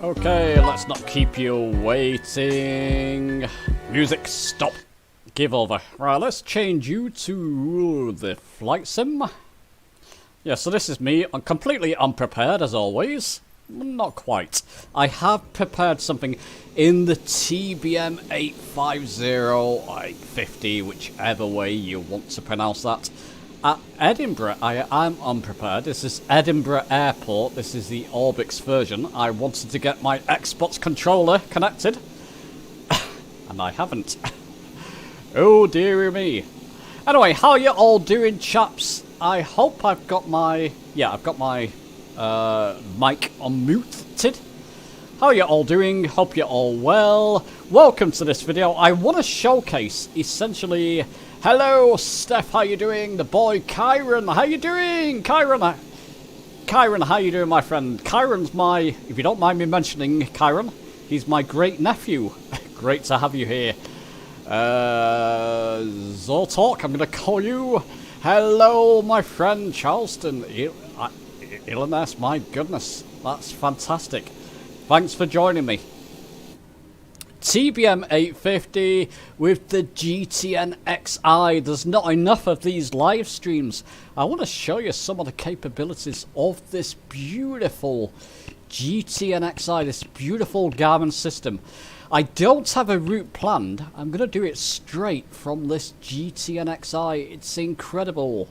Okay, let's not keep you waiting. Music, stop. Give over. Right, let's change you to the flight sim. Yeah, so this is me. I'm completely unprepared as always. Not quite. I have prepared something in the TBM 850, 850, whichever way you want to pronounce that. At Edinburgh, I am unprepared. This is Edinburgh Airport. This is the Orbix version. I wanted to get my Xbox controller connected, and I haven't. Oh dearie me. Anyway, how you all doing, chaps? I hope I've got my... Yeah, I've got my mic unmuted. How are you all doing? Hope you're all well. Welcome to this video. I want to showcase, essentially... Hello, Steph, how you doing? The boy, Kyron, how you doing? Kyron, how you doing, my friend? Kyron's my, if you don't mind me mentioning Kyron, he's my great nephew. Great to have you here. Zortalk, I'm going to call you. Hello, my friend Charleston. Illness, my goodness, that's fantastic. Thanks for joining me. TBM 850 with the GTNXi. There's not enough of these live streams. I want to show you some of the capabilities of this beautiful GTNXi, this beautiful Garmin system. I don't have a route planned. I'm going to do it straight from this GTNXi. It's incredible.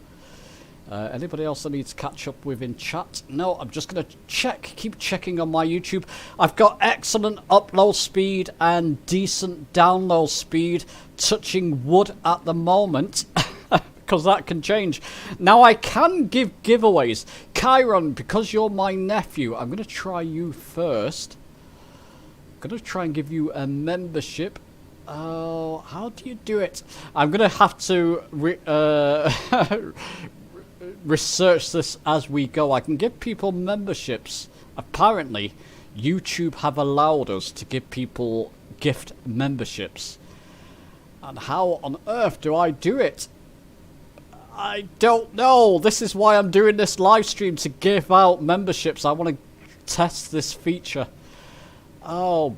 Anybody else I need to catch up with in chat? No, I'm just going to keep checking on my YouTube. I've got excellent upload speed and decent download speed, touching wood at the moment, because that can change. Now I can give giveaways. Kyron, because you're my nephew, I'm going to try you first. I'm going to try and give you a membership. Oh, how do you do it? I'm going to have to... research this as we go. I can give people memberships. Apparently, YouTube have allowed us to give people gift memberships. And how on earth do I do it? I don't know. This is why I'm doing this live stream, to give out memberships. I want to test this feature. Oh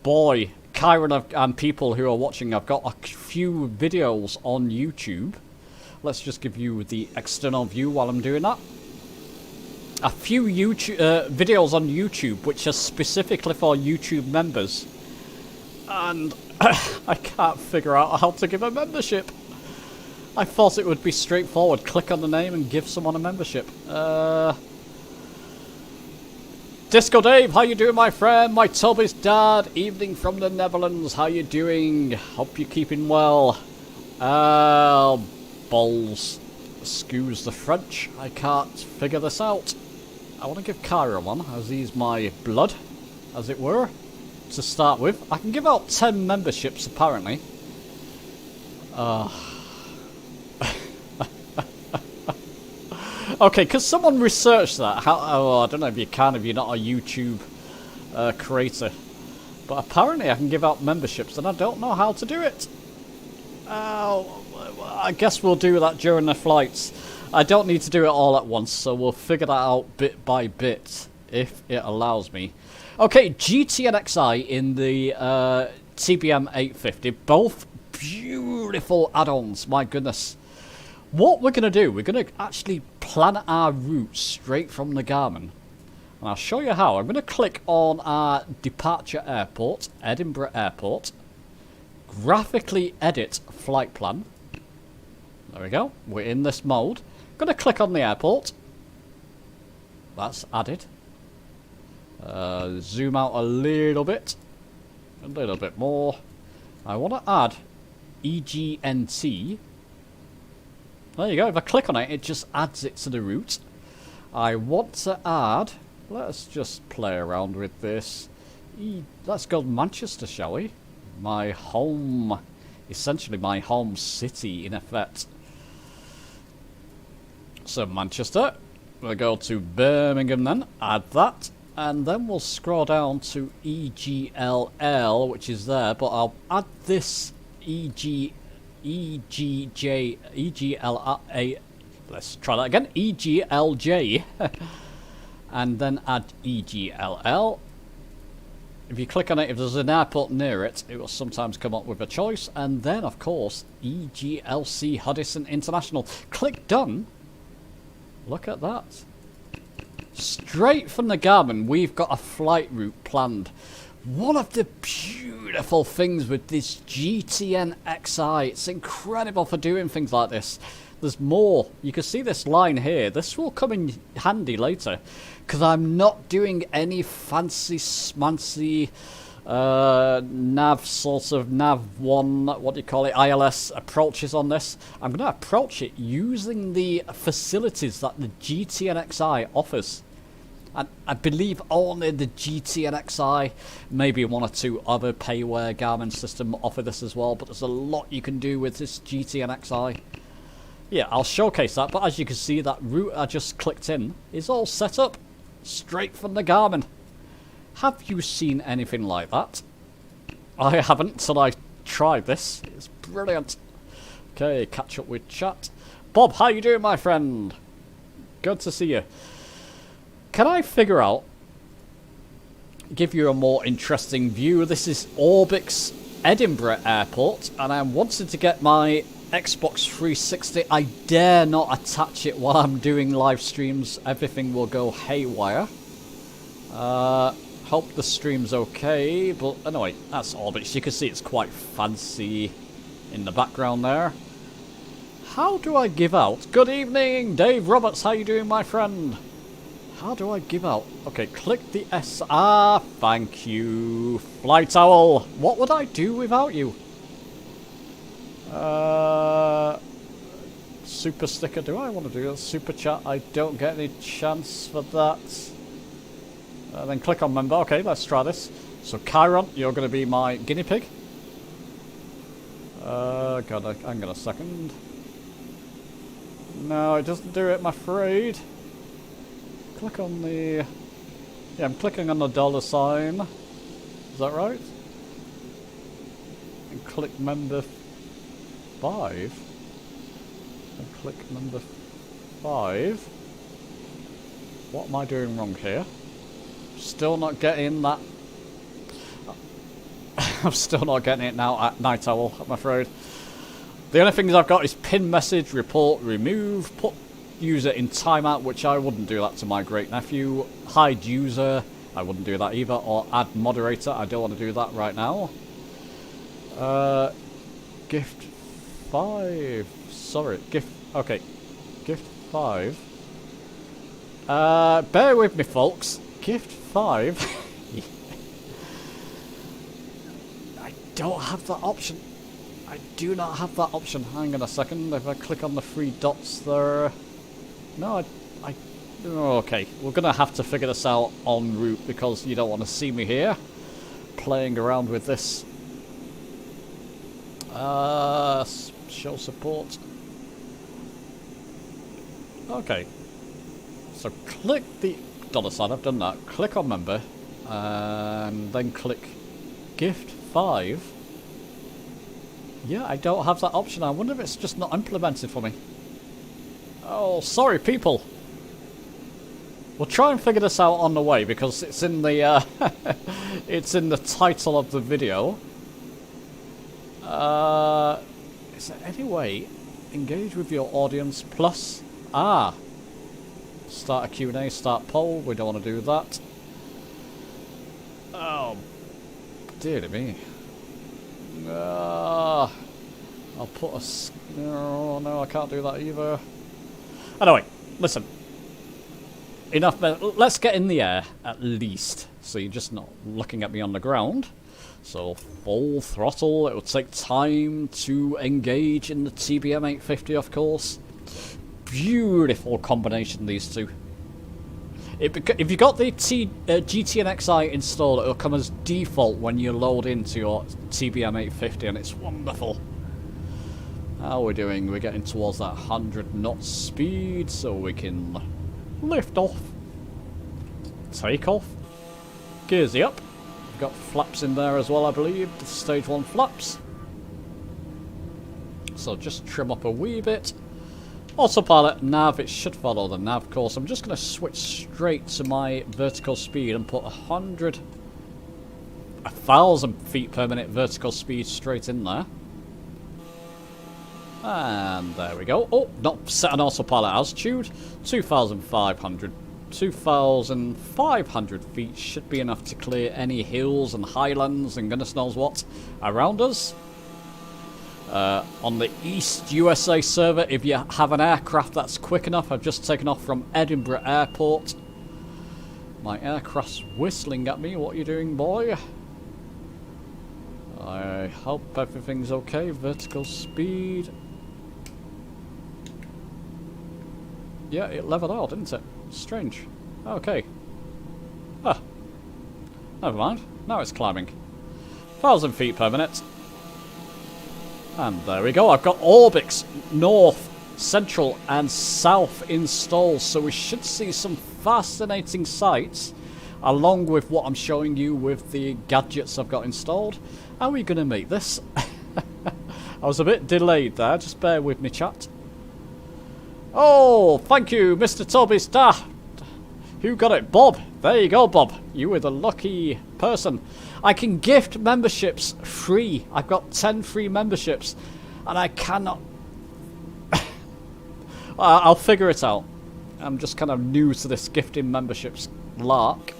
boy. Kyron and people who are watching, I've got a few videos on YouTube. Let's just give you the external view while I'm doing that. A few YouTube videos on YouTube which are specifically for YouTube members. And I can't figure out how to give a membership. I thought it would be straightforward. Click on the name and give someone a membership. Disco Dave, how you doing, my friend? My Toby's dad, evening from the Netherlands. How you doing? Hope you're keeping well. Balls. Excuse the French. I can't figure this out. I want to give Kyra one, as he's my blood, as it were, to start with. I can give out 10 memberships, apparently. Okay, because someone researched that. I don't know if you can if you're not a YouTube creator. But apparently I can give out memberships, and I don't know how to do it. I guess we'll do that during the flights. I don't need to do it all at once, so we'll figure that out bit by bit, if it allows me. Okay, GTNXi in the TBM 850. Both beautiful add-ons, my goodness. What we're going to do, we're going to actually plan our route straight from the Garmin. And I'll show you how. I'm going to click on our departure airport, Edinburgh Airport. Graphically edit flight plan. There we go. We're in this mode. I'm going to click on the airport. That's added. Zoom out a little bit more. I want to add EGNT. There you go. If I click on it, it just adds it to the route. I want to add, let's just play around with this. Let's go to Manchester, shall we? My home, essentially my home city in effect. So Manchester, we'll go to Birmingham then, add that. And then we'll scroll down to EGLL, which is there, but I'll add this EGLA. Let's try that again. EGLJ. And then add EGLL. If you click on it, if there's an airport near it, it will sometimes come up with a choice. And then, of course, EGLC Huddison International. Click done. Look at that. Straight from the Garmin, we've got a flight route planned. One of the beautiful things with this GTNXi, it's incredible for doing things like this. There's more. You can see this line here. This will come in handy later, because I'm not doing any fancy smancy nav what do you call it, ILS approaches on this. I'm going to approach it using the facilities that the GTNXi offers. And I believe only the GTNXi, maybe one or two other payware Garmin system offer this as well, but there's a lot you can do with this GTNXi. Yeah, I'll showcase that, but as you can see, that route I just clicked in is all set up straight from the Garmin. Have you seen anything like that? I haven't until I tried this. It's brilliant. Okay, catch up with chat. Bob, how you doing, my friend? Good to see you. Can I figure out, give you a more interesting view? This is Orbix Edinburgh Airport, and I'm wanting to get my Xbox 360. I dare not attach it while I'm doing live streams. Everything will go haywire. Hope the stream's okay, but anyway, that's Orbix. You can see it's quite fancy in the background there. How do I give out? Good evening, Dave Roberts. How you doing, my friend? How do I give out? Okay, click the S. Ah, thank you, Flight Owl. What would I do without you? Super sticker. Do I want to do a super chat? I don't get any chance for that. Then click on member. Okay, let's try this. So Chiron, you're going to be my guinea pig. God, hang on a second. No, it doesn't do it, I'm afraid. Click on the... Yeah, I'm clicking on the $sign. Is that right? And click member 5. And click member 5. What am I doing wrong here? Still not getting that. I'm still not getting it now at Night Owl, I'm afraid. The only things I've got is pin message, report, remove, put user in timeout, which I wouldn't do that to my great nephew. Hide user, I wouldn't do that either. Or add moderator, I don't want to do that right now. Gift 5. Sorry, gift. Okay, gift 5. Bear with me, folks. Gift 5. I don't have that option. I do not have that option. Hang on a second. If I click on the 3 dots there. No, okay, we're gonna have to figure this out en route because you don't want to see me here playing around with this. Show support. Okay, so click the $sign. I've done that. Click on member, and then click gift 5. Yeah, I don't have that option. I wonder if it's just not implemented for me. Oh, sorry, people. We'll try and figure this out on the way because it's in the it's in the title of the video. Is there any way? Engage with your audience plus start a Q&A, start poll. We don't want to do that. Oh, dear me. I'll put a... No, I can't do that either. Anyway, listen. Enough. Let's get in the air, at least. So you're just not looking at me on the ground. So, full throttle. It will take time to engage in the TBM 850, of course. Beautiful combination, these two. If you got the GTNXi installed, it'll come as default when you load into your TBM 850, and it's wonderful. How are we doing? We're getting towards that 100 knot speed, so we can lift off, take off, gearsy up. We've got flaps in there as well, I believe, the stage 1 flaps. So just trim up a wee bit. Autopilot nav, it should follow the nav course. I'm just going to switch straight to my vertical speed and put 1,000 feet per minute vertical speed straight in there. And there we go. Oh, not set an autopilot altitude. 2,500. 2,500 feet should be enough to clear any hills and highlands and goodness knows what around us. On the East USA server, if you have an aircraft that's quick enough, I've just taken off from Edinburgh Airport. My aircraft's whistling at me. What are you doing, boy? I hope everything's okay. Vertical speed. Yeah, it leveled out, didn't it? Strange. Okay. Ah. Never mind. Now it's climbing. 1,000 feet per minute. And there we go. I've got Orbix North, Central and South installed. So we should see some fascinating sights along with what I'm showing you with the gadgets I've got installed. How are we going to make this? I was a bit delayed there. Just bear with me, chat. Oh, thank you, Mr. Toby Star. Who got it? Bob. There you go, Bob. You were the lucky person. I can gift memberships free. I've got 10 free memberships. And I cannot... I'll figure it out. I'm just kind of new to this gifting memberships lark.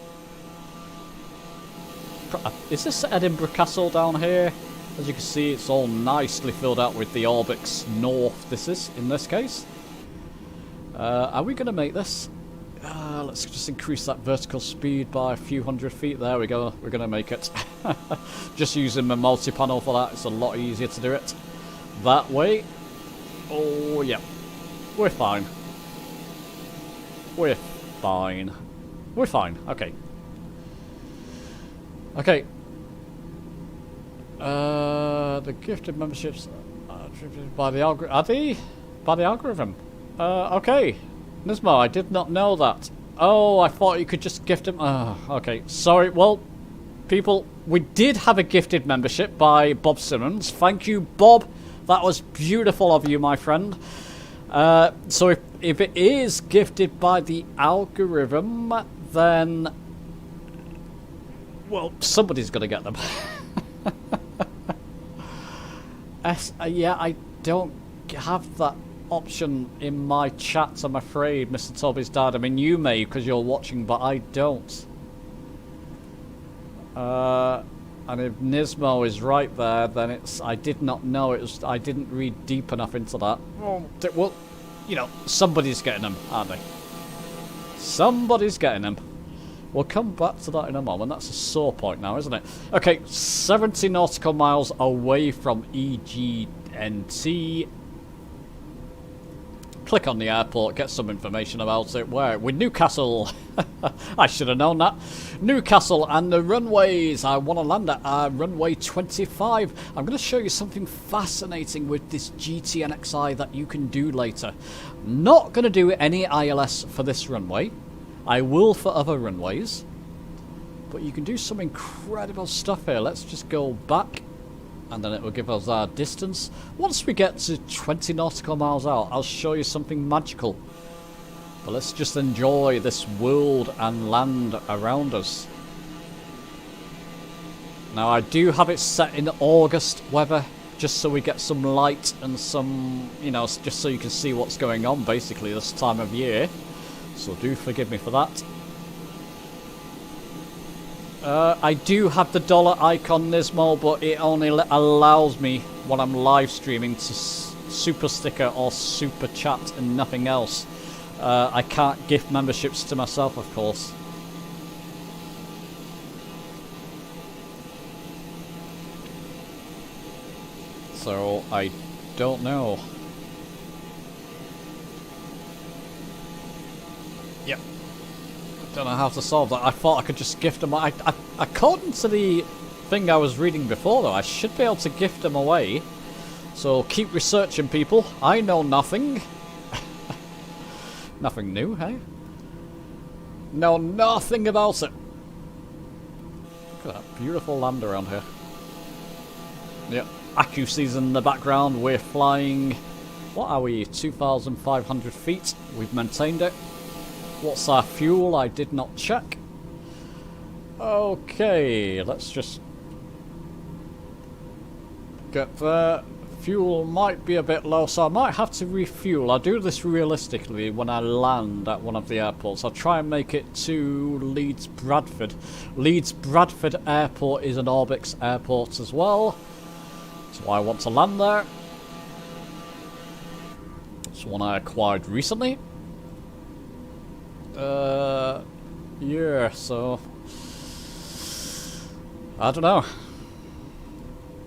Is this Edinburgh Castle down here? As you can see, it's all nicely filled out with the Orbix North. This is, in this case. Are we going to make this? Let's just increase that vertical speed by a few hundred feet. There we go. We're going to make it. Just using my multi-panel for that. It's a lot easier to do it that way. Oh, yeah. We're fine. We're fine. We're fine. Okay. Okay. The gifted memberships are attributed by the algorithm. Are they? By the algorithm? Okay. Nismo, I did not know that. Oh, I thought you could just gift them. Okay. Sorry. Well, people, we did have a gifted membership by Bob Simmons. Thank you, Bob. That was beautiful of you, my friend. So if it is gifted by the algorithm, then... well, somebody's going to get them. Yeah, I don't have that option in my chat, I'm afraid, Mr. Toby's dad. I mean, you may because you're watching, but I don't. And if Nismo is right there, then it's... I did not know it was... I didn't read deep enough into that. Well, you know, somebody's getting them, aren't they? Somebody's getting them. We'll come back to that in a moment. That's a sore point now, isn't it? Okay, 70 nautical miles away from EGNT. Click on the airport, get some information about it. Where? With Newcastle. I should have known that. Newcastle and the runways. I want to land at runway 25. I'm going to show you something fascinating with this GTNXi that you can do later. Not going to do any ILS for this runway. I will for other runways. But you can do some incredible stuff here. Let's just go back. And then it will give us our distance. Once we get to 20 nautical miles out, I'll show you something magical. But let's just enjoy this world and land around us. Now I do have it set in August weather, just so we get some light and some, you know, just so you can see what's going on basically this time of year. So do forgive me for that. I do have the dollar icon Nismo, but it only allows me when I'm live streaming to super sticker or super chat and nothing else. I can't gift memberships to myself, of course. So I don't know. Yep. Don't know how to solve that. I thought I could just gift them. According to the thing I was reading before, though, I should be able to gift them away. So keep researching, people. I know nothing. Nothing new, hey? Know nothing about it. Look at that beautiful land around here. Yep. AccuSea's in the background. We're flying. What are we? 2,500 feet. We've maintained it. What's our fuel? I did not check. Okay, let's just get there. Fuel might be a bit low, so I might have to refuel. I'll do this realistically when I land at one of the airports. I'll try and make it to Leeds Bradford. Leeds Bradford Airport is an Orbix airport as well. So I want to land there. It's one I acquired recently. Yeah, so I don't know.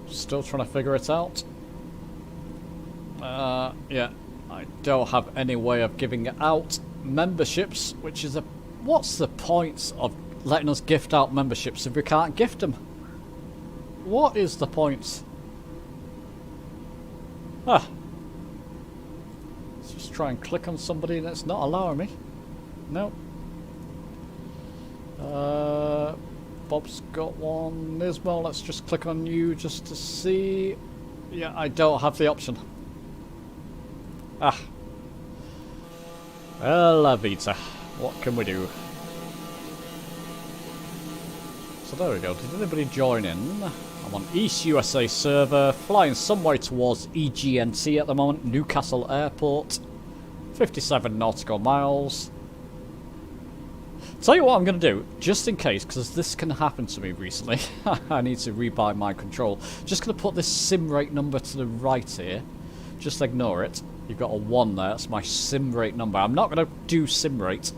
Still trying to figure it out. Yeah, I don't have any way of giving out memberships, which is a... What's the point of letting us gift out memberships if we can't gift them? What is the point? Ah. Let's just try and click on somebody and it's not allowing me. No. Bob's got one. Nismo, let's just click on you just to see. Yeah, I don't have the option. Ah. La vita. What can we do? So there we go. Did anybody join in? I'm on East USA server, flying some way towards EGNT at the moment, Newcastle Airport. 57 nautical miles. Tell you what I'm going to do, just in case, because this can happen to me recently. I need to rebuy my control. Just going to put this sim rate number to the right here. Just ignore it. You've got a 1 there. That's my sim rate number. I'm not going to do sim rate.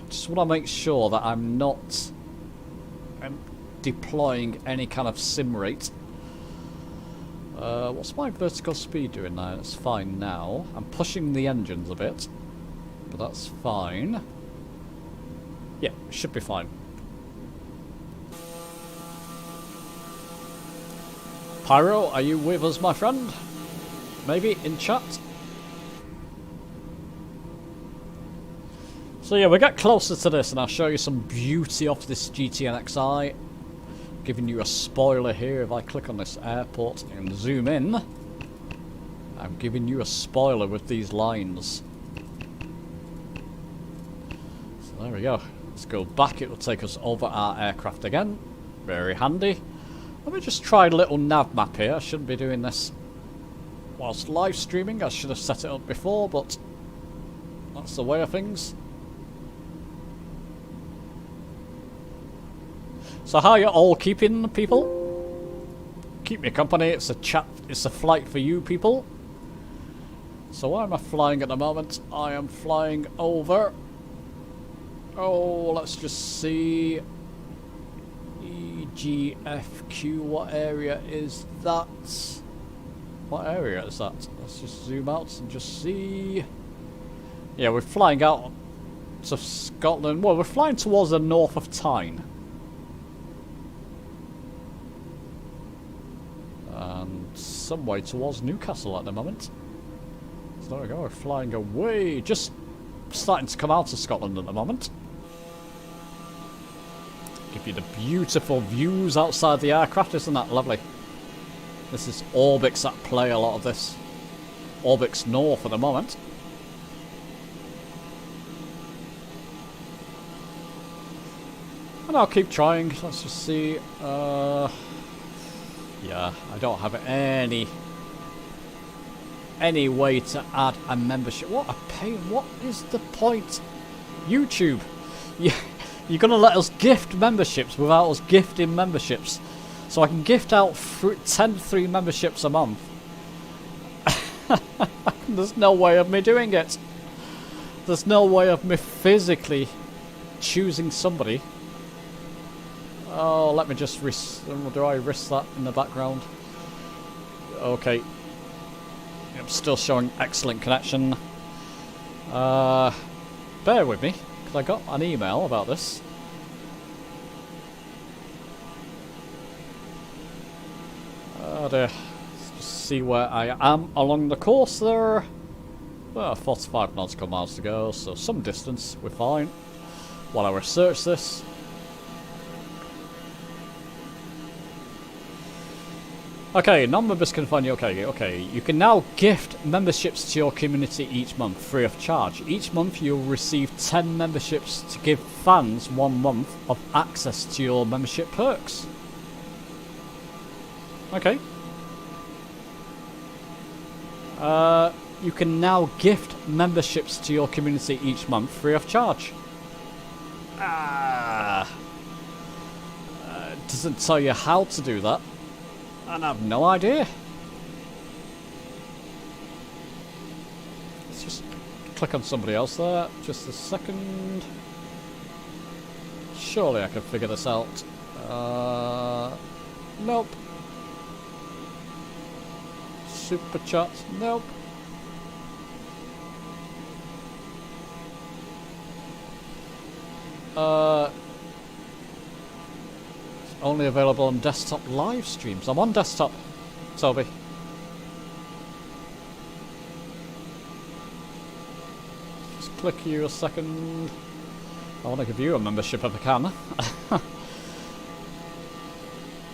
Just want to make sure that I'm not deploying any kind of sim rate. What's my vertical speed doing now? It's fine now. I'm pushing the engines a bit, but that's fine. Yeah, should be fine. Pyro, are you with us, my friend? Maybe in chat? So yeah, we get closer to this and I'll show you some beauty of this GTNXi. Giving you a spoiler here. If I click on this airport and zoom in, I'm giving you a spoiler with these lines. So there we go. Let's go back. It will take us over our aircraft again. Very handy. Let me just try a little nav map here. I shouldn't be doing this whilst live streaming. I should have set it up before, but that's the way of things. So how are you all keeping, people? keep me company. It's a chat. It's a flight for you people. So where am I flying at the moment? I am flying over. Oh, let's just see. EGFQ. What area is that? What area is that? Let's just zoom out and just see. Yeah, we're flying out to Scotland. Well, we're flying towards the north of Tyne. And some way towards Newcastle at the moment. So there we go, we're flying away. Just starting to come out of Scotland at the moment. Give you the beautiful views outside the aircraft, isn't that lovely? This is Orbix at play, a lot of this. Orbix North at the moment. And I'll keep trying. Let's just see. Yeah, I don't have any way to add a membership. What a pain. What is the point? YouTube. You're going to let us gift memberships without us gifting memberships. So I can gift out 10 free memberships a month. There's no way of me doing it. There's no way of me physically choosing somebody. Oh, let me just risk. Do I risk that in the background? Okay. I'm still showing excellent connection. Bear with me, because I got an email about this. Let's just see where I am along the course there. Well, 45 nautical miles to go, so some distance, we're fine. While I research this. Okay, non-members can find you. Okay. You can now gift memberships to your community each month, free of charge. Each month you'll receive 10 memberships to give fans 1 month of access to your membership perks. Okay. You can now gift memberships to your community each month, free of charge. It doesn't tell you how to do that. And I have no idea. Let's just click on somebody else there. Just a second. Surely I can figure this out. Nope. Super chat. Nope. Only available on desktop live streams. I'm on desktop, Toby. Just click you a second. I want to give you a membership if I can.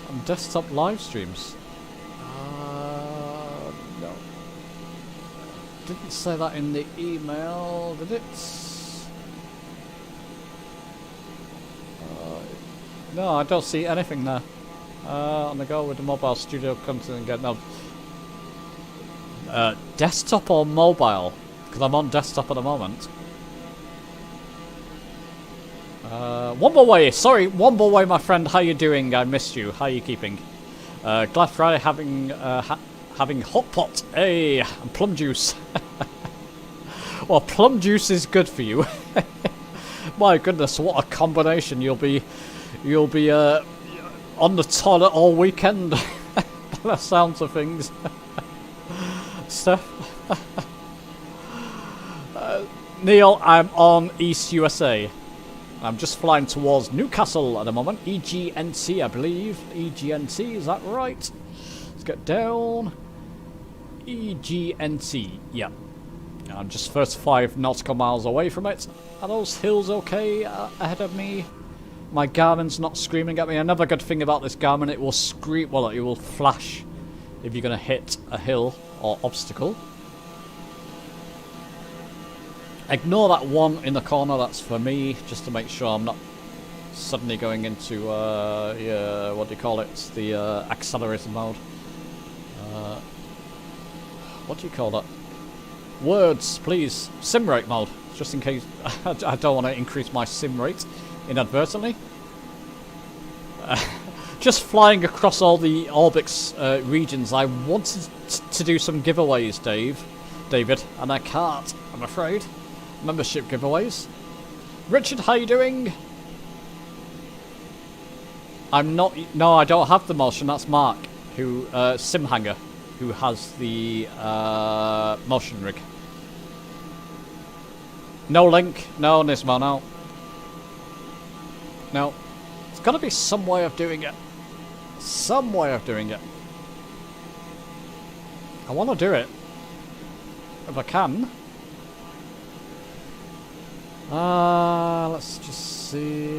On desktop live streams. No. Didn't say that in the email, did it? No, I don't see anything there. On the go with the mobile studio content and get no. Desktop or mobile? Because I'm on desktop at the moment. One more way. Sorry, one more way, my friend. How you doing? I missed you. How you keeping? Glad Friday having hot pot. Hey, and plum juice. Well, plum juice is good for you. My goodness, what a combination! You'll be on the toilet all weekend. By the sounds of things. Steph. Neil, I'm on East USA. I'm just flying towards Newcastle at the moment. EGNT, I believe. EGNT, is that right? Let's get down. EGNT, yeah. I'm just 35 nautical miles away from it. Are those hills okay ahead of me? My Garmin's not screaming at me. Another good thing about this Garmin, it will scream, well, it will flash if you're going to hit a hill or obstacle. Ignore that one in the corner, that's for me, just to make sure I'm not suddenly going into, yeah, what do you call it, the accelerator mode. What do you call that? Words, please. Sim rate mode, just in case I don't want to increase my sim rate inadvertently. just flying across all the Orbix regions, I wanted to do some giveaways, David, and I can't, I'm afraid. Membership giveaways. Richard, how you doing? I'm not. No, I don't have the motion. That's Mark, who Simhanger, who has the motion rig. No link. No, Nismo. No. No. There's got to be some way of doing it. Some way of doing it. I want to do it if I can. Let's just see.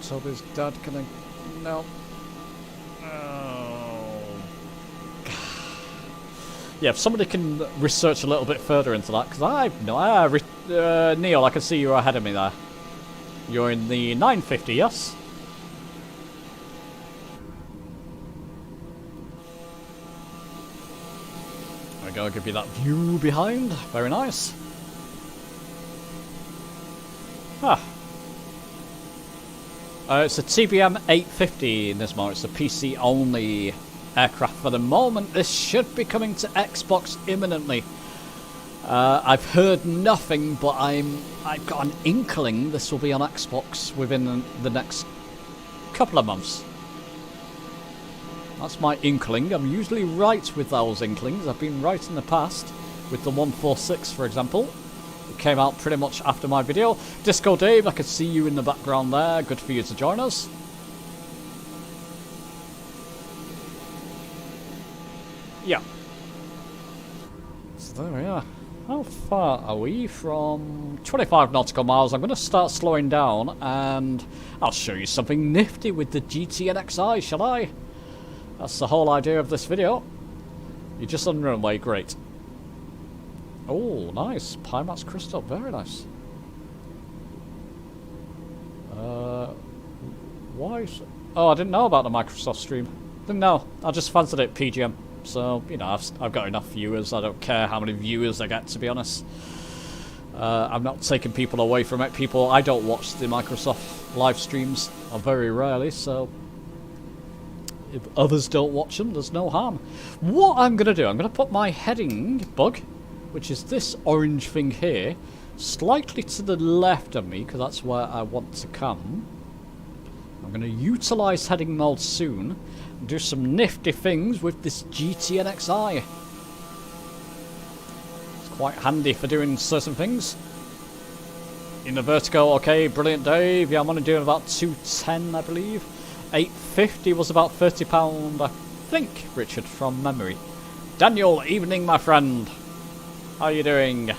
Toby's dad, can I? No. Oh. Yeah, if somebody can research a little bit further into that, because I've no. Neil, I can see you're ahead of me there. You're in the 950, yes? There we go, give you that view behind. Very nice. Ah. It's a TBM 850 in this model. It's a PC only aircraft for the moment. This should be coming to Xbox imminently. I've heard nothing, but I've got an inkling this will be on Xbox within the next couple of months. That's my inkling. I'm usually right with those inklings. I've been right in the past with the 146, for example. It came out pretty much after my video. Disco Dave, I could see you in the background there. Good for you to join us. Yeah. So there we are. How far are we from 25 nautical miles? I'm going to start slowing down and I'll show you something nifty with the GTNXi, shall I? That's the whole idea of this video. You're just on runway, great. Oh, nice. Pimax crystal, very nice. Why? Oh, I didn't know about the Microsoft stream. Didn't know. I just fancied it PGM. So, you know, I've got enough viewers. I don't care how many viewers I get, to be honest. I'm not taking people away from it. I don't watch the Microsoft live streams, or very rarely, so if others don't watch them, there's no harm. What I'm going to do, I'm going to put my heading bug, which is this orange thing here, slightly to the left of me, because that's where I want to come. I'm going to utilise heading mode soon, and do some nifty things with this GTNXi. It's quite handy for doing certain things. In the vertical, okay, brilliant Dave. Yeah, I'm only doing about 210, I believe. 850 was about £30, I think, Richard, from memory. Daniel, evening, my friend. How are you doing?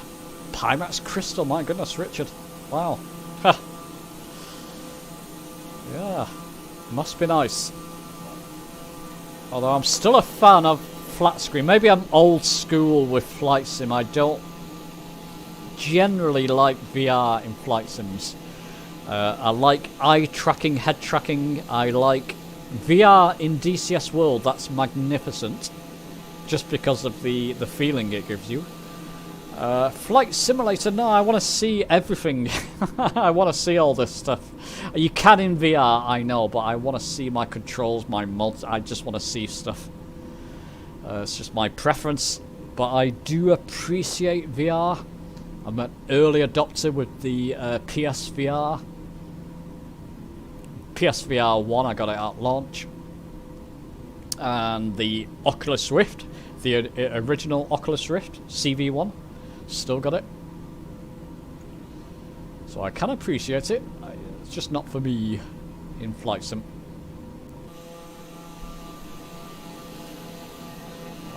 Pimax crystal, my goodness, Richard. Wow. Yeah, must be nice. Although I'm still a fan of flat screen. Maybe I'm old school with flight sim. I don't generally like VR in flight sims. I like eye tracking, head tracking. I like VR in DCS World. That's magnificent. Just because of the feeling it gives you. Flight simulator, no, I want to see everything. I want to see all this stuff. You can in VR, I know, but I want to see my controls, my mods. I just want to see stuff. It's just my preference, but I do appreciate VR. I'm an early adopter with the PSVR. PSVR 1, I got it at launch. And the Oculus Rift, the original Oculus Rift, CV1. Still got it. So I can appreciate it. It's just not for me in flight sim.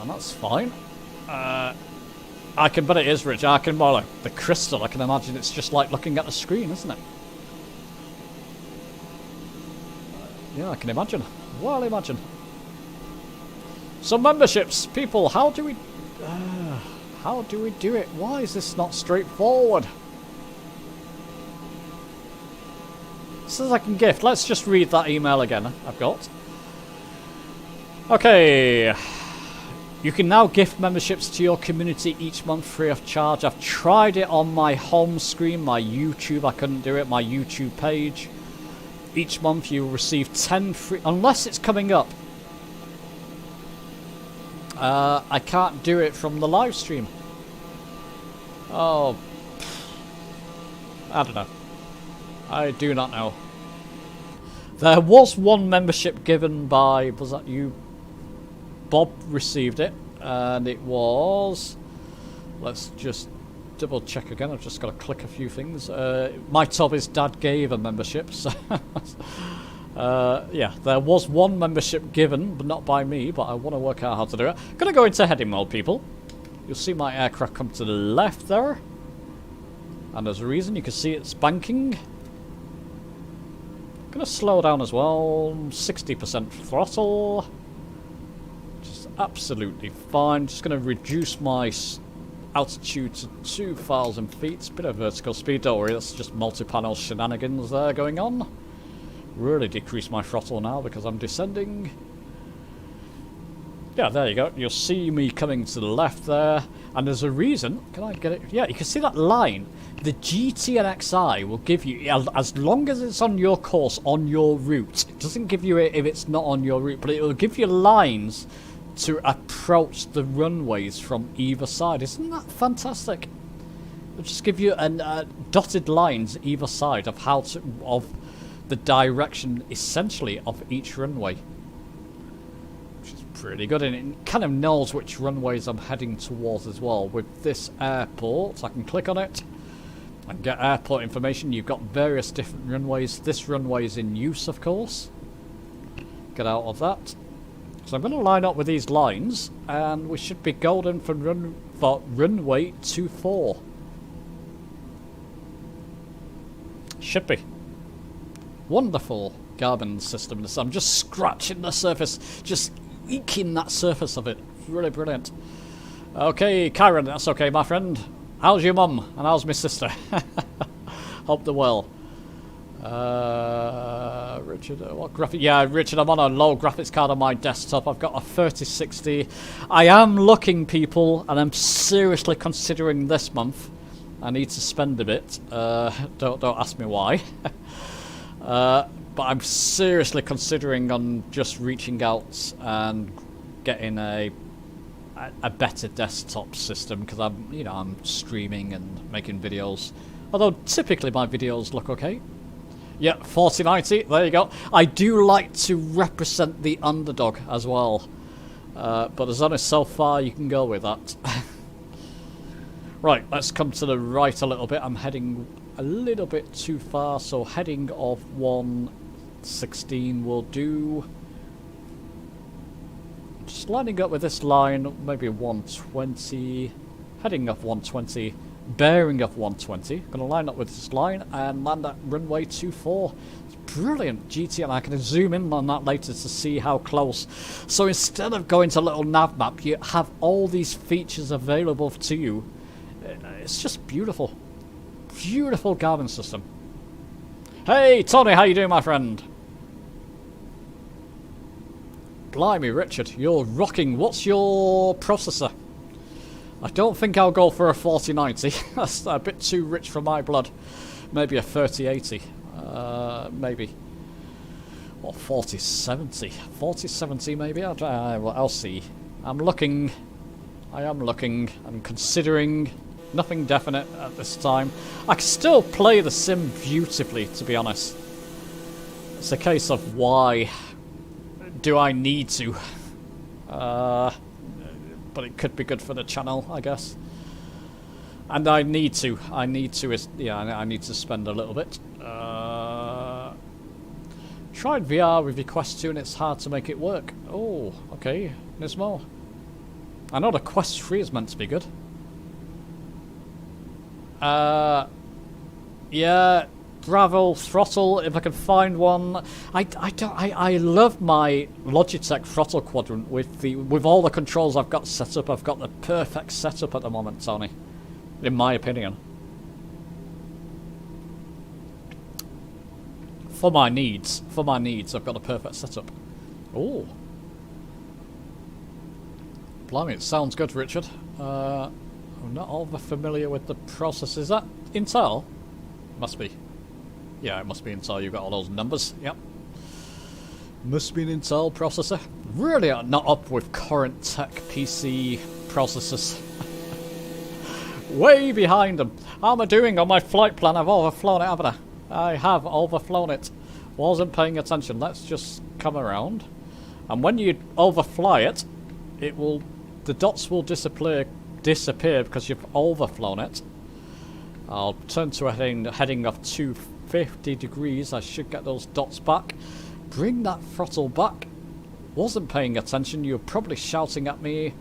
And that's fine. I can bet it is, Rich. I can, well, like the crystal, I can imagine it's just like looking at the screen, isn't it? Yeah, I can imagine. Well, imagine. Some memberships, people, how do we do it? Why is this not straightforward? Says I can gift. Let's just read that email again I've got. Okay. You can now gift memberships to your community each month free of charge. I've tried it on my home screen, my YouTube. I couldn't do it. My YouTube page. each month you will receive 10 free... Unless it's coming up. I can't do it from the live stream. Oh. I don't know. I do not know. There was one membership given by... Was that you? Bob received it. And it was... Let's just double check again. I've just got to click a few things. My Toby's dad gave a membership. So yeah, there was one membership given, but not by me. But I want to work out how to do it. I'm going to go into heading mode, people. You'll see my aircraft come to the left there. And there's a reason. You can see it's banking. Going to slow down as well. 60% throttle. Just absolutely fine. Just going to reduce my altitude to 2,000 feet. Bit of vertical speed. Don't worry, that's just multi-panel shenanigans there going on. Really decrease my throttle now because I'm descending. Yeah, there you go. You'll see me coming to the left there. And there's a reason. Can I get it? Yeah, you can see that line. The GTNXi will give you, as long as it's on your course, on your route. It doesn't give you it if it's not on your route, but it will give you lines to approach the runways from either side. Isn't that fantastic? It'll just give you dotted lines either side of how to, of the direction, essentially, of each runway. Which is pretty good, and it kind of knows which runways I'm heading towards as well. With this airport, I can click on it and get airport information. You've got various different runways. This runway is in use, of course. Get out of that. So I'm going to line up with these lines, and we should be golden for runway 24. Should be. Wonderful Garmin system. I'm just scratching the surface, just eking that surface of it. Really brilliant. Okay, Kyron, that's okay, my friend. How's your mum? And how's my sister? Hope they're well. Richard, what graphic? Yeah, Richard, I'm on a low graphics card on my desktop. I've got a 3060. I am looking, people, and I'm seriously considering this month. I need to spend a bit. Don't ask me why. But I'm seriously considering on just reaching out and getting a better desktop system, because I'm streaming and making videos. Although typically my videos look okay. Yeah, 4090, there you go. I do like to represent the underdog as well. But there's only so far you can go with that. Right, let's come to the right a little bit. I'm heading a little bit too far, so heading of 116 will do. Just lining up with this line, maybe 120, heading off 120, bearing off 120. Going to line up with this line and land at runway 24. It's brilliant, GTN. I can zoom in on that later to see how close. So instead of going to a little nav map, you have all these features available to you. It's just beautiful. Beautiful Garmin system. Hey, Tony, how you doing, my friend? Blimey, Richard, you're rocking. What's your processor? I don't think I'll go for a 4090. That's a bit too rich for my blood. Maybe a 3080. Maybe. Or 4070. 4070 maybe? I'll see. I'm looking. I am looking. I'm considering. Nothing definite at this time. I can still play the sim beautifully, to be honest. It's a case of why do I need to? But it could be good for the channel, I guess. And I need to. I need to spend a little bit. Tried VR with your Quest 2 and it's hard to make it work. Oh, okay. Nismo. I know the Quest 3 is meant to be good. Yeah, Bravo throttle, if I can find one. I love my Logitech throttle quadrant with all the controls I've got set up. I've got the perfect setup at the moment, Tony, in my opinion. For my needs, I've got a perfect setup. Oh, blimey, it sounds good, Richard. I'm not over familiar with the process. Is that Intel? Must be. Yeah, it must be Intel. You've got all those numbers. Yep. Must be an Intel processor. Really are not up with current tech PC processors. Way behind them. How am I doing on my flight plan? I've overflown it, haven't I? I have overflown it. Wasn't paying attention. Let's just come around. And when you overfly it, the dots will disappear because you've overflown it. I'll turn to a heading of 250 degrees. I should get those dots back. Bring that throttle back. Wasn't paying attention. You're probably shouting at me.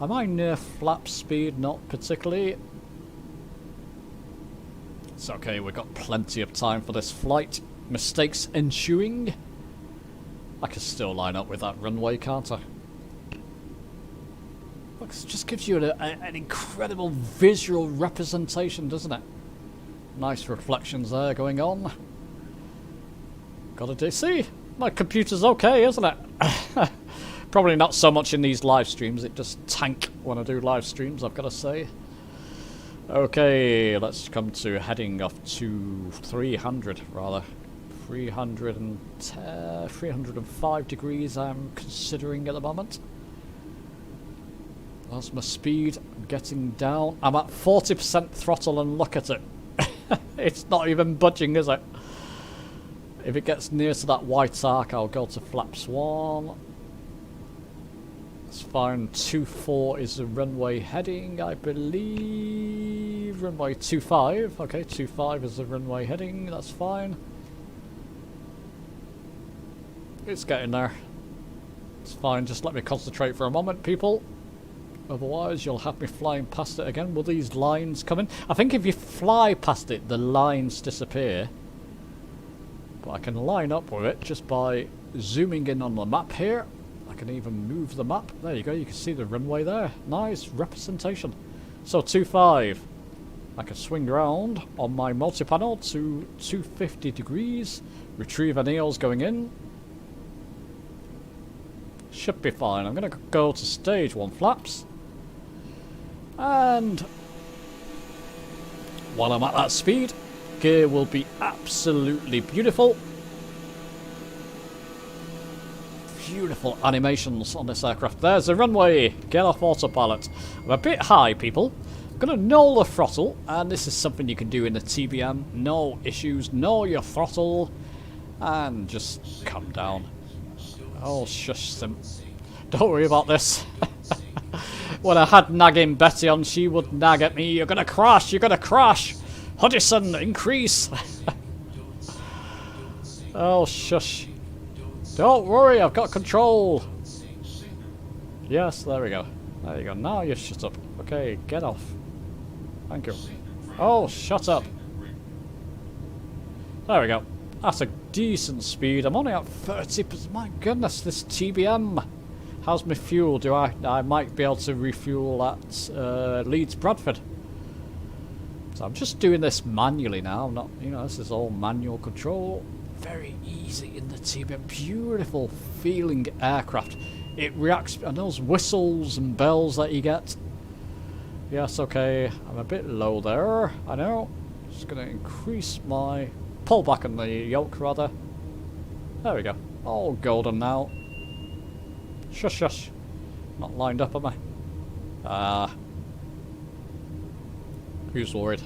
Am I near flap speed? Not particularly. It's okay. We've got plenty of time for this flight. Mistakes ensuing. I can still line up with that runway, can't I? Look, it just gives you an incredible visual representation, doesn't it? Nice reflections there going on. Got a DC. My computer's okay, isn't it? Probably not so much in these live streams. It does tank when I do live streams, I've got to say. Okay, let's come to heading off to 300, rather. 305 degrees I'm considering at the moment. That's my speed. I'm getting down. I'm at 40% throttle and look at it. It's not even budging, is it? If it gets near to that white arc, I'll go to flaps 1. That's fine. 24 is the runway heading, I believe. Runway 25. Okay, 25 is the runway heading. That's fine. It's getting there. It's fine. Just let me concentrate for a moment, people. Otherwise, you'll have me flying past it again. Will these lines come in? I think if you fly past it, the lines disappear. But I can line up with it just by zooming in on the map here. I can even move the map. There you go. You can see the runway there. Nice representation. So 25. I can swing around on my multi-panel to 250 degrees. Retrieve anneals going in. Should be fine. I'm going to go to stage 1 flaps. And while I'm at that speed, gear will be absolutely beautiful. Beautiful animations on this aircraft. There's the runway. Get off autopilot. I'm a bit high, people. I'm going to null the throttle, and this is something you can do in the TBM. No issues. Null your throttle, and just come down. Oh, shush, Sim. Don't worry about this. When I had nagging Betty on, she would nag at me. You're going to crash. You're going to crash. Hudson, increase. Oh, shush. Don't worry, I've got control. Yes, there we go. There you go. Now you shut up. Okay, get off. Thank you. Oh, shut up. There we go. That's a decent speed. I'm only at 30%. My goodness, this TBM. How's my fuel? I might be able to refuel at Leeds Bradford. So I'm just doing this manually now. I'm not, this is all manual control. Very easy in the TBM. Beautiful feeling aircraft. It reacts, and those whistles and bells that you get. Yes, okay. I'm a bit low there. I know. Just going to increase my pull back on the yoke, rather. There we go. All golden now. Shush, shush. Not lined up, am I? Who's worried?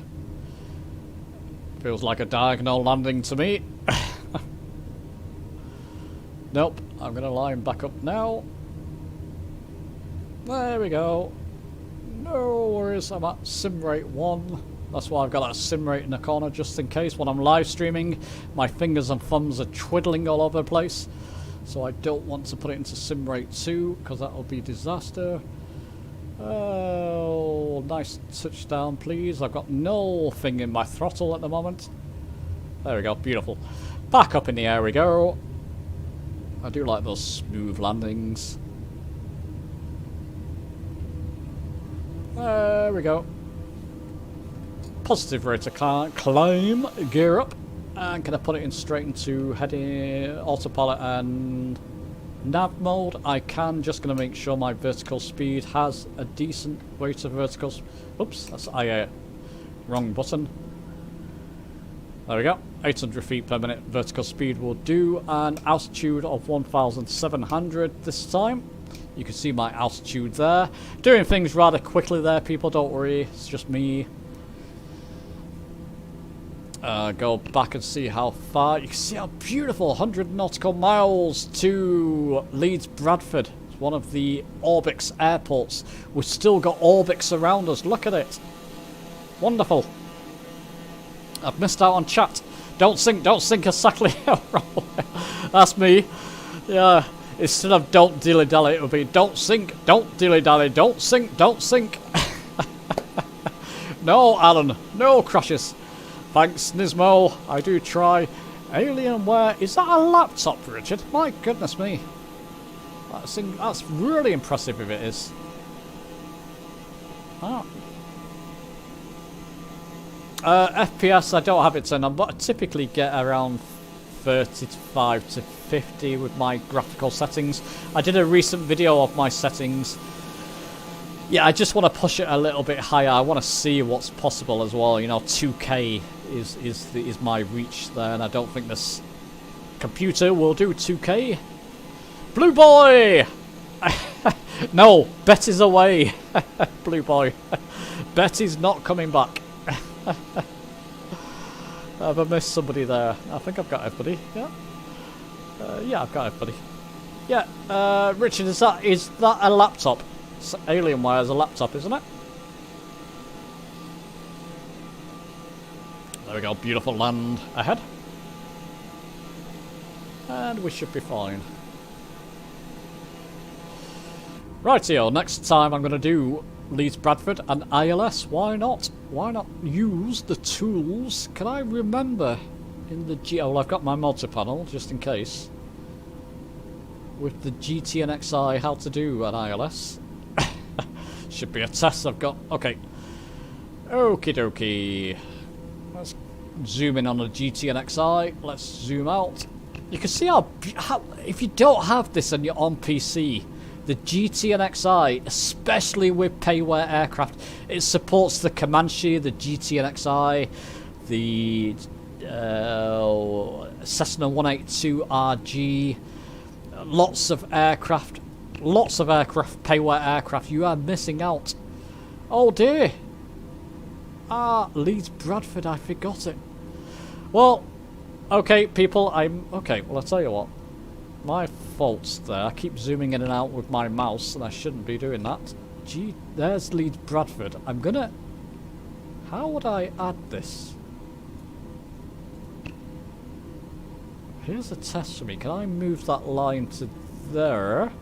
Feels like a diagonal landing to me. Nope. I'm going to line back up now. There we go. No worries. I'm at sim rate 1. That's why I've got that sim rate in the corner, just in case when I'm live streaming, my fingers and thumbs are twiddling all over the place. So I don't want to put it into sim rate 2, because that will be disaster. Oh, nice touchdown, please. I've got no thing in my throttle at the moment. There we go, beautiful. Back up in the air we go. I do like those smooth landings. There we go. Positive rate of climb, gear up. And can I put it in straight into heading autopilot and nav mode? I can. Just going to make sure my vertical speed has a decent rate of vertical. Oops, that's wrong button. There we go. 800 feet per minute vertical speed will do, and altitude of 1,700 this time. You can see my altitude there. Doing things rather quickly there, people, don't worry. It's just me. Go back and see how far. You can see how beautiful. 100 nautical miles to Leeds Bradford. It's one of the Orbix airports. We've still got Orbix around us. Look at it. Wonderful. I've missed out on chat. Don't sink exactly. That's me. Yeah. Instead of don't dilly-dally, it would be don't sink, don't dilly-dally, don't sink, don't sink. No, Alan. No crashes. Thanks, Nismo. I do try. Alienware. Is that a laptop, Richard? My goodness me. That's really impressive if it is. Oh. FPS, I don't have it turned on, but I typically get around 35 to 50 with my graphical settings. I did a recent video of my settings. Yeah, I just want to push it a little bit higher. I want to see what's possible as well. You know, 2K is my reach there, and I don't think this computer will do 2K. Blue boy! No, Betty's away. Blue boy. Betty's not coming back. Have I missed somebody there? I think I've got everybody. Yeah. Yeah, I've got everybody. Yeah. Richard, is that a laptop? Alienware is a laptop, isn't it? There we go. Beautiful land ahead. And we should be fine. Rightio, next time I'm going to do Leeds Bradford and ILS. Why not? Why not use the tools? Can I remember in the well, I've got my multi-panel just in case. With the GTNXi how to do an ILS. Should be a test I've got. Okay. Okie dokie. Let's zoom in on the GTNXi. Let's zoom out. You can see how if you don't have this and you're on PC, the GTNXi, especially with payware aircraft, it supports the Comanche, the GTNXi, the Cessna 182RG, lots of aircraft, payware aircraft. You are missing out. Oh dear. Leeds Bradford, I forgot it. Well, okay, people, okay, well, I'll tell you what. My fault's there. I keep zooming in and out with my mouse, and I shouldn't be doing that. Gee, there's Leeds Bradford. I'm gonna... How would I add this? Here's a test for me. Can I move that line to there?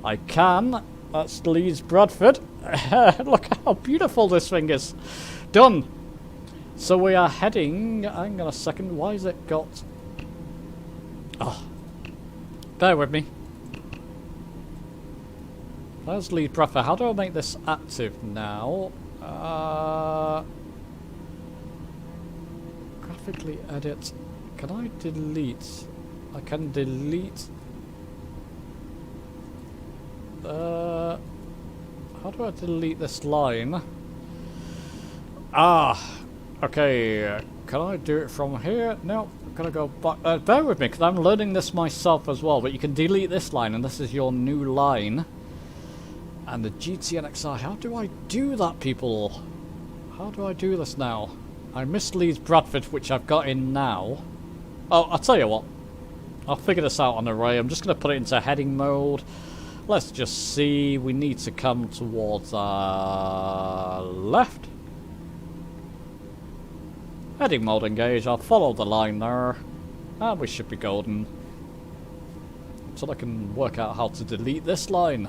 I can. That's Leeds Bradford. Look how beautiful this thing is. Done. So we are heading... Hang on a second. Why has it got... Oh. Bear with me. There's Leeds Bradford. How do I make this active now? Graphically edit. Can I delete? I can delete. How do I delete this line? Okay. Can I do it from here? No. I'm gonna go back. Bear with me, because I'm learning this myself as well. But you can delete this line, and this is your new line. And the GTNXi. How do I do that, people? How do I do this now? I missed Leeds Bradford, which I've got in now. Oh, I'll tell you what. I'll figure this out on array. I'm just gonna put it into heading mode. Let's just see. We need to come towards our left. Heading mode engage. I'll follow the line there. And we should be golden. So I can work out how to delete this line.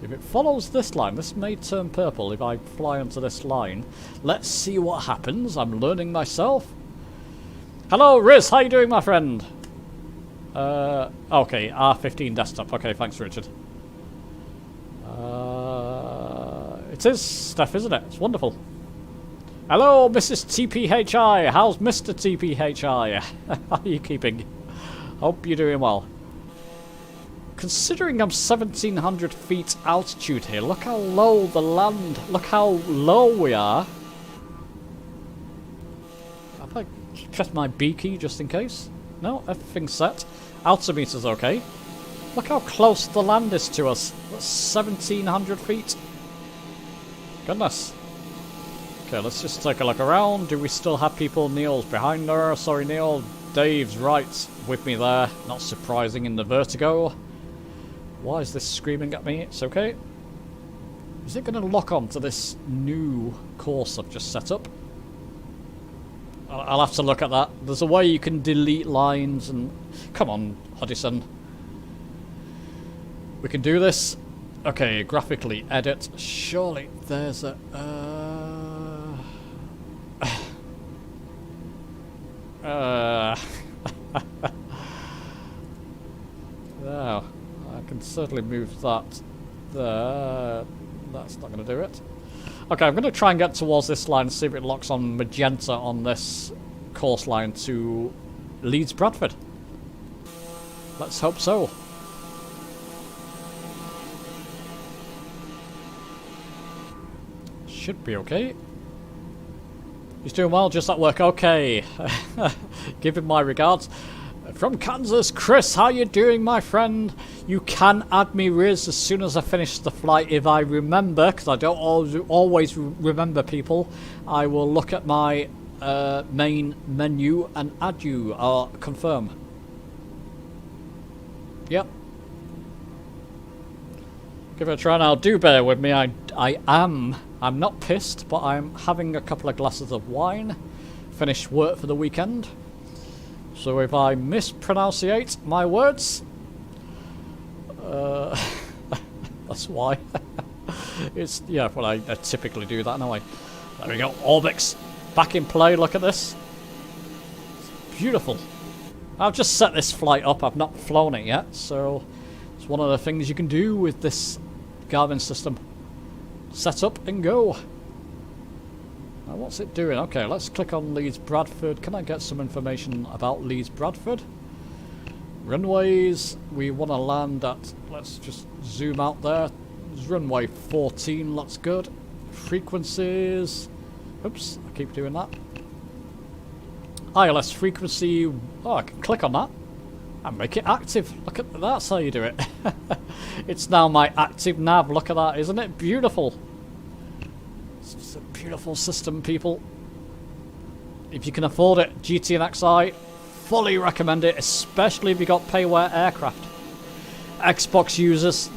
If it follows this line, this may turn purple if I fly onto this line. Let's see what happens. I'm learning myself. Hello, Riz. How you doing, my friend? Okay, R15 desktop. Okay, thanks, Richard. It is Steph, isn't it? It's wonderful. Hello, Mrs. TPHI. How's Mr. TPHI? How are you keeping? Hope you're doing well. Considering I'm 1,700 feet altitude here, look how low the land, look how low we are. I think Press my B key just in case. No, everything's set. Altimeter's okay. Look how close the land is to us. That's 1,700 feet. Goodness. Okay, let's just take a look around. Do we still have people? Neil's behind her. Sorry, Neil. Dave's right with me there. Not surprising in the vertigo. Why is this screaming at me? It's okay. Is it going to lock on to this new course I've just set up? I'll have to look at that. There's a way you can delete lines and... Come on, Hudson. We can do this. Okay, graphically edit. Surely there's a... Now, I can certainly move that there. That's not going to do it. Okay, I'm going to try and get towards this line and see if it locks on magenta on this course line to Leeds Bradford. Let's hope so. Should be okay. He's doing well, just at work. Okay. Give him my regards. From Kansas, Chris, how you doing, my friend? You can add me Riz as soon as I finish the flight if I remember, because I don't always remember people. I will look at my main menu and add you, or confirm. Yep. Give it a try now. Do bear with me. I'm not pissed, but I'm having a couple of glasses of wine. Finished work for the weekend. So if I mispronunciate my words, that's why. It's, yeah, well, I typically do that anyway. There we go, Orbix, back in play, look at this. It's beautiful. I've just set this flight up, I've not flown it yet, so it's one of the things you can do with this Garmin system. Set up and go. Now what's it doing? Okay, let's click on Leeds Bradford. Can I get some information about Leeds Bradford? Runways, we want to land at, let's just zoom out there. It's runway 14, that's good. Frequencies, oops, I keep doing that. ILS frequency, oh, I can click on that and make it active. Look at that, that's how you do it. It's now my active nav, look at that, isn't it beautiful? It's a beautiful system, people. If you can afford it, GTNXi, fully recommend it, especially if you got payware aircraft. Xbox users,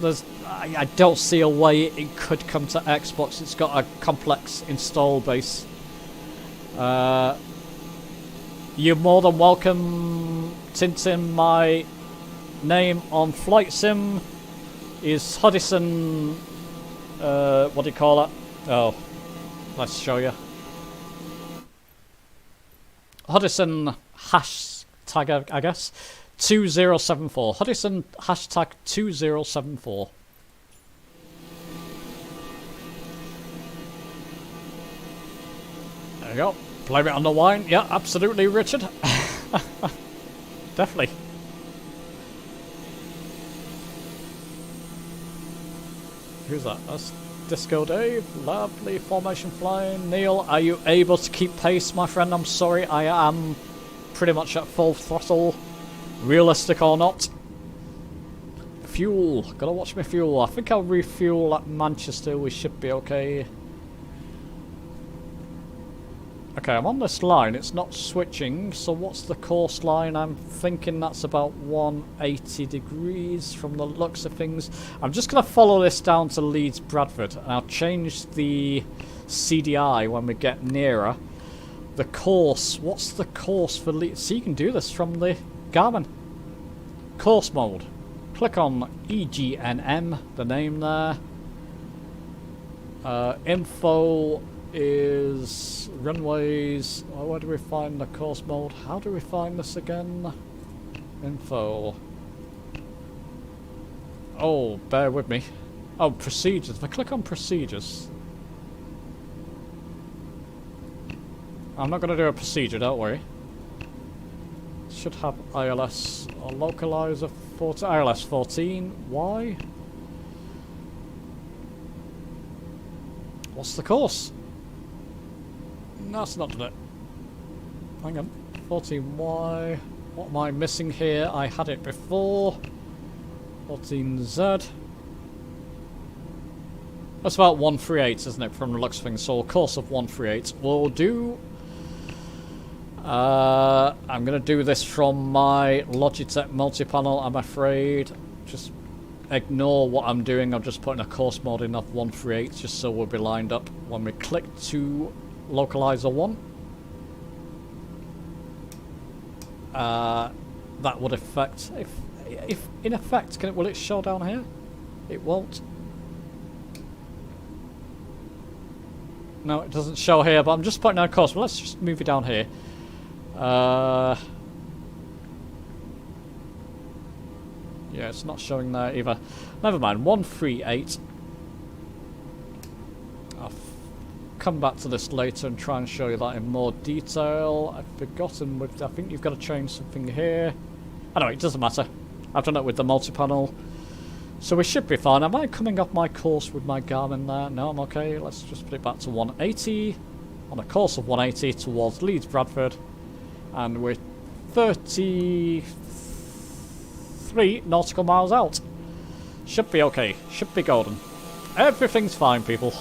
I don't see a way it could come to Xbox. It's got a complex install base. You're more than welcome, Tintin. My name on Flight Sim is Hudson. What do you call it? Oh, let's show you. Hudson hashtag, I guess, 2074. Hudson hashtag 2074. There you go. Blame it on the wine. Yeah, absolutely, Richard. Definitely. Who's that? That's Disco Dave. Lovely formation flying. Neil, are you able to keep pace, my friend? I'm sorry, I am pretty much at full throttle. Realistic or not. Fuel. Gotta watch my fuel. I think I'll refuel at Manchester. We should be okay. Okay, I'm on this line. It's not switching. So what's the course line? I'm thinking that's about 180 degrees from the looks of things. I'm just going to follow this down to Leeds Bradford. And I'll change the CDI when we get nearer. The course. What's the course for Leeds? So you can do this from the Garmin. Course mode. Click on EGNM, the name there. Info is runways. Oh, where do we find the course mode? How do we find this again? Info. Oh, bear with me. Oh, procedures. If I click on procedures, I'm not going to do a procedure, don't worry. Should have ILS or localizer 14. ILS 14. Why? What's the course? No, that's not done it. Hang on. 14Y. What am I missing here? I had it before. 14Z. That's about 138, isn't it, from the looks of things? So a course of 138 will do. I'm going to do this from my Logitech multi-panel, I'm afraid. Just ignore what I'm doing. I'm just putting a course mode in of 138 just so we'll be lined up when we click to localizer 1. That would affect, if in effect, will it show down here? It won't. No, it doesn't show here, but I'm just putting on a course. Well, let's just move it down here. Yeah, it's not showing there either. Never mind, 138. I'll come back to this later and try and show you that in more detail. I've forgotten, I think you've got to change something here. Anyway, it doesn't matter. I've done it with the multi-panel. So we should be fine. Am I coming off my course with my Garmin there? No, I'm okay. Let's just put it back to 180. On a course of 180 towards Leeds, Bradford. And we're 33 nautical miles out. Should be okay. Should be golden. Everything's fine, people.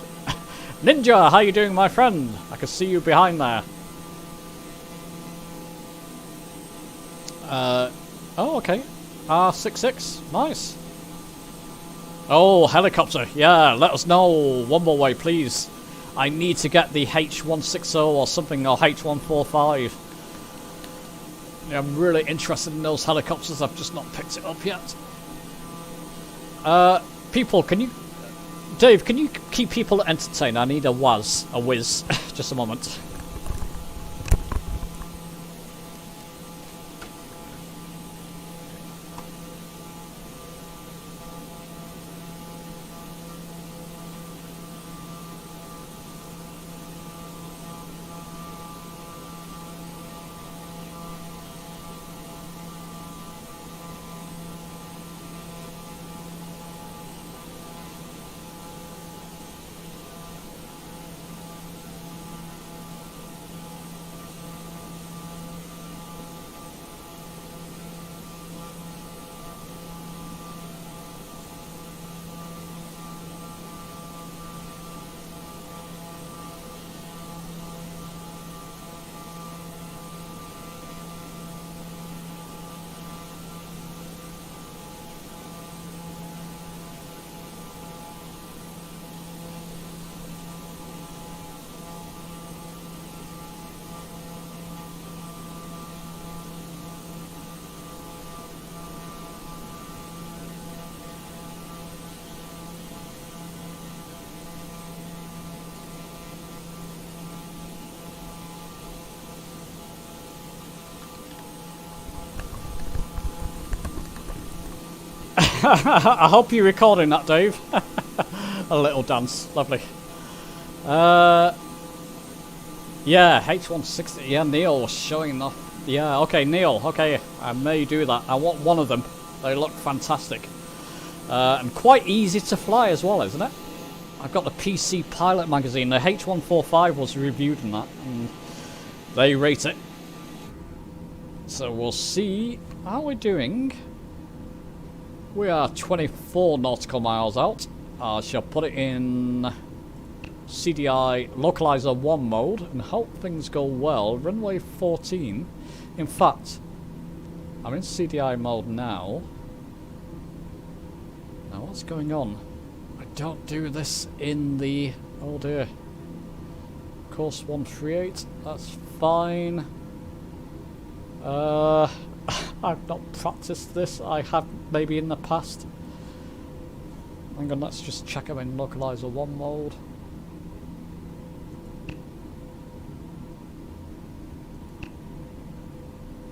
Ninja, how you doing, my friend? I can see you behind there. Oh, okay. R66. Nice. Oh, helicopter. Yeah, let us know. One more way, please. I need to get the H160 or something, or H145. Yeah, I'm really interested in those helicopters. I've just not picked it up yet. People, can you... Dave, can you keep people entertained? I need a whiz. Just a moment. I hope you're recording that, Dave. A little dance. Lovely. Yeah, H160. Yeah, Neil was showing off. Yeah, okay, Neil. Okay, I may do that. I want one of them. They look fantastic. And quite easy to fly as well, isn't it? I've got the PC Pilot magazine. The H145 was reviewed in that. And they rate it. So we'll see how we're doing. We are 24 nautical miles out. I shall put it in CDI localizer 1 mode and hope things go well. Runway 14. In fact, I'm in CDI mode now. Now what's going on? I don't do this in the... Oh dear. Course 138. That's fine. I've not practiced this. I have maybe in the past. Hang on, let's just check them in localizer 1 mode.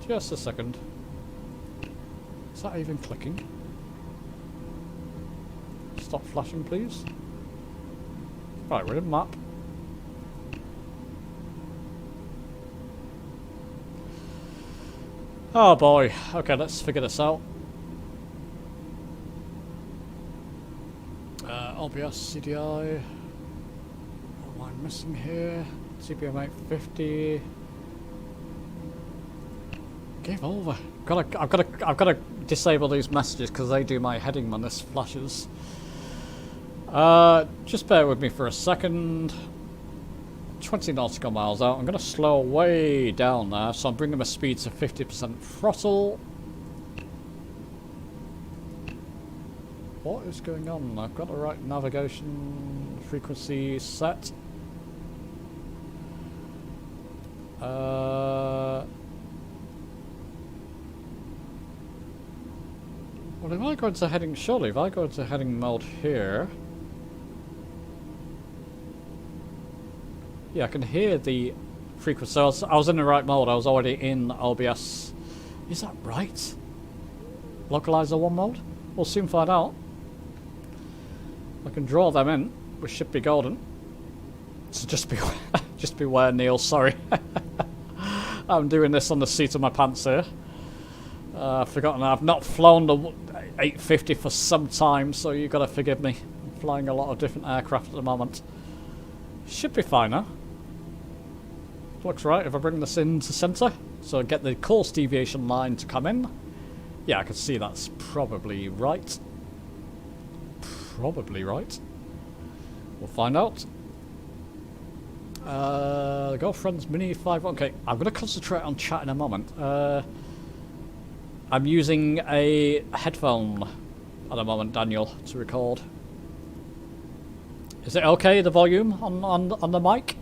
Just a second. Is that even clicking? Stop flashing, please. Right, we're in map. Oh boy. Okay, let's figure this out. OBS, CDI. What am I missing here? TBM 850. Game over. I've got to disable these messages because they do my heading when this flashes. Just bear with me for a second. 20 nautical miles out. I'm going to slow way down there, so I'm bringing my speed to 50% throttle. What is going on? I've got the right navigation frequency set. Well, if I go into heading, surely if I go into heading mode here, yeah, I can hear the frequency. I was in the right mode. I was already in OBS. Is that right? Localizer 1 mode? We'll soon find out. I can draw them in. We should be golden. So just beware, Neil. Sorry, I'm doing this on the seat of my pants here. I've forgotten I've not flown the 850 for some time, so you've got to forgive me. I'm flying a lot of different aircraft at the moment. Should be fine now. Looks right if I bring this into centre. So get the course deviation line to come in. Yeah, I can see that's probably right. Probably right. We'll find out. Girlfriend's Mini 5. Okay, I'm going to concentrate on chat in a moment. I'm using a headphone at the moment, Daniel, to record. Is it okay, the volume on the mic?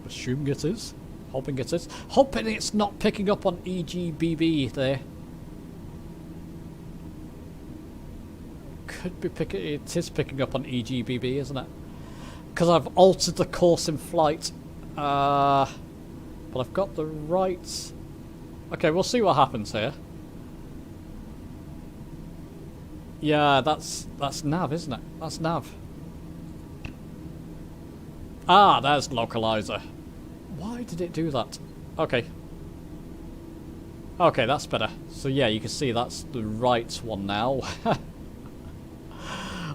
Assuming it is. Hoping it is. Hoping it's not picking up on EGBB there. Could be picking. It is picking up on EGBB, isn't it? Because I've altered the course in flight. But I've got the right. Okay, we'll see what happens here. Yeah, that's nav, isn't it? That's nav. Ah, there's localizer. Why did it do that? Okay. Okay, that's better. So yeah, you can see that's the right one now.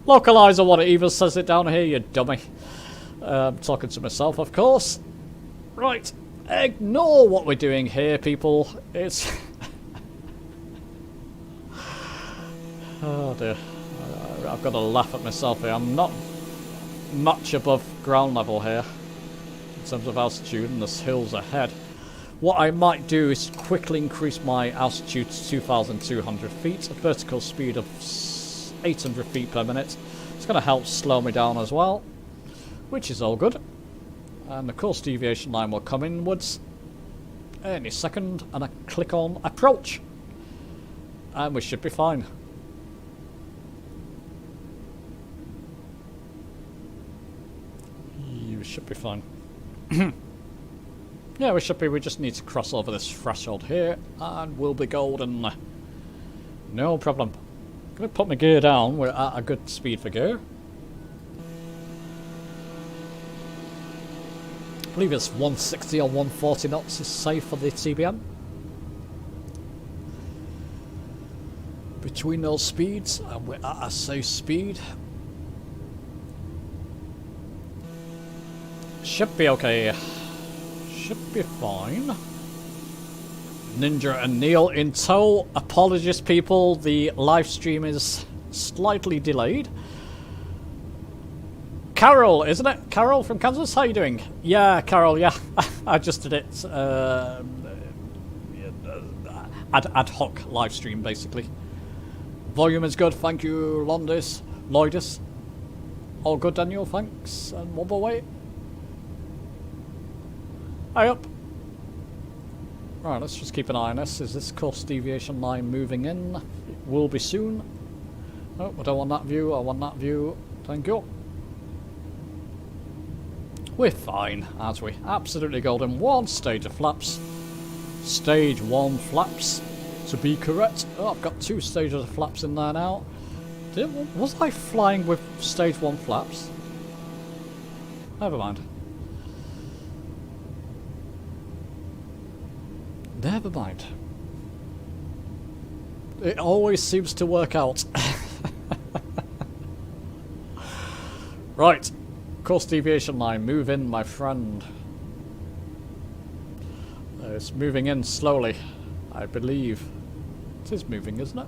Localizer, what it even says it down here, you dummy. Talking to myself, of course. Right. Ignore what we're doing here, people. It's... oh dear. I've got to laugh at myself here. I'm not much above ground level here in terms of altitude, and there's hills ahead. What I might do is quickly increase my altitude to 2,200 feet, a vertical speed of 800 feet per minute. It's going to help slow me down as well, which is all good. And the course deviation line will come inwards any second, and I click on approach, and we should be fine. You should be fine. Yeah, we should be. We just need to cross over this threshold here, and we'll be golden. No problem. I'm going to put my gear down. We're at a good speed for gear. I believe it's 160 or 140 knots is safe for the TBM. Between those speeds, and we're at a safe speed. Should be okay. Should be fine. Ninja and Neil in tow. Apologies, people. The live stream is slightly delayed. Carol, isn't it? Carol from Kansas? How are you doing? Yeah, Carol, yeah. I just did it. Ad hoc live stream, basically. Volume is good. Thank you, Loidus. All good, Daniel. Thanks. And one more way. Hi up. Right, let's just keep an eye on this. Is this course deviation line moving in? It will be soon. Oh, I don't want that view. I want that view. Thank you. We're fine, aren't we? Absolutely golden. One stage of flaps. Stage 1 flaps, to be correct. Oh, I've got 2 stages of flaps in there now. Was I flying with stage 1 flaps? Never mind. Never mind. It always seems to work out. Right. Course deviation line. Move in, my friend. It's moving in slowly. I believe. It is moving, isn't it?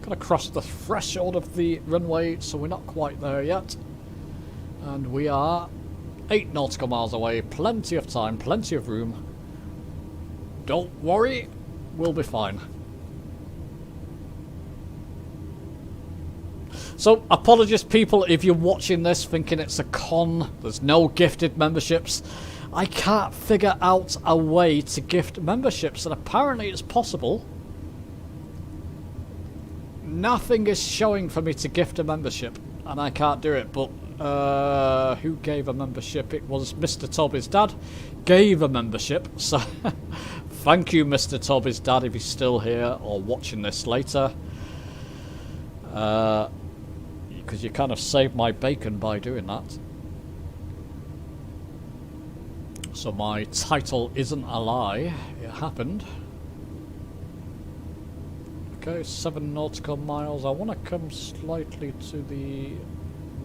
Gotta cross the threshold of the runway, so we're not quite there yet. And we are 8 nautical miles away. Plenty of time, plenty of room. Don't worry, we'll be fine. So, apologies people if you're watching this thinking it's a con, there's no gifted memberships. I can't figure out a way to gift memberships, and apparently it's possible. Nothing is showing for me to gift a membership, and I can't do it, but who gave a membership? It was Mr. Toby's dad gave a membership, so thank you Mr. Toby's dad if he's still here or watching this later. Because you kind of saved my bacon by doing that. So my title isn't a lie, it happened. Okay, 7 nautical miles. I want to come slightly to the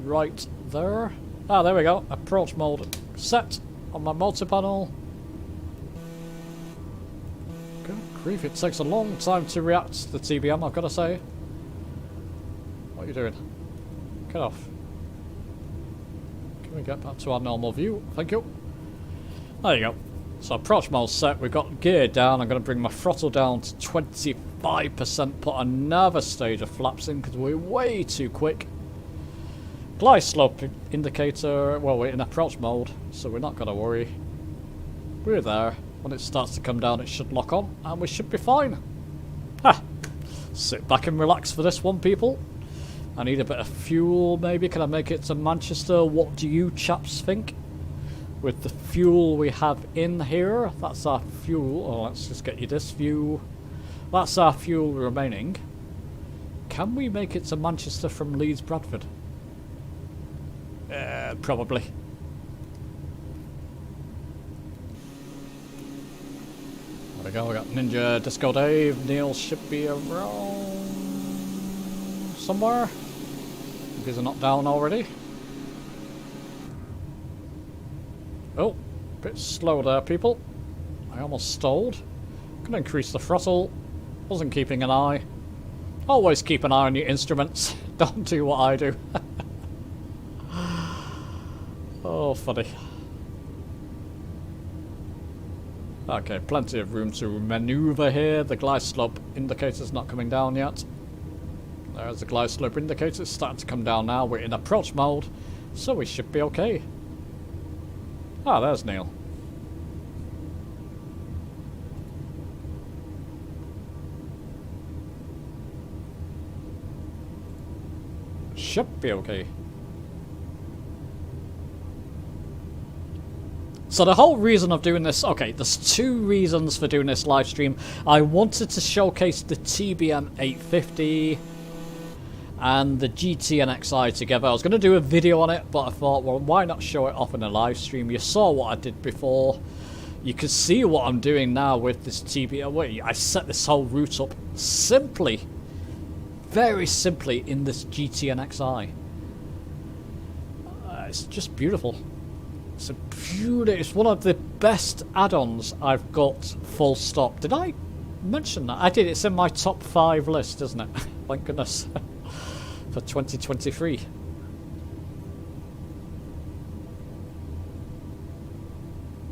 right there. Ah, there we go. Approach mode set on my multi-panel. Good grief, it takes a long time to react to the TBM, I've got to say. What are you doing? Get off. Can we get back to our normal view? Thank you. There you go. So approach mode set. We've got gear down. I'm going to bring my throttle down to 25%. Put another stage of flaps in because we're way too quick. Glide slope indicator. Well, we're in approach mode, so we're not going to worry. We're there. When it starts to come down, it should lock on, and we should be fine. Ha! Sit back and relax for this one, people. I need a bit of fuel, maybe. Can I make it to Manchester? What do you chaps think? With the fuel we have in here, that's our fuel. Oh, let's just get you this view. That's our fuel remaining. Can we make it to Manchester from Leeds, Bradford? Probably. There we go, we got Ninja, Disco Dave. Neil should be around somewhere. If he's not down already. Oh, bit slow there, people. I almost stalled. Gonna increase the throttle. Wasn't keeping an eye. Always keep an eye on your instruments. Don't do what I do. Oh, funny. Okay, plenty of room to maneuver here. The glide slope indicator's not coming down yet. There's the glide slope indicator. It's starting to come down now. We're in approach mode, so we should be okay. Ah, there's Neil. Should be okay. So the whole reason of doing this, okay, there's 2 reasons for doing this live stream. I wanted to showcase the TBM 850 and the GTNXi together. I was going to do a video on it, but I thought, well, why not show it off in a live stream? You saw what I did before. You can see what I'm doing now with this TBM. I set this whole route up simply, very simply, in this GTNXi. It's just beautiful. It's a beautiful. It's one of the best add-ons I've got. Full stop. Did I mention that? I did. It's in my top 5 list, isn't it? Thank goodness. For 2023.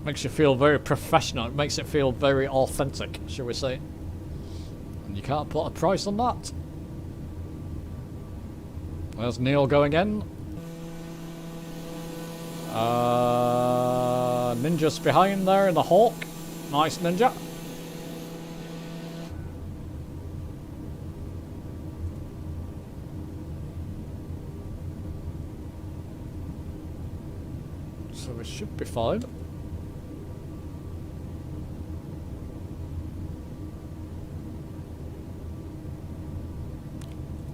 Makes you feel very professional. It makes it feel very authentic, shall we say. And you can't put a price on that. There's Neil going in. Ninja's behind there in the Hawk. Nice, Ninja. So we should be fine.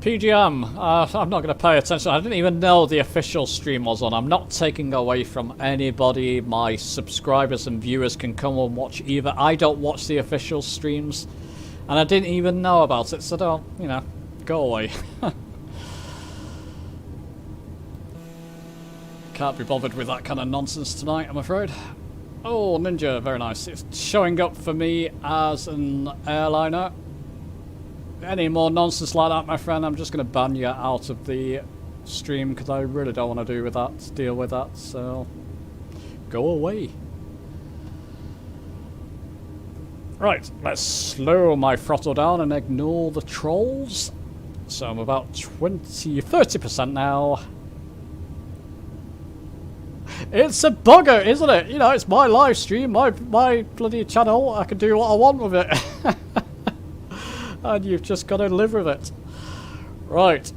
PGM, I'm not going to pay attention. I didn't even know the official stream was on. I'm not taking away from anybody. My subscribers and viewers can come and watch either. I don't watch the official streams, and I didn't even know about it, so don't, you know, go away. Can't be bothered with that kind of nonsense tonight, I'm afraid. Oh, Ninja, very nice. It's showing up for me as an airliner. Any more nonsense like that, my friend, I'm just going to ban you out of the stream because I really don't want to deal with that, so go away. Right, let's slow my throttle down and ignore the trolls. So I'm about 30% now. It's a bugger, isn't it? You know, it's my live stream, my bloody channel. I can do what I want with it. And you've just got to live with it. Right.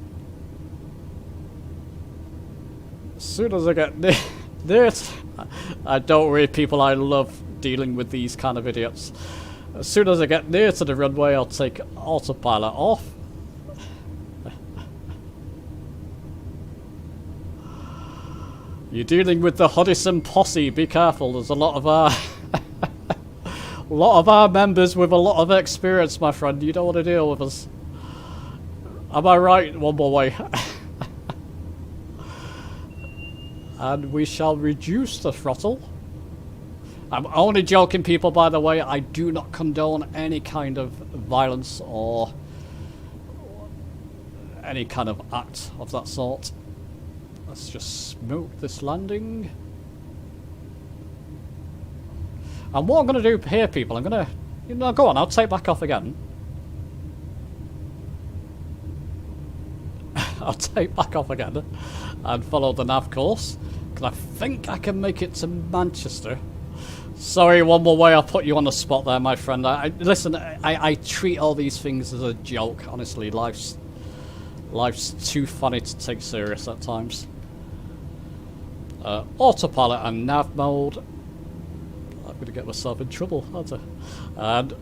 As soon as I get near don't worry, people, I love dealing with these kind of idiots. As soon as I get near to the runway, I'll take autopilot off. You're dealing with the Hodison posse. Be careful. There's a lot of our members with a lot of experience, my friend. You don't want to deal with us. Am I right? One more way. And we shall reduce the throttle. I'm only joking, people, by the way. I do not condone any kind of violence or any kind of act of that sort. Let's just smoke this landing. And what I'm going to do here, people, I'm going to... You know, go on, I'll take back off again. I'll take back off again and follow the nav course. Because I think I can make it to Manchester. Sorry, one more way, I'll put you on the spot there, my friend. Listen, I treat all these things as a joke, honestly. Life's too funny to take serious at times. Autopilot and nav mode. I'm going to get myself in trouble, aren't I? And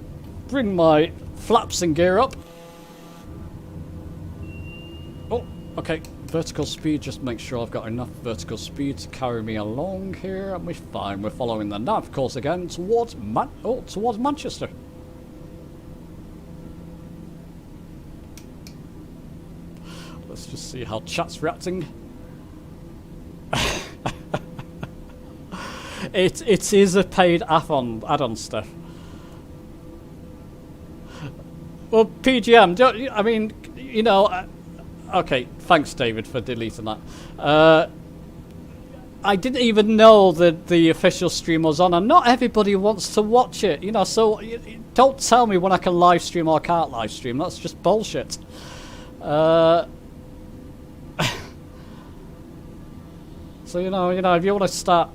bring my flaps and gear up. Oh, okay. Vertical speed, just make sure I've got enough vertical speed to carry me along here, and we're fine. We're following the nav course again towards towards Manchester. Let's just see how chat's reacting. It is a paid add-on stuff. Well, PGM, I mean, you know, okay, thanks David for deleting that. I didn't even know that the official stream was on, and not everybody wants to watch it, you know, so don't tell me when I can live stream or can't live stream. That's just bullshit. So, you know, if you want to start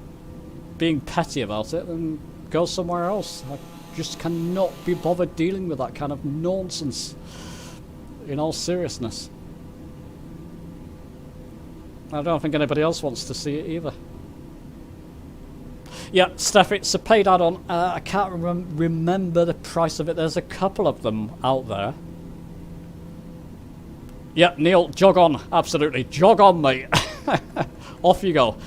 being petty about it, then go somewhere else. I just cannot be bothered dealing with that kind of nonsense, in all seriousness. I don't think anybody else wants to see it either. Yeah, Steph, it's a paid add-on. I can't remember the price of it. There's a couple of them out there. Yeah, Neil, jog on. Absolutely. Jog on, mate. Off you go.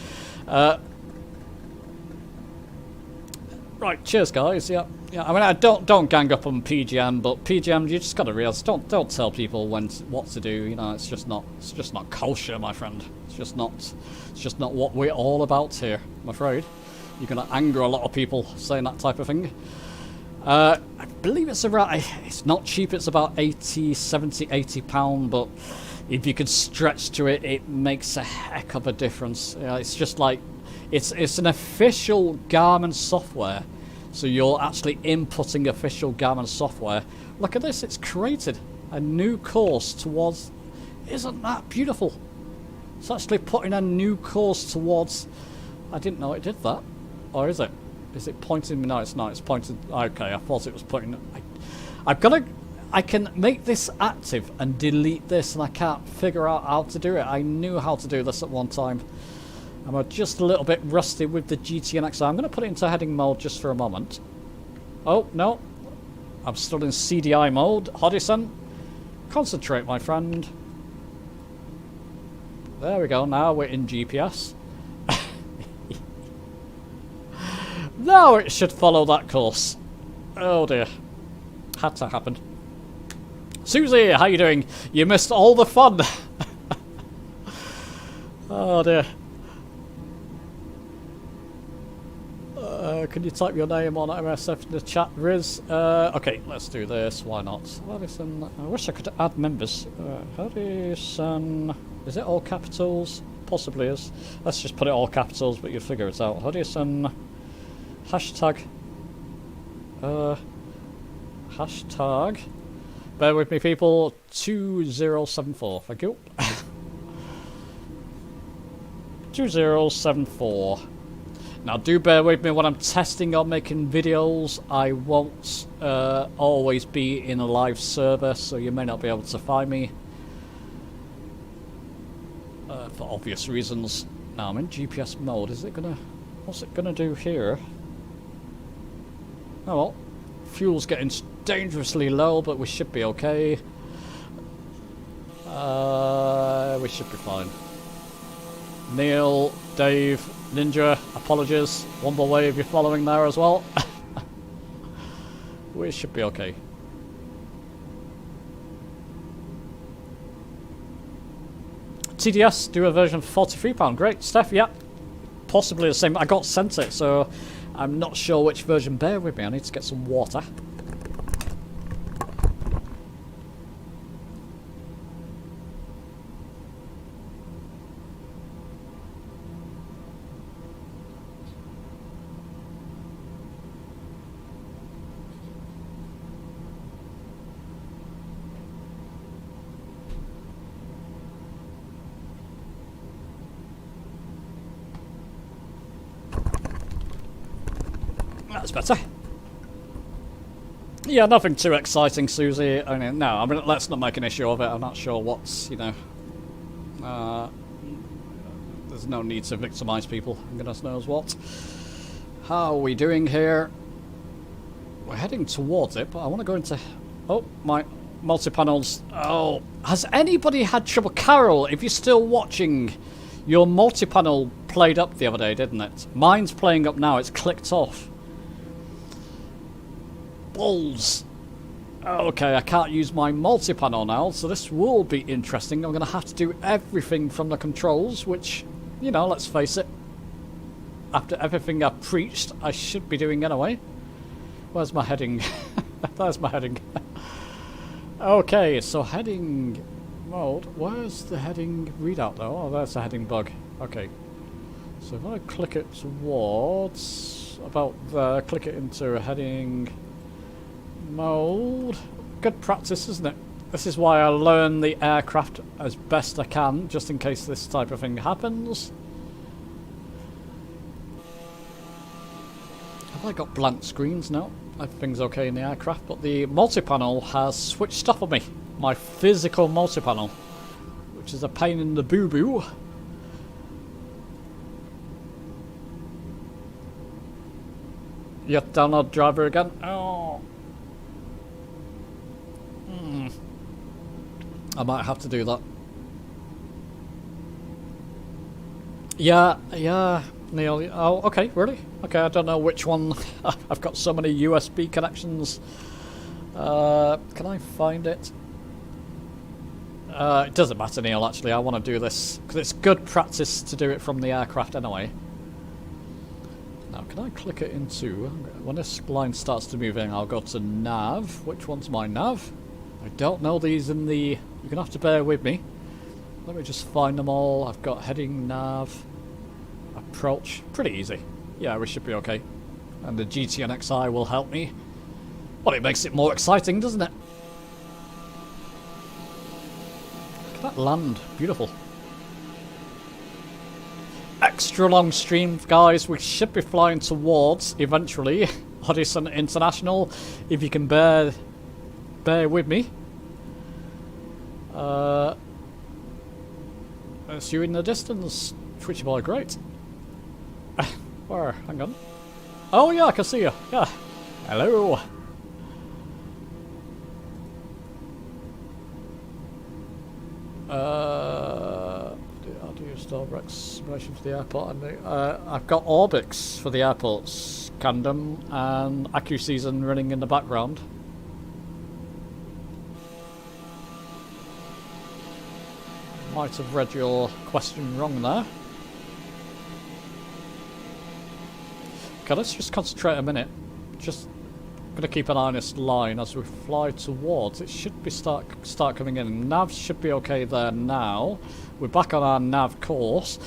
Right, cheers, guys. Yeah. I mean, I don't gang up on PGM, but PGM, you just gotta realize, don't tell people what to do. You know, it's just not kosher, my friend. It's just not what we're all about here. I'm afraid you're gonna anger a lot of people saying that type of thing. I believe it's around. It's not cheap. It's about 80, 70, 80 £80, but if you could stretch to it, it makes a heck of a difference. It's just like it's an official Garmin software. So you're actually inputting official Garmin software. Look at this, it's created a new course towards... Isn't that beautiful? It's actually putting a new course towards... I didn't know it did that. Or is it? Is it pointing... No, it's not. It's pointing... Okay, I thought it was pointing... I've got to... I can make this active and delete this, and I can't figure out how to do it. I knew how to do this at one time. I'm just a little bit rusty with the GTNXi. I'm going to put it into heading mode just for a moment. Oh, no. I'm still in CDI mode. Hodison. Concentrate, my friend. There we go. Now we're in GPS. Now it should follow that course. Oh, dear. Had to happen. Susie, how you doing? You missed all the fun. Oh, dear. Can you type your name on MSF in the chat, Riz? Okay, let's do this. Why not? Harrison. I wish I could add members. Harrison. Is it all capitals? Possibly is. Let's just put it all capitals, but you'll figure it out. Harrison. Hashtag. Hashtag. Bear with me, people. 2074. Thank you. 2074. Now, do bear with me when I'm testing or making videos. I won't always be in a live server, so you may not be able to find me. For obvious reasons. Now, I'm in GPS mode. Is it gonna... What's it gonna do here? Oh well. Fuel's getting dangerously low, but we should be okay. We should be fine. Neil, Dave, Ninja, apologies. Womble Wave, you're following there as well. We should be okay. TDS, do a version for £43. Great. Steph, yeah. Possibly the same. I got sent it, so I'm not sure which version. Bear with me, I need to get some water. That's better. Yeah, nothing too exciting, Susie. I mean, no, I mean, let's not make an issue of it. I'm not sure what's, you know... there's no need to victimise people. Goodness knows what. How are we doing here? We're heading towards it, but I want to go into... Oh, my multi-panels. Oh, has anybody had trouble? Carol, if you're still watching, your multi-panel played up the other day, didn't it? Mine's playing up now. It's clicked off. Balls. Okay, I can't use my multi-panel now, so this will be interesting. I'm going to have to do everything from the controls, which, you know, let's face it, after everything I've preached, I should be doing anyway. Where's my heading? There's my heading. Okay, so heading mode. Where's the heading readout though? Oh, there's the heading bug. Okay. So if I click it towards about there, click it into a heading mode. Good practice, isn't it? This is why I learn the aircraft as best I can, just in case this type of thing happens. Have I got blank screens? No. Everything's okay in the aircraft, but the multi-panel has switched off on me. My physical multi-panel, which is a pain in the boo-boo. Yet download driver again. Oh. I might have to do that. Yeah, Neil. Oh, okay, really? Okay, I don't know which one. I've got so many USB connections. Can I find it? It doesn't matter, Neil, actually. I want to do this because it's good practice to do it from the aircraft anyway. Now, can I click it into... When this line starts to move in, I'll go to nav. Which one's my nav? I don't know these in the... You're going to have to bear with me. Let me just find them all. I've got heading, nav, approach. Pretty easy. Yeah, we should be okay. And the GTNXi will help me. Well, it makes it more exciting, doesn't it? Look at that land. Beautiful. Extra long stream, guys. We should be flying towards, eventually, Hoddesdon International. If you can bear with me. It's you in the distance. Twitchy boy, great. Where? Hang on. Oh yeah, I can see you. Yeah. Hello. How do you store exploration for the airport? I've got Orbix for the airports, Candom, and AccuSeason running in the background. Might have read your question wrong there. Okay, let's just concentrate a minute. Just gonna keep an eye on this line as we fly towards. It should be start coming in. Nav should be okay there now. We're back on our nav course.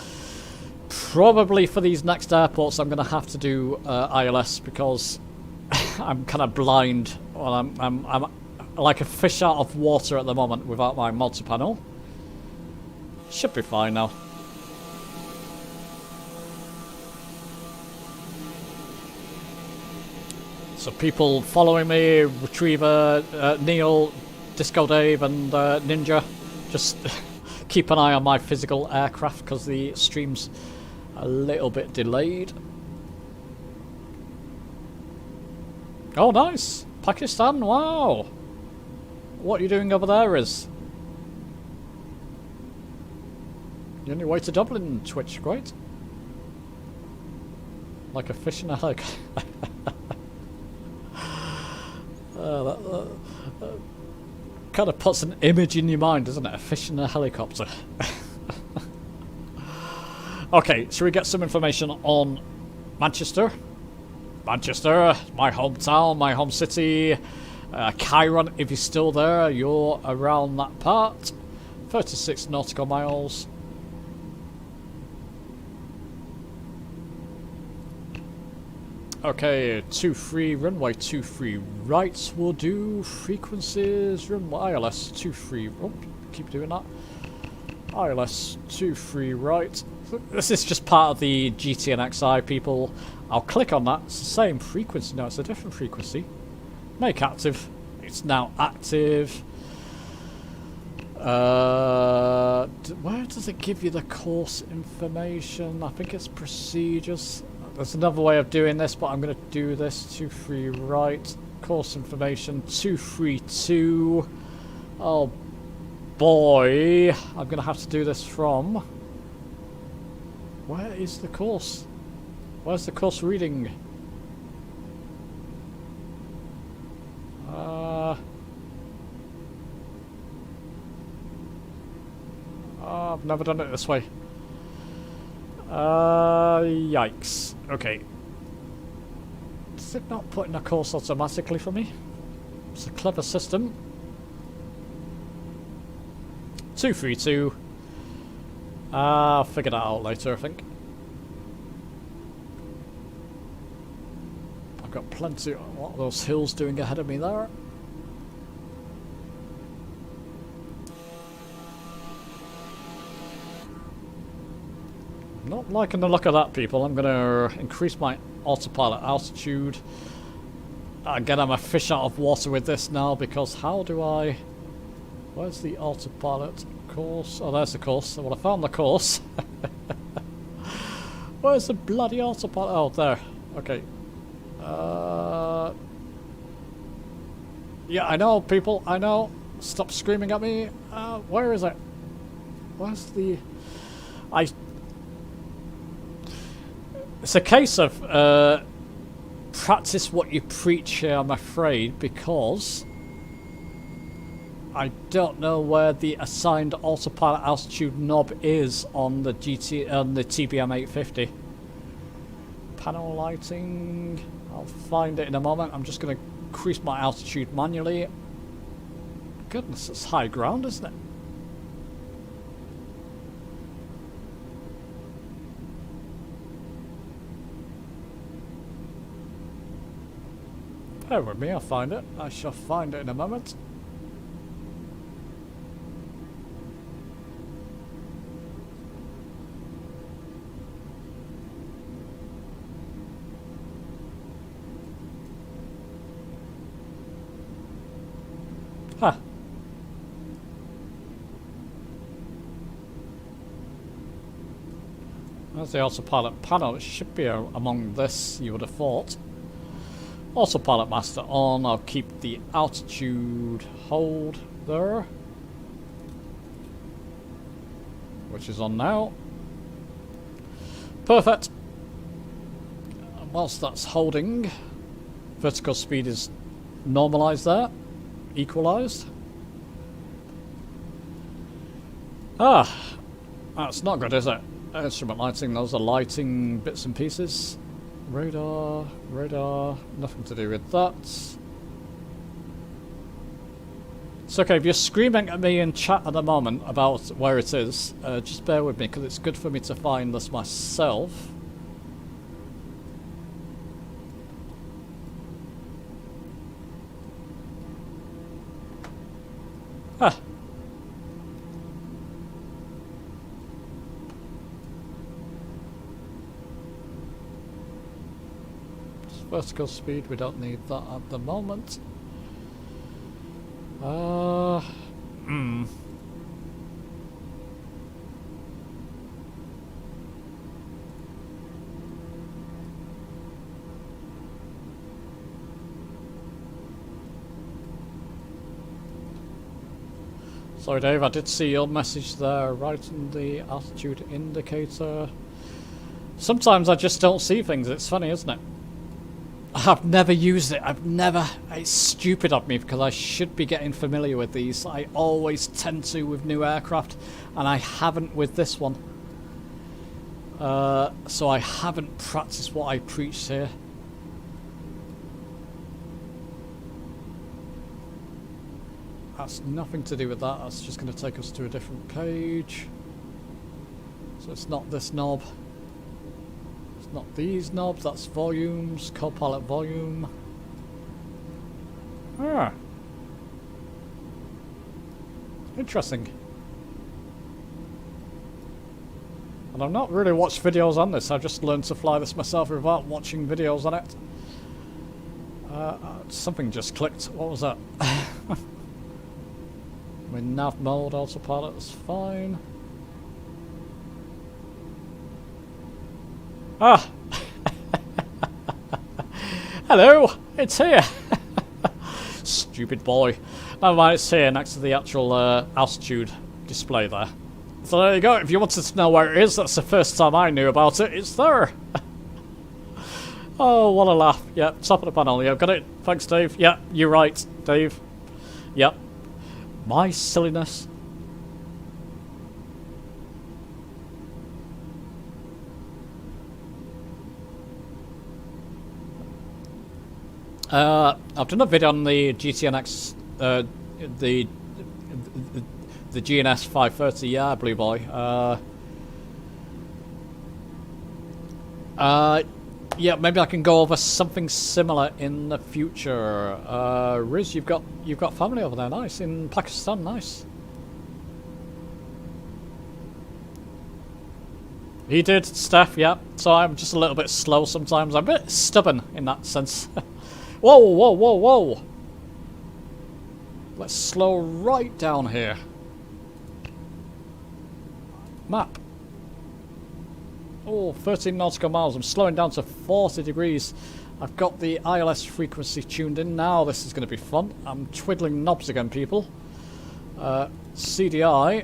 Probably for these next airports, I'm gonna have to do ILS because I'm kind of blind. Well, I'm like a fish out of water at the moment without my multi-panel. Should be fine now. So people following me, Retriever, Neil, Disco Dave and Ninja, just keep an eye on my physical aircraft because the stream's a little bit delayed. Oh nice! Pakistan, wow! What are you doing over there is? You're on your way to Dublin, Twitch, great. Like a fish in a helicopter. That kind of puts an image in your mind, doesn't it? A fish in a helicopter. Okay, should we get some information on Manchester? Manchester, my hometown, my home city. Chiron, if you're still there, you're around that part. 36 nautical miles. Okay, 23 runway 23 right will do. Frequencies, runway ILS 23. Oh, keep doing that. ILS 23 right. This is just part of the GTNXi, people. I'll click on that. It's the same frequency. No, it's a different frequency. Make active. It's now active. Where does it give you the course information? I think it's procedures. There's another way of doing this, but I'm going to do this. 23 right. Course information 232. Oh boy. I'm going to have to do this from... Where is the course? Where's the course reading? I've never done it this way. Yikes. Okay. Is it not putting a course automatically for me? It's a clever system. 232. I'll figure that out later, I think. I've got plenty. What are those hills doing ahead of me there? Not liking the look of that, people. I'm going to increase my autopilot altitude. Again, I'm a fish out of water with this now because how do I... Where's the autopilot course? Oh, there's the course. Well, I found the course. Where's the bloody autopilot? Oh, there. Okay. Yeah, I know, people. I know. Stop screaming at me. Where is it? Where's the... It's a case of practice what you preach here, I'm afraid, because I don't know where the assigned autopilot altitude knob is on the TBM 850. Panel lighting. I'll find it in a moment. I'm just going to increase my altitude manually. Goodness, it's high ground, isn't it? Bear with me, I'll find it. I shall find it in a moment. Huh. There's the autopilot panel. It should be among this, you would have thought. Autopilot master on. I'll keep the altitude hold there, which is on now. Perfect. Whilst that's holding, vertical speed is normalized there, equalized. That's not good, is it? Instrument lighting, those are lighting bits and pieces. Radar, radar, nothing to do with that. It's okay, if you're screaming at me in chat at the moment about where it is, just bear with me because it's good for me to find this myself. Ah. Vertical speed, we don't need that at the moment. Sorry Dave, I did see your message there, right in the altitude indicator. Sometimes I just don't see things, it's funny, isn't it? I've never used it, it's stupid of me because I should be getting familiar with these. I always tend to with new aircraft, and I haven't with this one. So I haven't practiced what I preached here. That's nothing to do with that, that's just going to take us to a different page. So it's not this knob. Not these knobs, that's volumes, copilot volume. Ah. Interesting. And I've not really watched videos on this, I've just learned to fly this myself without watching videos on it. Something just clicked, what was that? I'm in nav mode, autopilot is fine. Ah! Hello! It's here! Stupid boy. Never mind, it's here next to the actual altitude display there. So there you go, if you wanted to know where it is, that's the first time I knew about it, it's there! Oh, what a laugh. Yeah, top of the panel, yeah, got it. Thanks, Dave. Yeah, you're right, Dave. Yep. My silliness. I've done a video on the GTNX, the GNS 530, yeah, Blue Boy. Yeah, maybe I can go over something similar in the future. Riz, you've got family over there, nice, in Pakistan, nice. He did, Steph, yeah. So I'm just a little bit slow sometimes. I'm a bit stubborn in that sense. Whoa, whoa, whoa, whoa! Let's slow right down here. Map. Oh, 13 nautical miles. I'm slowing down to 40 degrees. I've got the ILS frequency tuned in now. This is going to be fun. I'm twiddling knobs again, people. CDI.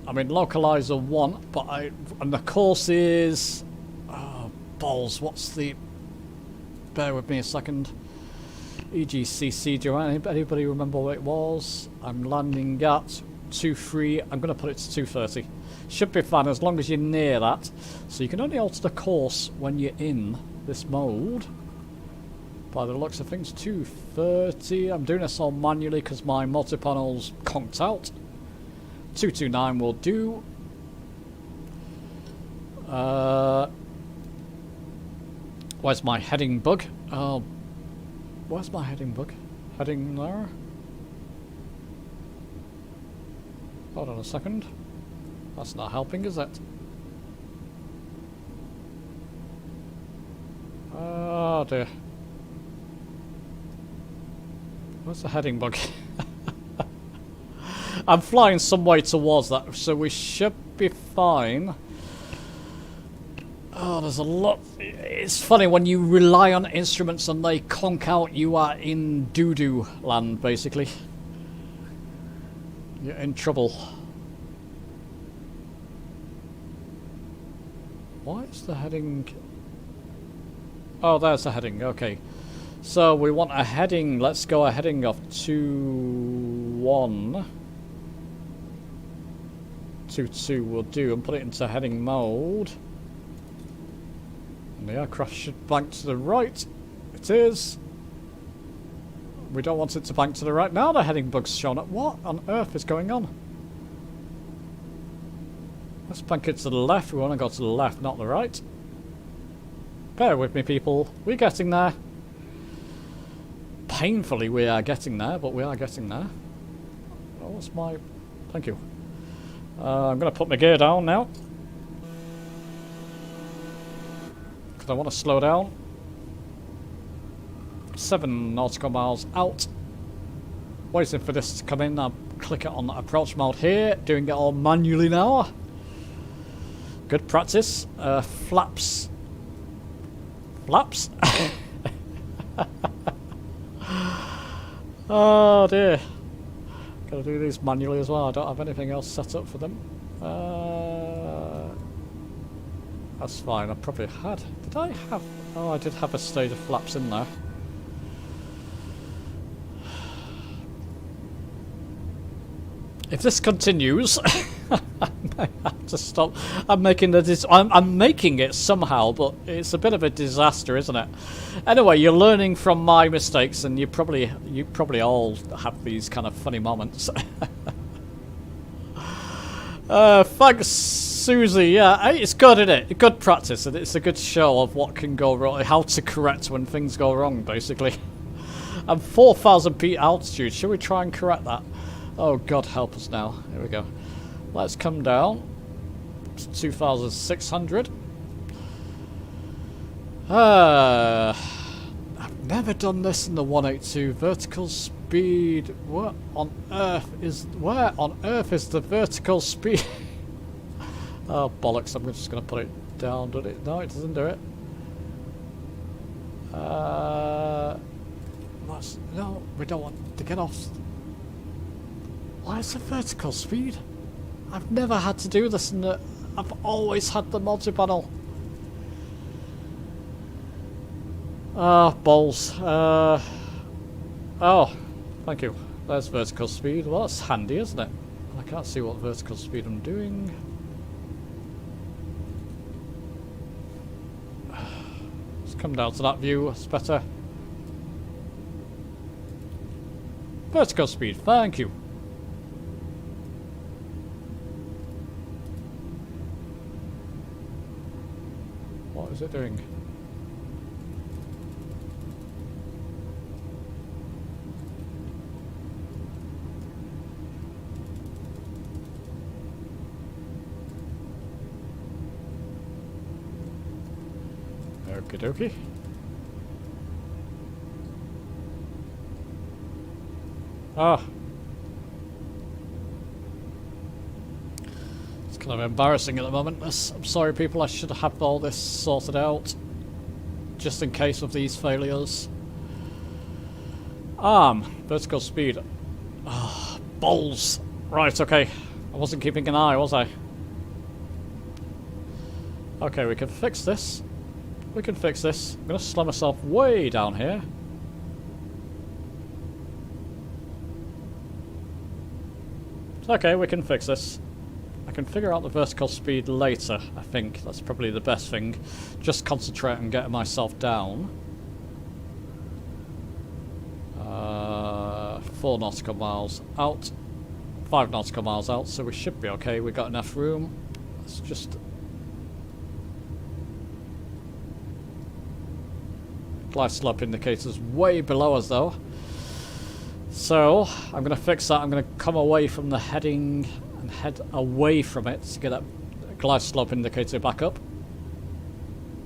I'm in localizer 1, but and the course is... Oh, balls. What's the... Bear with me a second. EGCC, do anybody remember what it was? I'm landing at 23, I'm going to put it to 230. Should be fine as long as you're near that. So you can only alter the course when you're in this mode. By the looks of things, 230. I'm doing this all manually because my multi-panel's conked out. 229 will do. Where's my heading bug? Where's my heading bug? Heading there? Hold on a second. That's not helping, is it? Oh dear. Where's the heading bug? I'm flying some way towards that, so we should be fine. Oh, there's a lot. It's funny when you rely on instruments and they conk out, you are in doo-doo land, basically. You're in trouble. Why is the heading... Oh, there's the heading, okay. So we want a heading, let's go a heading of 2-1. 2-2 will do, and put it into heading mode. And the aircraft should bank to the right. It is. We don't want it to bank to the right. Now the heading bug's shown up. What on earth is going on? Let's bank it to the left. We want to go to the left, not the right. Bear with me, people. We're getting there. Painfully, we are getting there, but we are getting there. Oh, what's my... Thank you. I'm going to put my gear down now. Because I want to slow down. 7 nautical miles out. Waiting for this to come in. I'll click it on approach mode here. Doing it all manually now. Good practice. Flaps. Flaps? Oh dear. Gotta do these manually as well. I don't have anything else set up for them. That's fine. I probably had. Did I have? Oh, I did have a stage of flaps in there. If this continues, I might have to stop. I'm making it somehow, but it's a bit of a disaster, isn't it? Anyway, you're learning from my mistakes, and you probably all have these kind of funny moments. Thanks, Susie. Yeah, it's good, isn't it? Good practice, and it's a good show of what can go wrong, how to correct when things go wrong, basically. I'm 4,000 feet altitude. Should we try and correct that? Oh, God help us now. Here we go. Let's come down to 2,600. I've never done this in the 182. Vertical speed. Where on earth is the vertical speed? Oh, bollocks. I'm just going to put it down, does it? No, it doesn't do it. No, we don't want to get off. Why is the vertical speed? I've never had to do this I've always had the multi-panel. Ah, balls. Oh, thank you. There's vertical speed. Well, that's handy, isn't it? I can't see what vertical speed I'm doing. Let's come down to that view. It's better. Vertical speed. Thank you. What is it doing? Okie dokie. Ah. It's kind of embarrassing at the moment. I'm sorry, people. I should have all this sorted out just in case of these failures. Vertical speed. Ah, balls. Right, okay. I wasn't keeping an eye, was I? Okay, we can fix this. We can fix this. I'm going to slow myself way down here. Okay, we can fix this. I can figure out the vertical speed later, I think. That's probably the best thing. Just concentrate on getting myself down. 4 nautical miles out. 5 nautical miles out, so we should be okay. We've got enough room. Let's just... Glide slope indicators way below us though. So, I'm going to fix that. I'm going to come away from the heading and head away from it to get that glide slope indicator back up.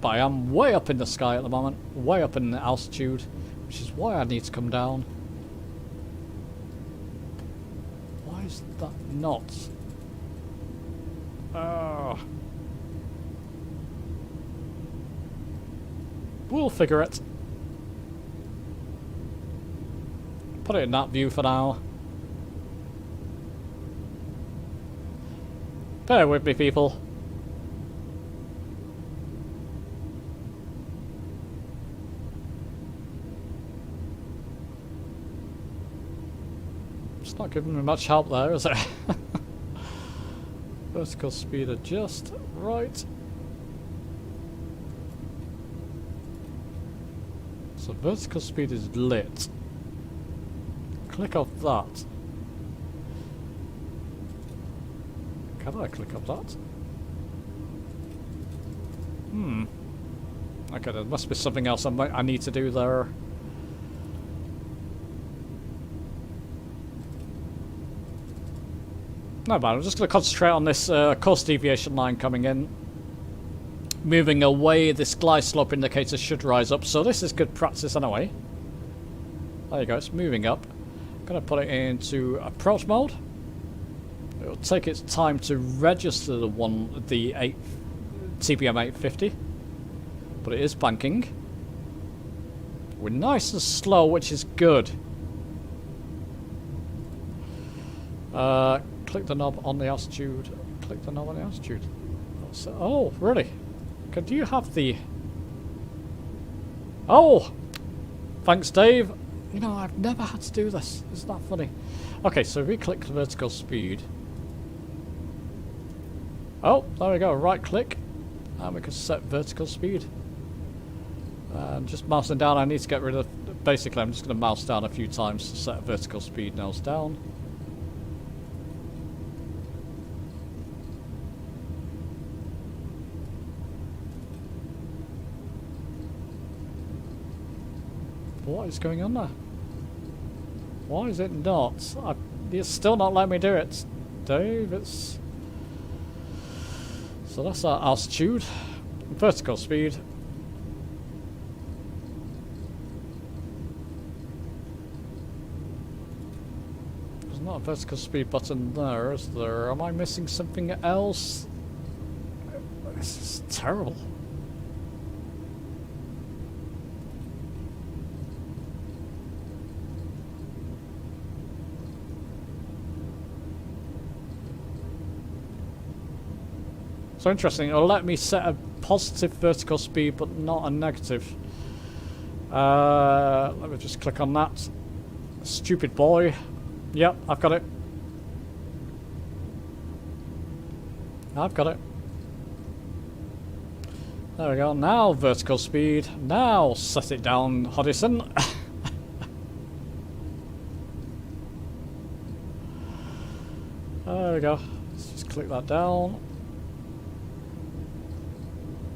But I am way up in the sky at the moment, way up in the altitude, which is why I need to come down. Why is that not? We'll figure it. Put it in that view for now. Bear with me, people. It's not giving me much help there, is it? Vertical speed adjust. Right. So vertical speed is lit. Click off that. Can I click off that? Okay, there must be something else I need to do there. No, man, I'm just going to concentrate on this course deviation line coming in. Moving away, this glide slope indicator should rise up, so this is good practice anyway. There you go, it's moving up. I'm going to put it into approach mode. It'll take its time to register the TBM 850, but it is banking. We're nice and slow, which is good. Click the knob on the altitude. Click the knob on the altitude. Oh, really? Could you have the... Oh! Thanks, Dave. You know, I've never had to do this. Isn't that funny? Okay, so we click the vertical speed. Oh, there we go. Right click. And we can set vertical speed. Just mousing down, I need to get rid of... Basically, I'm just going to mouse down a few times to set vertical speed nose down. What is going on there? Why is it not? It's still not letting me do it, Dave. It's... So that's our altitude. Vertical speed. There's not a vertical speed button there, is there? Am I missing something else? This is terrible. So interesting, it'll let me set a positive vertical speed but not a negative. Let me just click on that. Stupid boy. Yep, I've got it. I've got it. There we go, now vertical speed. Now set it down, Hodgson. There we go. Let's just click that down.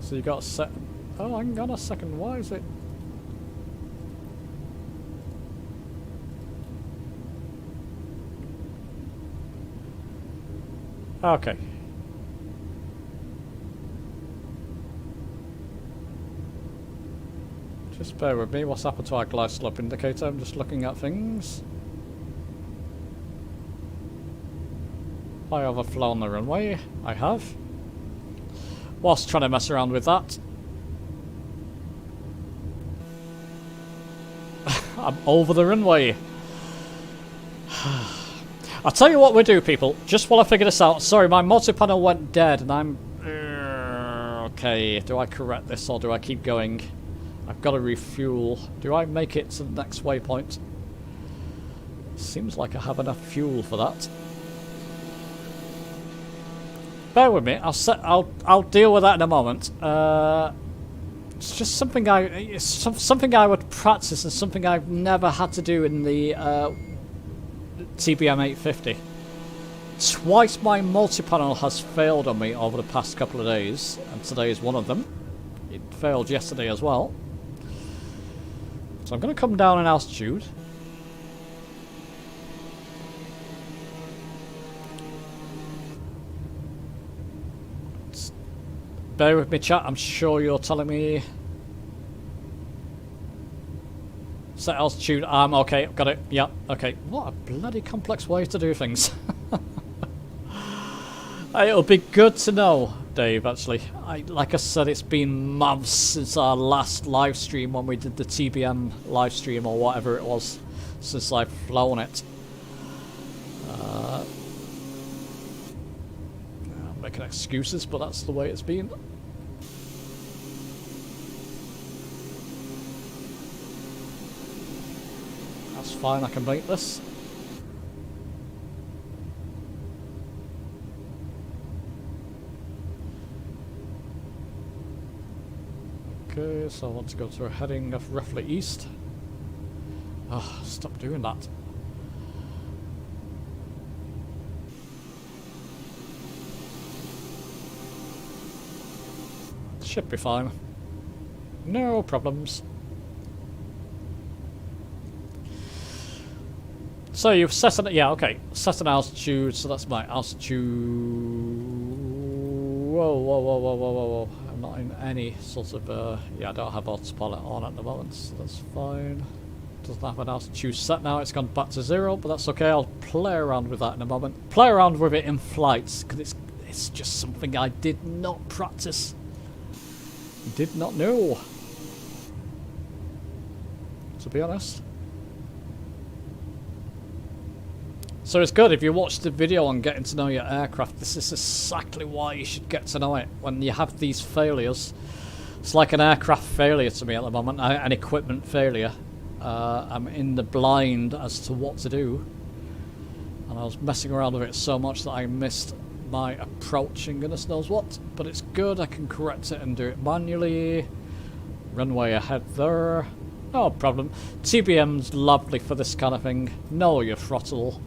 So you got set. Oh, hang on a second. Why is it? Okay. Just bear with me. What's happened to our glide slope indicator? I'm just looking at things. I overflown the runway. I have. Whilst trying to mess around with that. I'm over the runway. I'll tell you what we do, people. Just while I figure this out. Sorry, my multi-panel went dead and I'm... okay, do I correct this or do I keep going? I've got to refuel. Do I make it to the next waypoint? Seems like I have enough fuel for that. Bear with me. I'll deal with that in a moment. It's just something something I would practice and something I've never had to do in the TBM 850. Twice my multi-panel has failed on me over the past couple of days, and today is one of them. It failed yesterday as well. So I'm going to come down in altitude. Bear with me, chat. I'm sure you're telling me. Set altitude. Okay. Got it. Yeah. Okay. What a bloody complex way to do things. It'll be good to know, Dave. Actually, like I said, it's been months since our last live stream when we did the TBM live stream or whatever it was. Since I've flown it. I'm making excuses, but that's the way it's been. That's fine, I can make this. Okay, so I want to go to a heading of roughly east. Oh, stop doing that. Should be fine. No problems. So you've set an, yeah, okay, set an altitude, so that's my altitude. Whoa, whoa, whoa, whoa, whoa, whoa, whoa. I'm not in any sort of, yeah, I don't have autopilot on at the moment, so that's fine. Doesn't have an altitude set now, it's gone back to 0, but that's okay, I'll play around with that in a moment. Play around with it in flights, because it's just something I did not practice. Did not know, to be honest. So it's good if you watch the video on getting to know your aircraft. This is exactly why you should get to know it. When you have these failures, it's like an aircraft failure to me at the moment, an equipment failure. I'm in the blind as to what to do, and I was messing around with it so much that I missed my approach and goodness knows what. But it's good, I can correct it and do it manually. Runway ahead there, no problem. TBM's lovely for this kind of thing. Know your throttle.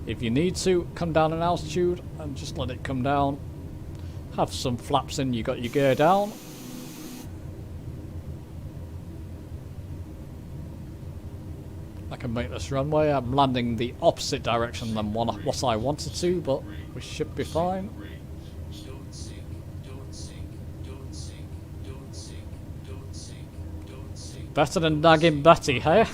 If you need to, come down in altitude and just let it come down. Have some flaps in, you got your gear down. I can make this runway. I'm landing the opposite direction than what I wanted to, but we should be fine. Better than nagging Betty, hey?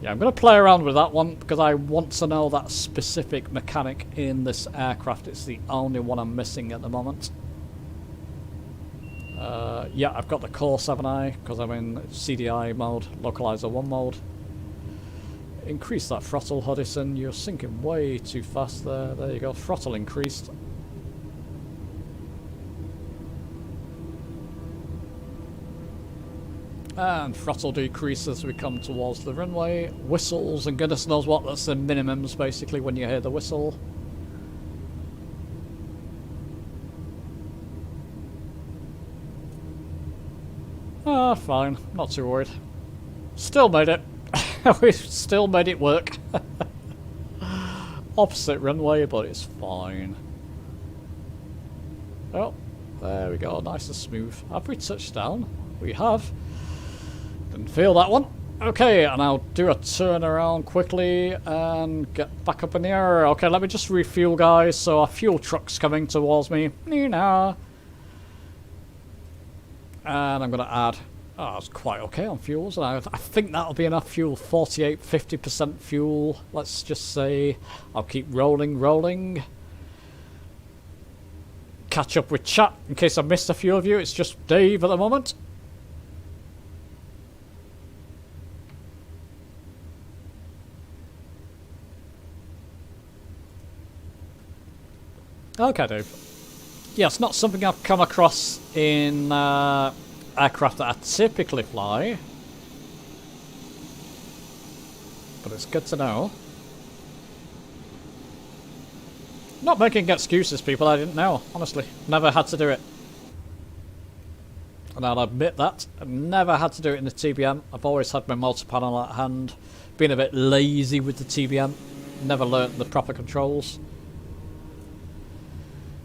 Yeah, I'm going to play around with that one because I want to know that specific mechanic in this aircraft. It's the only one I'm missing at the moment. Yeah, I've got the core 7i because I'm in CDI mode, localizer 1 mode. Increase that throttle, Hudson. You're sinking way too fast there. There you go, throttle increased. And throttle decrease as we come towards the runway. Whistles and goodness knows what, that's the minimums basically when you hear the whistle. Ah, fine, not too worried. Still made it. We've still made it work. Opposite runway, but it's fine. Oh, there we go, nice and smooth. Have we touched down? We have. Didn't feel that one. Okay, and I'll do a turn around quickly and get back up in the air. Okay, let me just refuel, guys. So our fuel truck's coming towards me. Nina. And I'm going to add... Oh, it's quite okay on fuels. And I think that'll be enough fuel. 48, 50% fuel. Let's just say I'll keep rolling. Catch up with chat in case I missed a few of you. It's just Dave at the moment. Okay, Dave. Yeah, it's not something I've come across in aircraft that I typically fly. But it's good to know. Not making excuses, people. I didn't know, honestly. Never had to do it. And I'll admit that. I've never had to do it in the TBM. I've always had my multi-panel at hand. Been a bit lazy with the TBM. Never learnt the proper controls.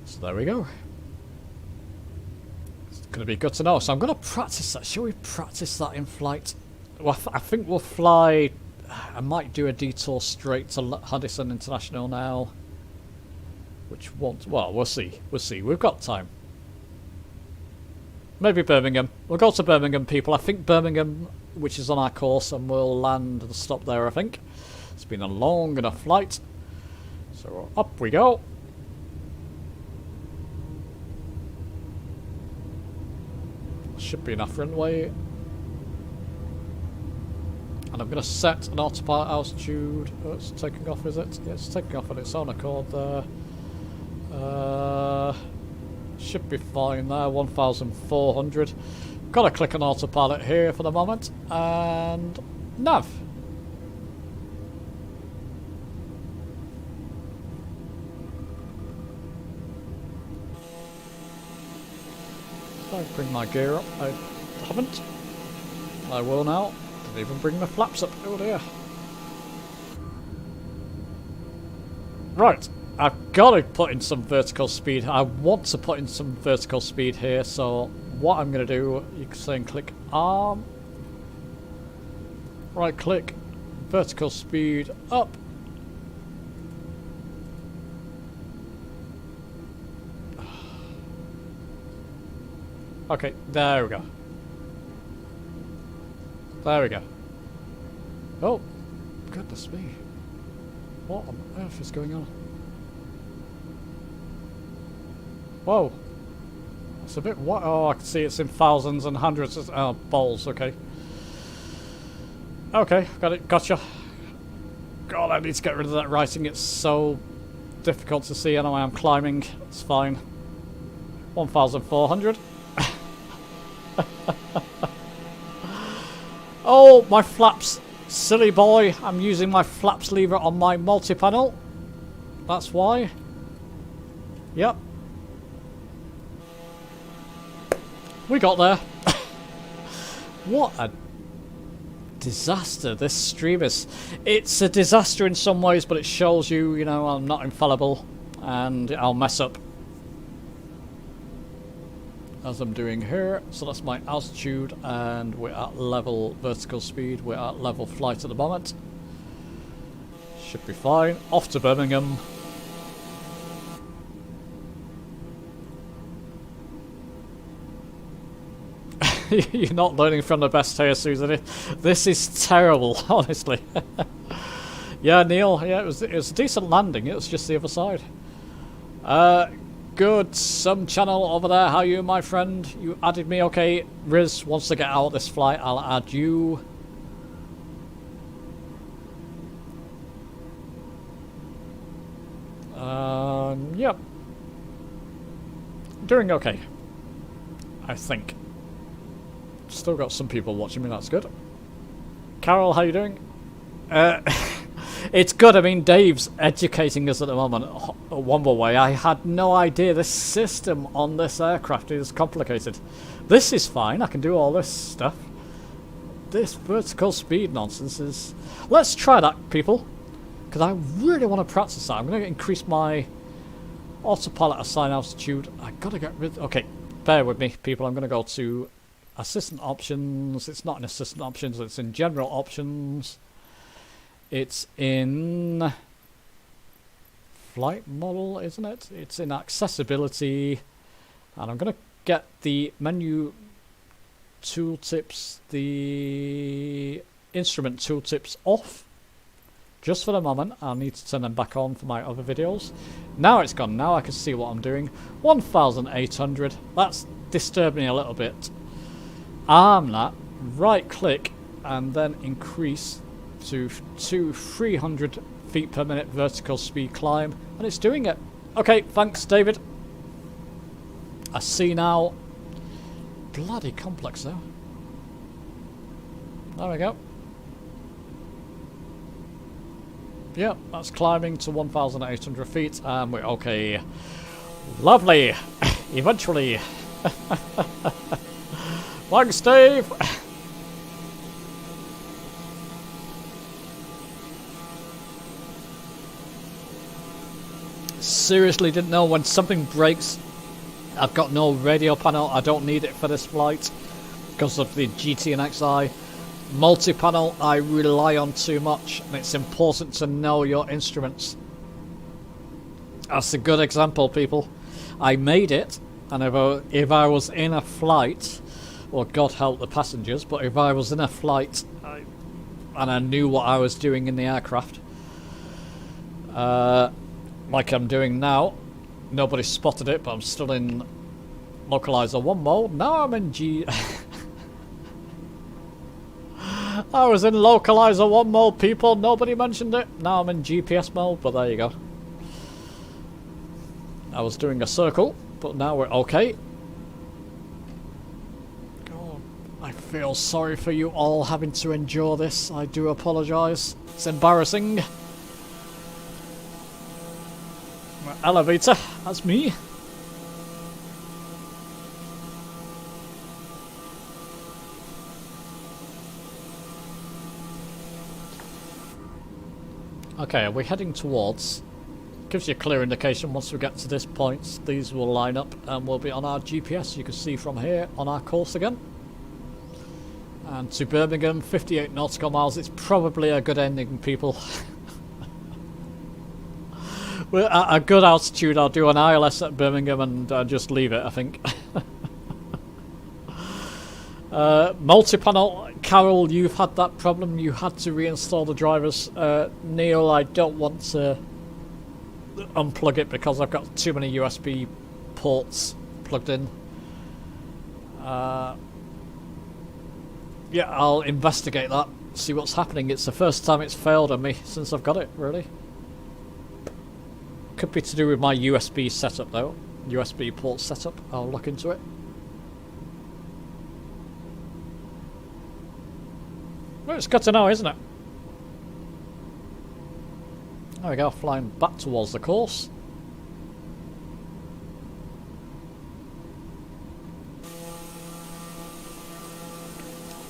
So there we go. It's going to be good to know. So I'm going to practice that. Shall we practice that in flight? Well, I think we'll fly... I might do a detour straight to Hudson International now. Which won't... Well, we'll see. We'll see. We've got time. Maybe Birmingham. We'll go to Birmingham, people. I think Birmingham, which is on our course, and we'll land and stop there, I think. It's been a long enough flight. So up we go. Should be enough runway. And I'm going to set an autopilot altitude. Oh, it's taking off, is it? Yeah, it's taking off on its own accord there. Should be fine there, 1,400. Got to click on autopilot here for the moment. And nav. I bring my gear up? I haven't. I will now. Didn't even bring my flaps up. Oh dear. Right. I've got to put in some vertical speed. I want to put in some vertical speed here, so what I'm going to do, you can say and click arm. Right click, vertical speed up. Okay, there we go. There we go. Oh, goodness me. What on earth is going on? Whoa. It's a bit what? Oh, I can see it's in thousands and hundreds of balls, okay. Okay, got it, gotcha. God, I need to get rid of that writing. It's so difficult to see anyway. I'm climbing. It's fine. 1,400. Oh, my flaps. Silly boy. I'm using my flaps lever on my multi-panel. That's why. Yep. We got there. What a disaster this stream is. It's a disaster in some ways, but it shows you, you know, I'm not infallible and I'll mess up as I'm doing here. So that's my altitude and we're at level vertical speed. We're at level flight at the moment. Should be fine. Off to Birmingham. You're not learning from the best here, Susan. This is terrible, honestly. Yeah, Neil. Yeah, it was a decent landing. It was just the other side. Good. Some channel over there. How are you, my friend? You added me. Okay. Riz wants to get out of this flight. I'll add you. Yep. Doing okay, I think. Still got some people watching me, that's good. Carol, how you doing? It's good. I mean, Dave's educating us at the moment one more way. I had no idea this system on this aircraft is complicated. This is fine. I can do all this stuff. This vertical speed nonsense is... Let's try that, people. Because I really want to practice that. I'm going to increase my autopilot assign altitude. I got to get rid... Okay, bear with me, people. I'm going to go to... Assistant options. It's not in assistant options, it's in general options. It's in flight model, isn't it? It's in accessibility. And I'm going to get the menu tooltips, the instrument tooltips off. Just for the moment. I'll need to turn them back on for my other videos. Now it's gone. Now I can see what I'm doing. 1,800. That's disturbed me a little bit. Arm that, right click, and then increase to 300 feet per minute vertical speed climb, and it's doing it. Okay, thanks, David. I see now. Bloody complex, though. There we go. Yep, that's climbing to 1,800 feet, and we're okay. Lovely. Eventually. Thanks, Dave! Seriously, didn't know when something breaks. I've got no radio panel. I don't need it for this flight because of the GTNXi. Multi-panel I rely on too much, and it's important to know your instruments. That's a good example, people. I made it, and if I was in a flight... Well, God help the passengers, but if I was in a flight and I knew what I was doing in the aircraft, like I'm doing now, nobody spotted it, but I'm still in localizer 1 mode. Now I'm in I was in localizer 1 mode, people. Nobody mentioned it. Now I'm in GPS mode, but there you go. I was doing a circle, but now we're okay. I feel sorry for you all having to endure this. I do apologise. It's embarrassing. Elevator, that's me. Okay, we're heading towards. Gives you a clear indication once we get to this point. These will line up and we'll be on our GPS. You can see from here on our course again. And to Birmingham, 58 nautical miles. It's probably a good ending, people. We're at a good altitude. I'll do an ILS at Birmingham and just leave it, I think. Multi-panel, Carol, you've had that problem. You had to reinstall the drivers. Neil, I don't want to unplug it because I've got too many USB ports plugged in. Yeah, I'll investigate that, see what's happening. It's the first time it's failed on me since I've got it, really. Could be to do with my USB setup though. USB port setup, I'll look into it. Well, it's good to know, isn't it? There we go, flying back towards the course.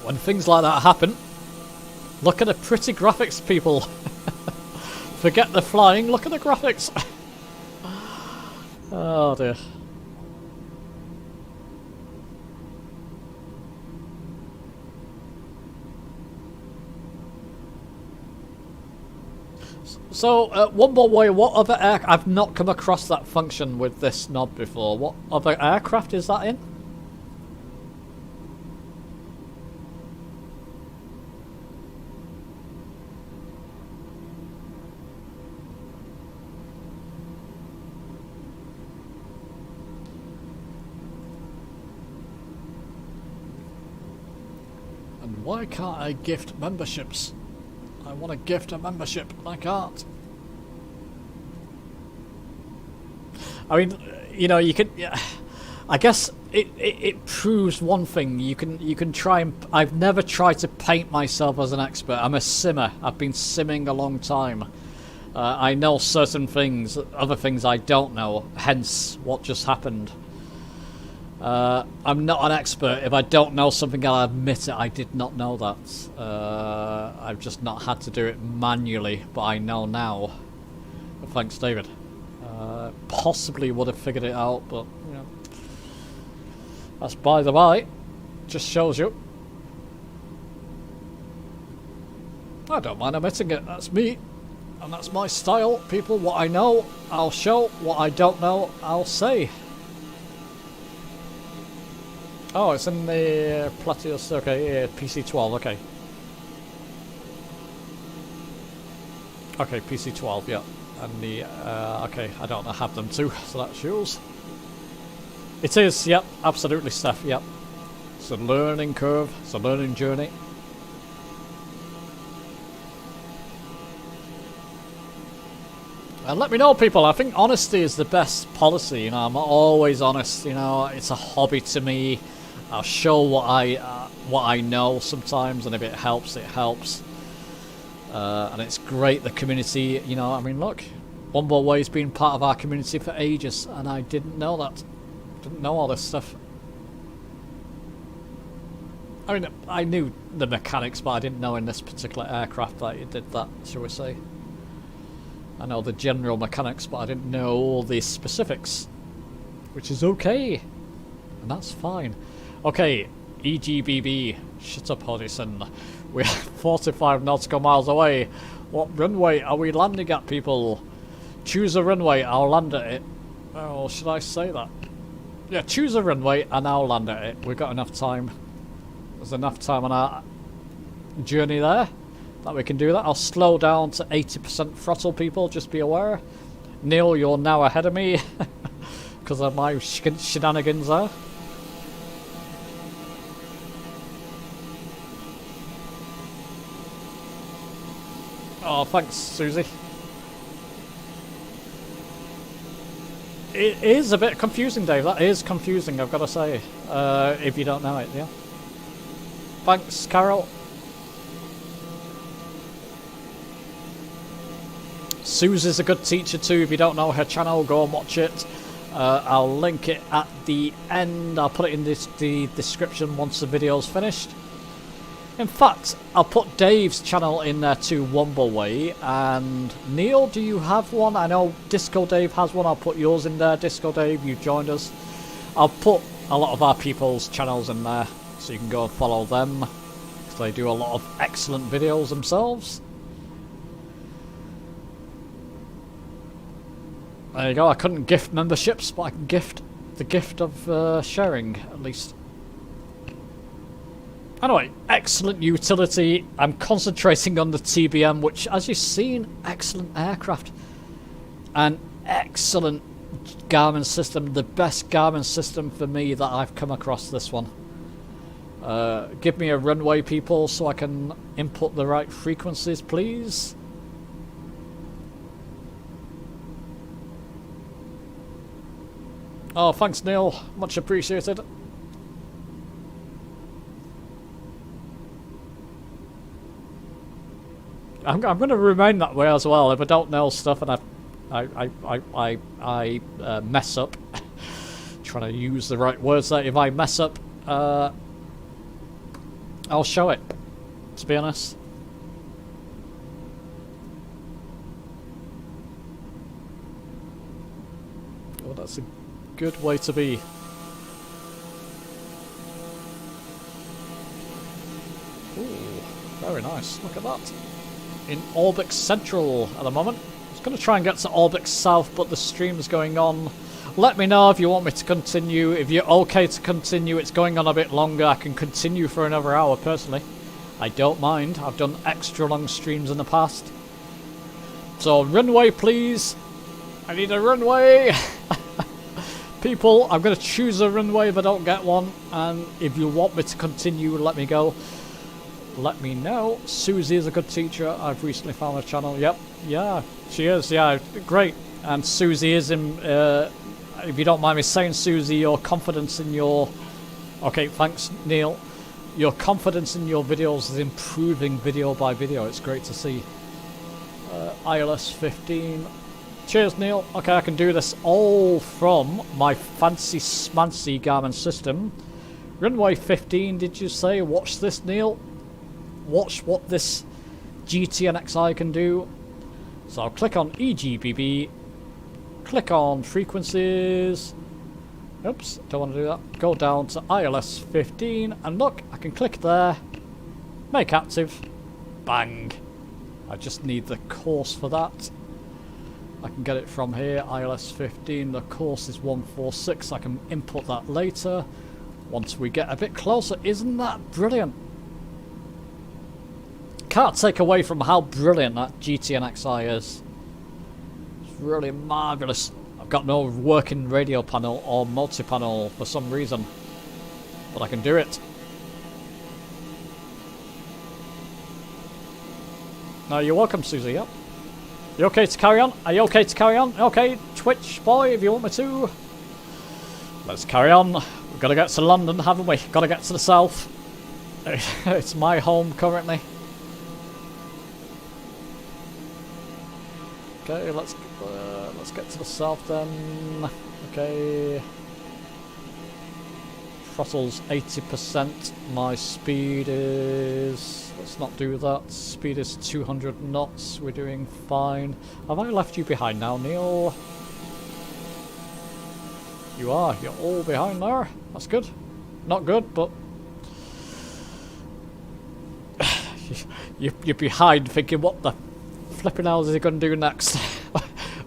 When things like that happen, look at the pretty graphics, people. Forget the flying, look at the graphics. Oh dear. So, one more way, what other I've not come across that function with this knob before. What other aircraft is that in? And why can't I gift memberships? I want to gift a membership, and I can't. I mean, you know, you can. Yeah, I guess it proves one thing. You can try and. I've never tried to paint myself as an expert. I'm a simmer. I've been simming a long time. I know certain things, other things I don't know. Hence, what just happened. I'm not an expert. If I don't know something, I'll admit it. I did not know that. I've just not had to do it manually, but I know now. But thanks, David. Possibly would have figured it out, but you know, that's by the by. Just shows you. I don't mind admitting it. That's me, and that's my style. People, what I know, I'll show. What I don't know, I'll say. Oh, it's in the Plateaus, okay, yeah, PC12, okay. Okay, PC12, yeah. And the, okay, I don't have them too, so that shows. It is, yep, absolutely, Steph, yep. It's a learning curve, it's a learning journey. And let me know, people, I think honesty is the best policy, you know, I'm always honest, you know, it's a hobby to me. I'll show what I know sometimes, and if it helps, it helps. And it's great, the community, you know, I mean, look, One More Way's been part of our community for ages, and I didn't know that. Didn't know all this stuff. I mean, I knew the mechanics, but I didn't know in this particular aircraft that it did that, shall we say. I know the general mechanics, but I didn't know all the specifics. Which is okay. And that's fine. Okay, EGBB. Shut up, Hodgson. We're 45 nautical miles away. What runway are we landing at, people? Choose a runway, I'll land at it. Oh, should I say that? Yeah, choose a runway and I'll land at it. We've got enough time. There's enough time on our journey there that we can do that. I'll slow down to 80% throttle, people, just be aware. Neil, you're now ahead of me because of my shenanigans there. Oh, thanks, Susie. It is a bit confusing, Dave. That is confusing, I've got to say. If you don't know it, yeah. Thanks, Carol. Susie's a good teacher too. If you don't know her channel, go and watch it. I'll link it at the end. I'll put it in the description once the video's finished. In fact, I'll put Dave's channel in there too, Wumbleway. And Neil, do you have one? I know Disco Dave has one. I'll put yours in there. Disco Dave, you joined us. I'll put a lot of our people's channels in there so you can go and follow them, because they do a lot of excellent videos themselves. There you go. I couldn't gift memberships, but I can gift the gift of sharing, at least. Anyway, excellent utility. I'm concentrating on the TBM, which, as you've seen, excellent aircraft. An excellent Garmin system. The best Garmin system for me that I've come across, this one. Give me a runway, people, so I can input the right frequencies, please. Oh, thanks, Neil. Much appreciated. I'm going to remain that way as well. If I don't know stuff and I mess up, trying to use the right words there. If I mess up, I'll show it. To be honest. Oh, that's a good way to be. Ooh, very nice. Look at that. In Orbix Central at the moment. I was going to try and get to Orbix South, but the stream's going on. Let me know if you want me to continue. If you're okay to continue, it's going on a bit longer. I can continue for another hour, personally. I don't mind. I've done extra long streams in the past. So, runway, please. I need a runway. People, I'm going to choose a runway if I don't get one. And if you want me to continue, let me go. Let me know. Susie is a good teacher. I've recently found her channel. Yep. Yeah, she is. Yeah, great. And Susie is in... if you don't mind me saying, Susie, your confidence in your... Okay, thanks, Neil. Your confidence in your videos is improving video by video. It's great to see. ILS 15. Cheers, Neil. Okay, I can do this all from my fancy smancy Garmin system. Runway 15, did you say? Watch this, Neil. Watch what this GTNXi can do. So I'll click on EGBB, click on frequencies. Oops, don't want to do that. Go down to ILS 15 and look, I can click there, make active, bang. I just need the course for that. I can get it from here, ILS 15, the course is 146, I can input that later once we get a bit closer. Isn't that brilliant? Can't take away from how brilliant that GTNXi is. It's really marvellous. I've got no working radio panel or multi-panel for some reason, but I can do it. No, you're welcome, Susie, yep. You okay to carry on? Are you okay to carry on? Okay, Twitch boy, if you want me to. Let's carry on. We've got to get to London, haven't we? Got to get to the south. It's my home currently. Okay, let's get to the south then. Okay. Throttle's 80%. My speed is... Let's not do that. Speed is 200 knots. We're doing fine. Have I left you behind now, Neil? You are. You're all behind there. That's good. Not good, but... you're behind thinking, what the flipping hell is he going to do next?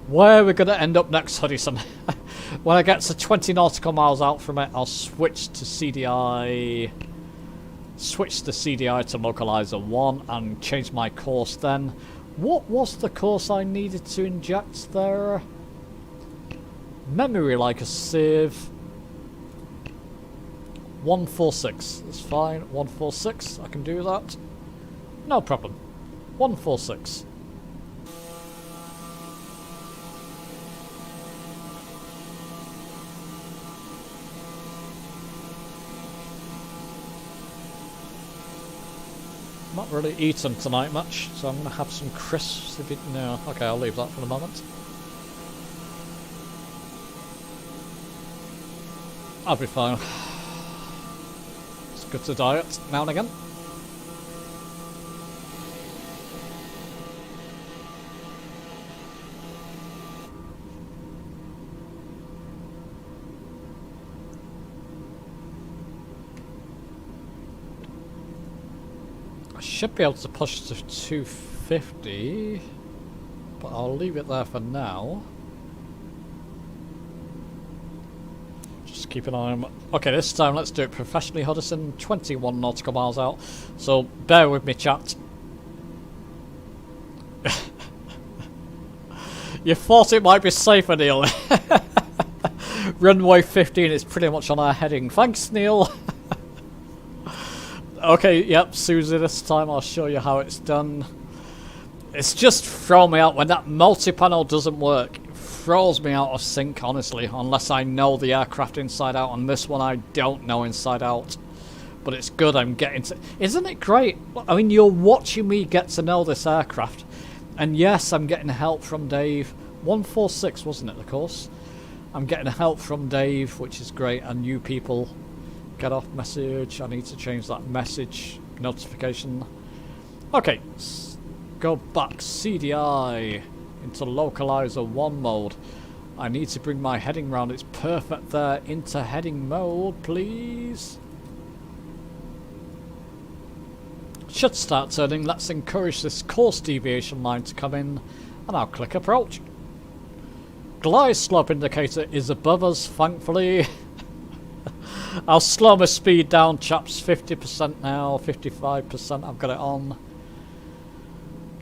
Where are we going to end up next, Hudson? When I get to 20 nautical miles out from it, I'll switch to CDI. Switch the CDI to localizer 1 and change my course then. What was the course I needed to inject there? Memory like a sieve. 146. That's fine. 146. I can do that. No problem. 146. Not really eaten tonight much, so I'm going to have some crisps. If it, no, okay, I'll leave that for the moment. I'll be fine. It's good to diet now and again. should be able to push to 250, but I'll leave it there for now. Just keep an eye on... Okay, this time let's do it professionally, Huddison. 21 nautical miles out. So bear with me, chat. You thought it might be safer, Neil. Runway 15 is pretty much on our heading. Thanks, Neil. Okay, yep, Susie, this time I'll show you how it's done. It's just thrown me out when that multi-panel doesn't work. It throws me out of sync, honestly, unless I know the aircraft inside out. On this one, I don't know inside out. But it's good I'm getting to... Isn't it great? I mean, you're watching me get to know this aircraft. And yes, I'm getting help from Dave. 146, wasn't it, of course? I'm getting help from Dave, which is great, and you people. Get off message. I need to change that message notification. Okay, go back CDI into localizer 1 mode. I need to bring my heading round. It's perfect there. Into heading mode, please. Should start turning. Let's encourage this course deviation line to come in, and I'll click approach. Glide slope indicator is above us, thankfully. I'll slow my speed down, chaps. 50% now, 55%. I've got it on.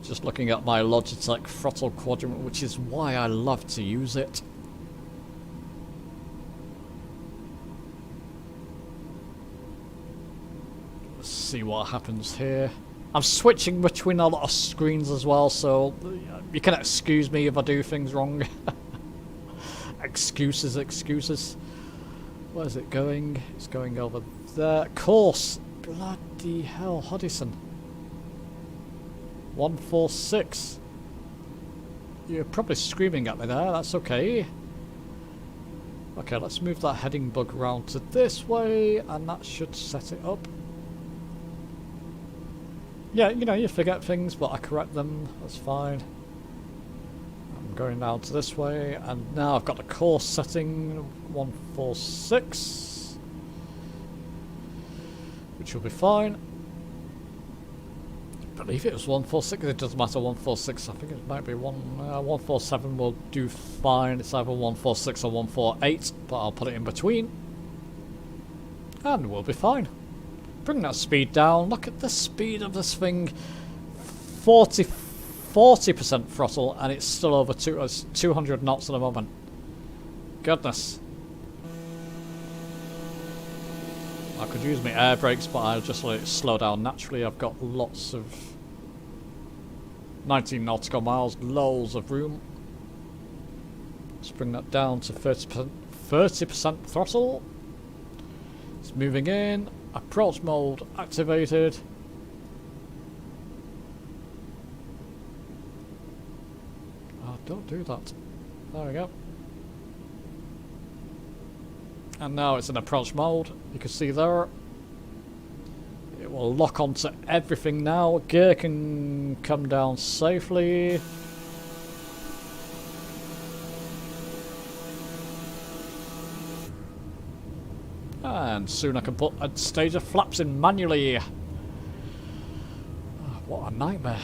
Just looking at my Logitech throttle quadrant, which is why I love to use it. See what happens here. I'm switching between a lot of screens as well, so you can excuse me if I do things wrong. Excuses. Where's it going? It's going over there. Course! Bloody hell, Huddison. 146. You're probably screaming at me there, that's okay. Okay, let's move that heading bug round to this way, and that should set it up. Yeah, you know, you forget things, but I correct them. That's fine. I'm going down to this way, and now I've got the course setting 146, which will be fine. I believe it was 146. It doesn't matter. 146. I think it might be 147. Will do fine. It's either 146 or 148, but I'll put it in between, and we'll be fine. Bring that speed down. Look at the speed of this thing. 40% throttle, and it's still over 200 knots at the moment. Goodness. I could use my air brakes, but I'll just let it slow down naturally. I've got lots of 19 nautical miles, loads of room. Let's bring that down to 30% throttle. It's moving in. Approach mode activated. Oh, don't do that. There we go. And now it's in approach mode. You can see there. It will lock onto everything now. Gear can come down safely. And soon I can put a stage of flaps in manually. Oh, what a nightmare.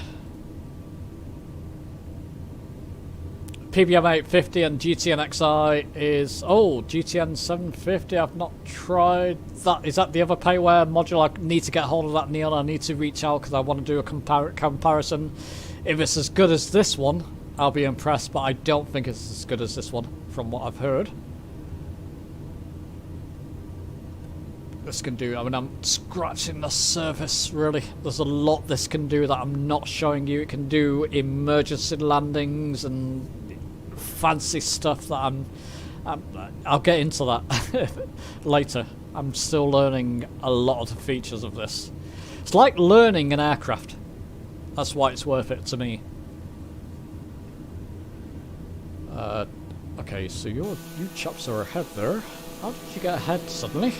TBM 850 and GTNXi is... Oh, GTN 750. I've not tried that. Is that the other payware module? I need to get hold of that, Neil. I need to reach out because I want to do a comparison. If it's as good as this one, I'll be impressed. But I don't think it's as good as this one, from what I've heard. This can do, I mean, I'm scratching the surface, really. There's a lot this can do that I'm not showing you. It can do emergency landings and fancy stuff that I'll get into that later. I'm still learning a lot of the features of this. It's like learning an aircraft. That's why it's worth it to me. Okay, so you chaps are ahead there. How did you get ahead suddenly?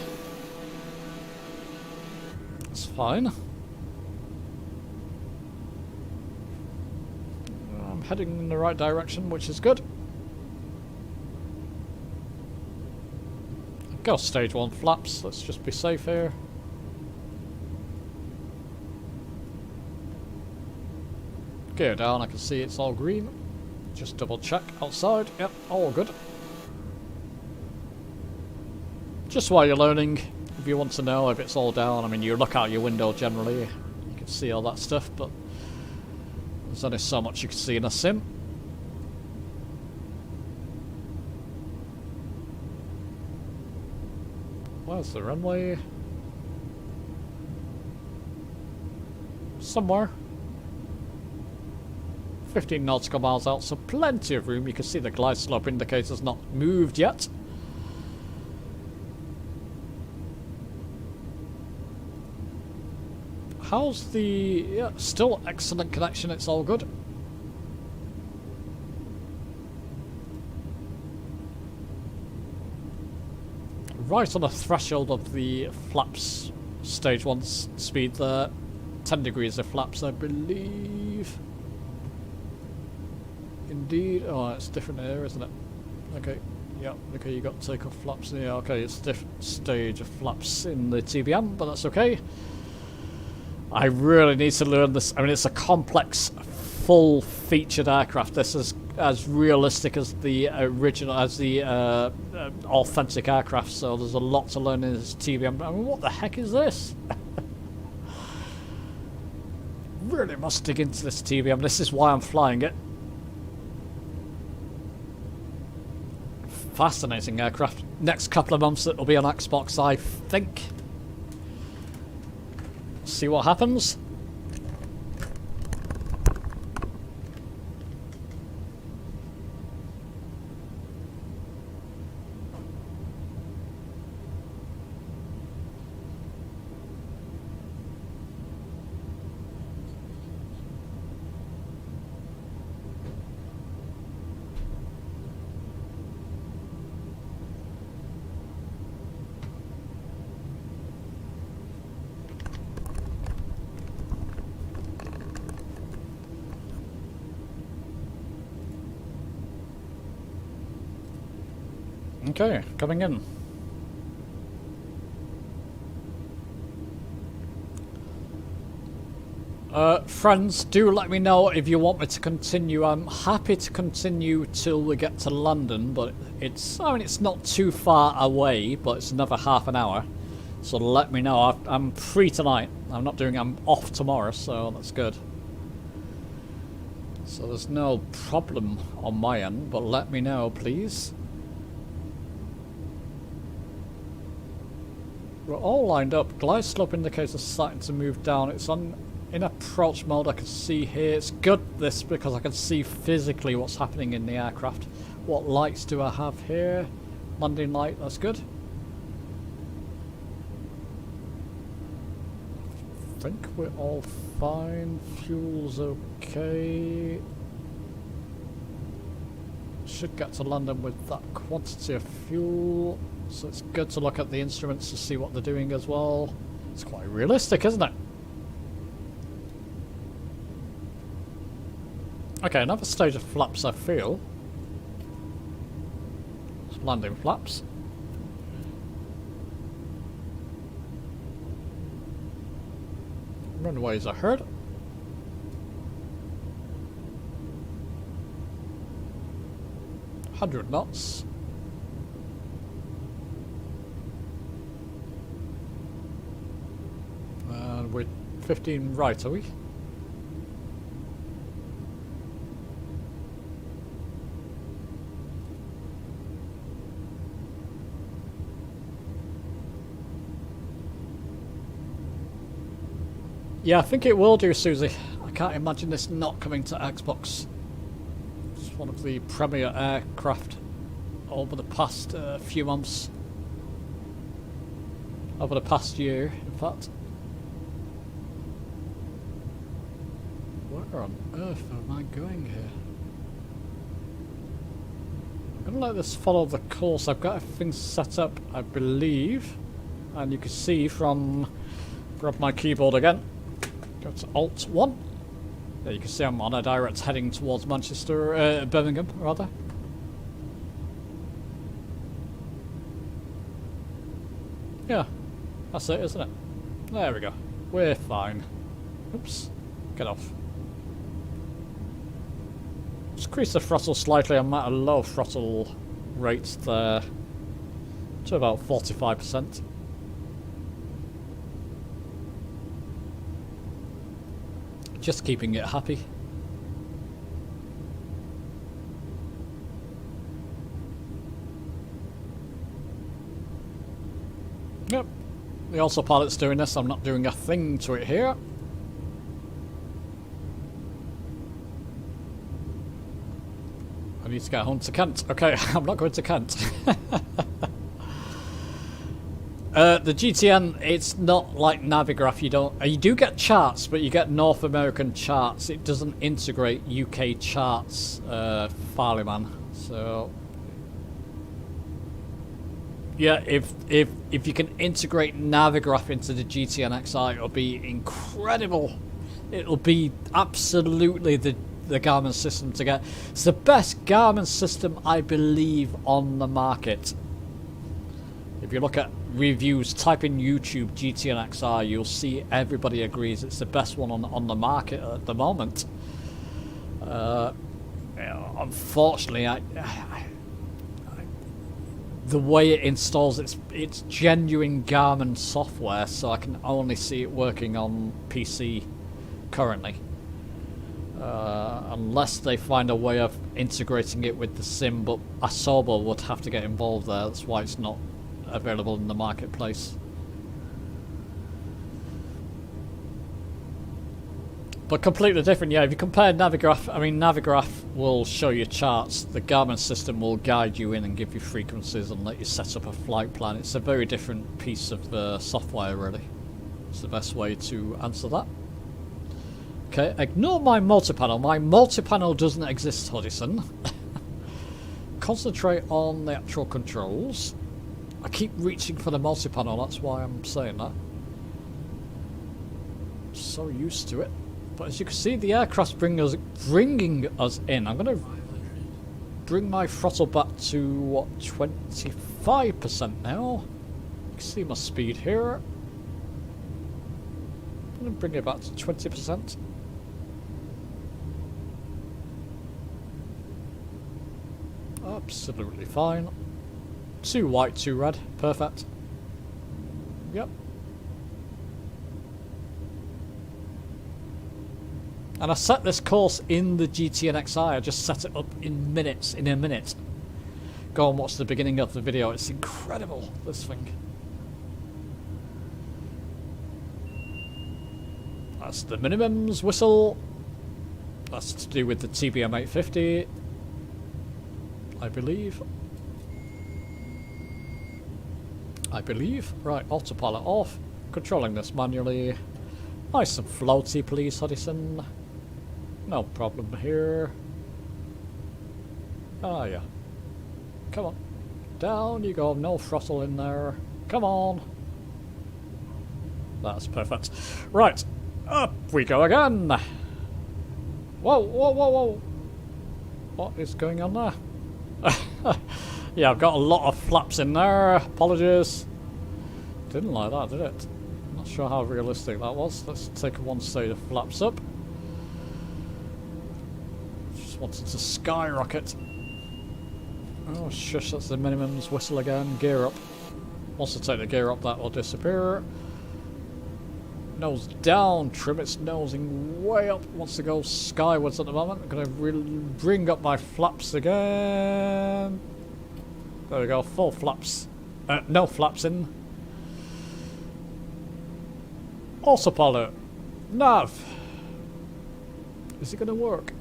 That's fine. I'm heading in the right direction, which is good. Go stage 1 flaps, let's just be safe here. Gear down, I can see it's all green. Just double check outside. Yep, all good. Just while you're learning, if you want to know if it's all down, I mean, you look out your window generally, you can see all that stuff, but there's only so much you can see in a sim. Where's the runway? Somewhere. 15 nautical miles out, so plenty of room. You can see the glide slope indicator's not moved yet. How's the... yeah, still excellent connection, it's all good. Right on the threshold of the flaps stage 1 speed there. 10 degrees of flaps, I believe. Indeed. Oh, it's different here, isn't it? Okay. Yeah, okay, you got takeoff flaps. Yeah, okay, it's a different stage of flaps in the TBM, but that's okay. I really need to learn this. I mean, it's a complex, full-featured aircraft. This is as realistic as the original, as the authentic aircraft, so there's a lot to learn in this TBM. I mean, what the heck is this? Really must dig into this TBM. This is why I'm flying it. Fascinating aircraft. Next couple of months it'll be on Xbox, I think. See what happens. Okay, coming in. Friends, do let me know if you want me to continue. I'm happy to continue till we get to London, but it's, I mean, it's not too far away, but it's another half an hour. So let me know. I'm free tonight. I'm off tomorrow, so that's good. So there's no problem on my end, but let me know, please. We're all lined up. Glide slope indicator starting to move down. It's in approach mode. I can see here. It's good this because I can see physically what's happening in the aircraft. What lights do I have here? Landing light. That's good. I think we're all fine. Fuel's okay. Should get to London with that quantity of fuel. So it's good to look at the instruments to see what they're doing as well. It's quite realistic, isn't it? Okay, another stage of flaps I feel. It's landing flaps. Runways ahead. $100 knots. And we're 15 right, are we? Yeah, I think it will do, Susie. I can't imagine this not coming to Xbox. It's one of the premier aircraft over the past few months. Over the past year, in fact. Where on earth am I going here? I'm going to let this follow the course. I've got everything set up, I believe. And you can see from... Grab my keyboard again. Go to Alt 1. There you can see I'm on a direct heading towards Manchester, Birmingham, rather. Yeah, that's it, isn't it? There we go. We're fine. Oops. Get off. increase the throttle slightly. I'm at a low throttle rate there to about 45%. Just keeping it happy. Yep, the autopilot's doing this. I'm not doing a thing to it here. I need to get home to Kent. Okay, I'm not going to Kent. The GTN, it's not like Navigraph. You do get charts, but you get North American charts. It doesn't integrate UK charts, Farleyman. So yeah, if you can integrate Navigraph into the GTNXi, it'll be incredible. It'll be absolutely the Garmin system to get. It's the best Garmin system, I believe, on the market. If you look at reviews, type in YouTube GTNXi, you'll see everybody agrees it's the best one on the market at the moment. Unfortunately, the way it installs it's genuine Garmin software, so I can only see it working on PC currently. Unless they find a way of integrating it with the sim, but Asobo would have to get involved there. That's why it's not available in the marketplace. But completely different, yeah. If you compare Navigraph, I mean, Navigraph will show you charts. The Garmin system will guide you in and give you frequencies and let you set up a flight plan. It's a very different piece of software, really. It's the best way to answer that. Okay, ignore my multi-panel. My multi-panel doesn't exist, Hudson. Concentrate on the actual controls. I keep reaching for the multi-panel, that's why I'm saying that. So used to it. But as you can see, the aircraft's bringing us in. I'm going to bring my throttle back to, what, 25% now. You can see my speed here. I'm going to bring it back to 20%. Absolutely fine. 2 white, 2 red. Perfect. Yep. And I set this course in the GTNXi. I just set it up in minutes, in a minute. Go and watch the beginning of the video. It's incredible, this thing. That's the minimums whistle. That's to do with the TBM 850, I believe. Right, autopilot off. Controlling this manually. Nice and floaty, please, Hudson. No problem here. Ah, yeah. Come on. Down you go. No throttle in there. Come on. That's perfect. Right. Up we go again. Whoa, whoa, whoa, whoa. What is going on there? Yeah, I've got a lot of flaps in there. Apologies. Didn't like that, did it? Not sure how realistic that was. Let's take one stage of flaps up. Just wanted to skyrocket. Oh, shush, that's the minimums whistle again. Gear up. Once I take the gear up, that will disappear. Nose down, trim its nosing way up. Wants to go skywards at the moment. I'm going to bring up my flaps again. There we go, full flaps. No flaps in. Autopilot. Nav. Is it going to work?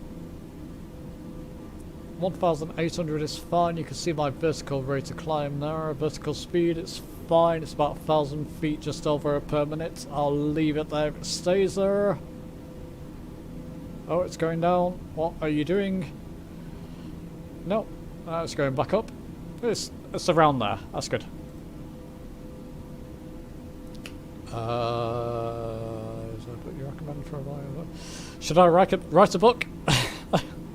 1,800 is fine. You can see my vertical rate of climb there. Vertical speed, it's fine. It's about 1,000 feet just over per minute. I'll leave it there if it stays there. Oh, it's going down. What are you doing? No. It's going back up. It's around there. That's good. Is that what you recommend for a while? Should I write a book?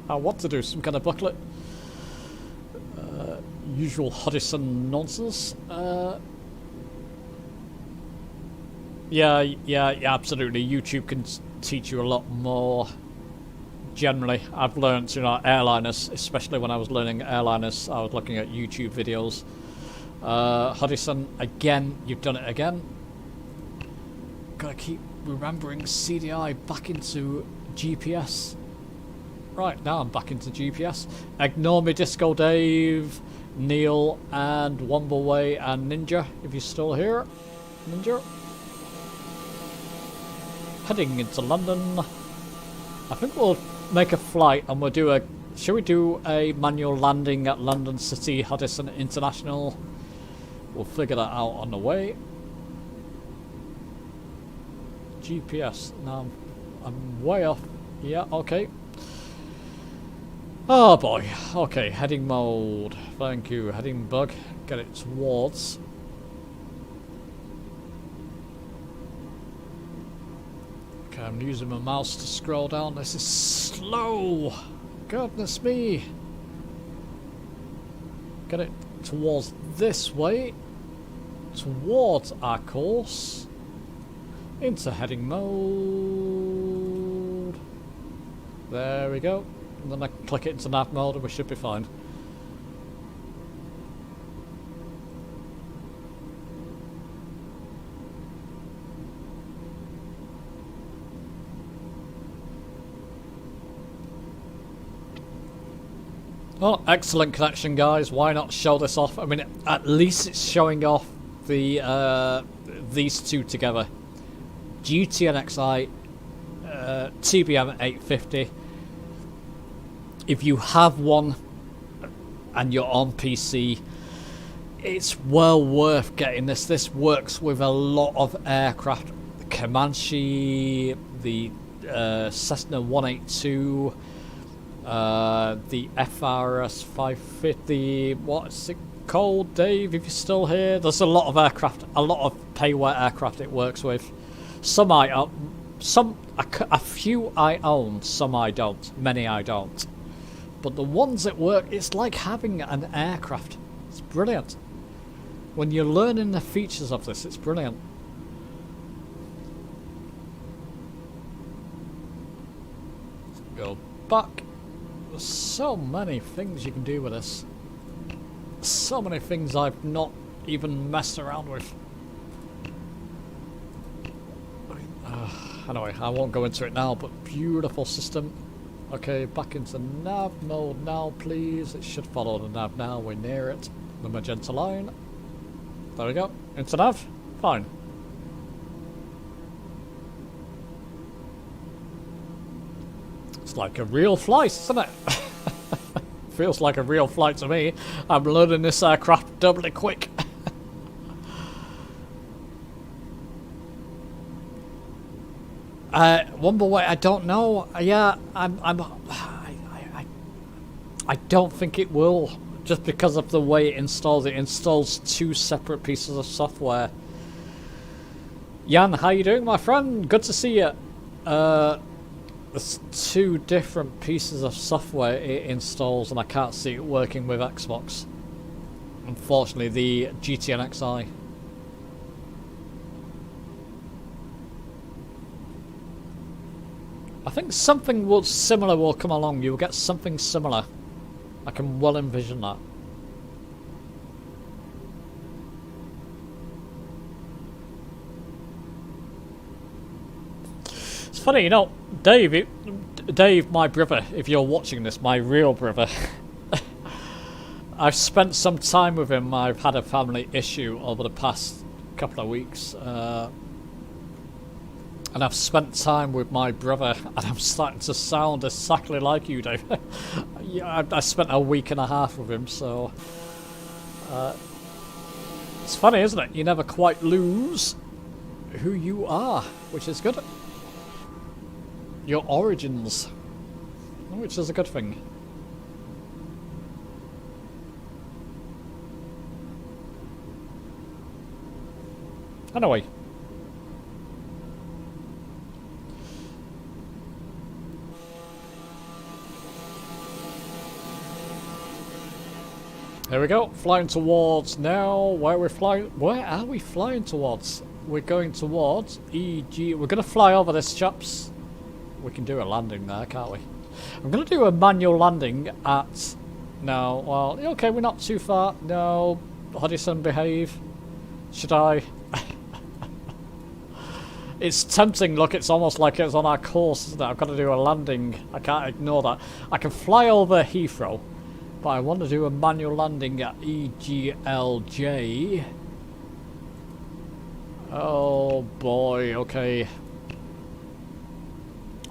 I want to do some kind of booklet. Usual Hudson nonsense. Yeah, absolutely. YouTube can teach you a lot more generally. I've learned, you know, airliners, especially when I was learning airliners, I was looking at YouTube videos. Hudson, again, you've done it again. Gotta keep remembering CDI back into GPS. Right, now I'm back into GPS. Ignore me, Disco Dave, Neil, and Wombleway, and Ninja, if you're still here. Ninja. Heading into London. I think we'll make a flight and we'll do a... Shall we do a manual landing at London City Hudson International? We'll figure that out on the way. GPS. Now I'm way off. Yeah, okay. Oh boy. Okay, heading mode. Thank you. Heading bug. Get it towards. Okay, I'm using my mouse to scroll down. This is slow. Goodness me. Get it towards this way. Towards our course. Into heading mode. There we go. And then I click it into nav mode and we should be fine. Oh, excellent connection, guys. Why not show this off? I mean, at least it's showing off the these two together. GTNXi, TBM 850. If you have one and you're on PC, it's well worth getting this. This works with a lot of aircraft. The Comanche, the Cessna 182, the FRS 550. What's it called, Dave? If you're still here, there's a lot of aircraft, a lot of payware aircraft it works with. Some I own, a few I own, some I don't, many I don't. But the ones that work, it's like having an aircraft. It's brilliant. When you're learning the features of this, it's brilliant. Go back. There's so many things you can do with this. So many things I've not even messed around with. Anyway, I won't go into it now, but beautiful system. Okay, back into nav mode now, please. It should follow the nav now. We're near it. The magenta line. There we go. Into nav. Fine. It's like a real flight, isn't it? Feels like a real flight to me. I'm loading this aircraft doubly quick. Wombleway, I don't know. Yeah, I don't think it will, just because of the way it installs. It installs two separate pieces of software. Jan, how you doing, my friend? Good to see you. There's two different pieces of software it installs, and I can't see it working with Xbox. Unfortunately, the GTNXi. I think something similar will come along. You'll get something similar. I can well envision that. It's funny, you know, Dave, my brother, if you're watching this, my real brother, I've spent some time with him. I've had a family issue over the past couple of weeks. And I've spent time with my brother, and I'm starting to sound exactly like you, Dave. Yeah, I spent a week and a half with him, so... it's funny, isn't it? You never quite lose who you are, which is good. Your origins, which is a good thing. Anyway. There we go, flying towards now. Where are we flying towards? We're going towards EG. We're going to fly over this, chaps. We can do a landing there, can't we? I'm going to do a manual landing at... No, well, okay, we're not too far. No, Hodgson, behave. Should I? It's tempting, look, it's almost like it's on our course, isn't it? I've got to do a landing. I can't ignore that. I can fly over Heathrow, but I want to do a manual landing at EGLJ. Oh boy, okay.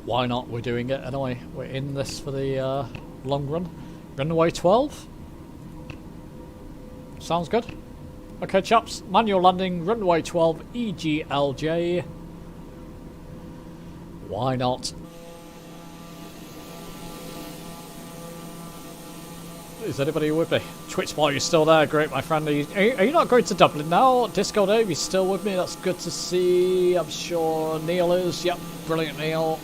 Why not? We're doing it anyway. We're in this for the long run. Runway 12. Sounds good. Okay, chaps. Manual landing, runway 12, EGLJ. Why not? Is anybody with me? Twitch boy, you're still there. Great, my friend. Are you not going to Dublin now? Disco Dave, you're still with me. That's good to see. I'm sure Neil is. Yep, brilliant, Neil.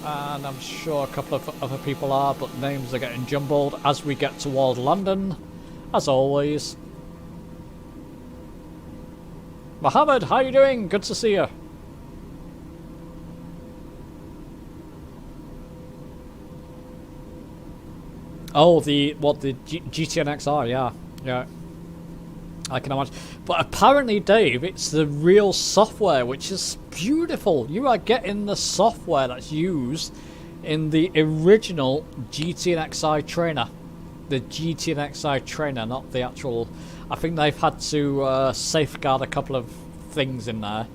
And I'm sure a couple of other people are, but names are getting jumbled as we get toward London, as always. Mohammed, how you doing? Good to see you. Oh, the GTNXi, yeah. I can imagine. But apparently, Dave, it's the real software, which is beautiful. You are getting the software that's used in the original GTNXi trainer. The GTNXi trainer, not the actual... I think they've had to safeguard a couple of things in there.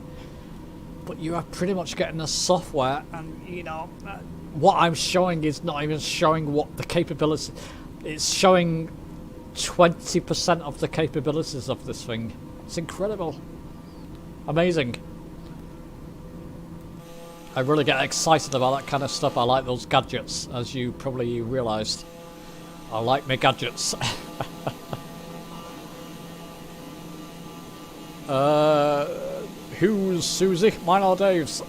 But you are pretty much getting the software, and, you know, what I'm showing is not even showing what the capabilities... It's showing 20% of the capabilities of this thing. It's incredible. Amazing. I really get excited about that kind of stuff. I like those gadgets, as you probably realised. I like my gadgets. Who's Susie? Mine or Dave's?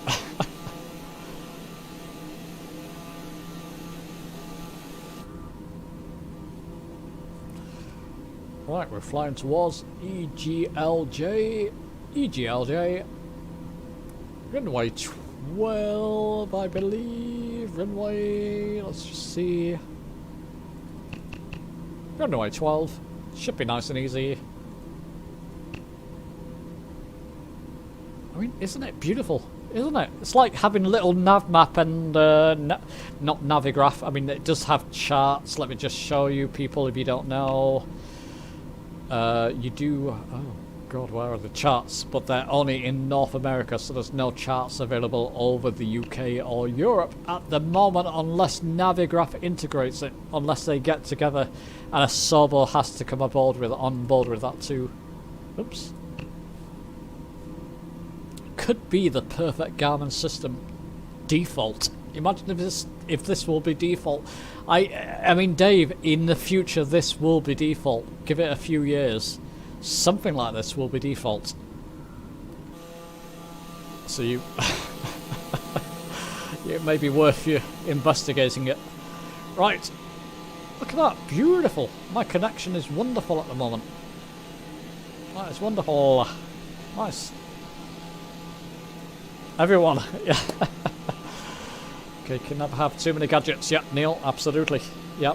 Right, we're flying towards EGLJ. EGLJ. Runway 12, I believe. Runway, let's just see. Runway 12. Should be nice and easy. I mean, isn't it beautiful? Isn't it? It's like having a little nav map and not Navigraph. I mean, it does have charts. Let me just show you, people, if you don't know. You do... Oh, God, where are the charts? But they're only in North America, so there's no charts available over the UK or Europe at the moment, unless Navigraph integrates it, unless they get together, and a Sobo has to come on board with that too. Oops. Could be the perfect Garmin system. Default. Imagine if this will be default. I mean, Dave, in the future this will be default. Give it a few years. Something like this will be default. So you... it may be worth you investigating it. Right. Look at that. Beautiful. My connection is wonderful at the moment. That is wonderful. Nice. Everyone. Yeah. Okay, can never have too many gadgets. Yep, Neil, absolutely. Yep.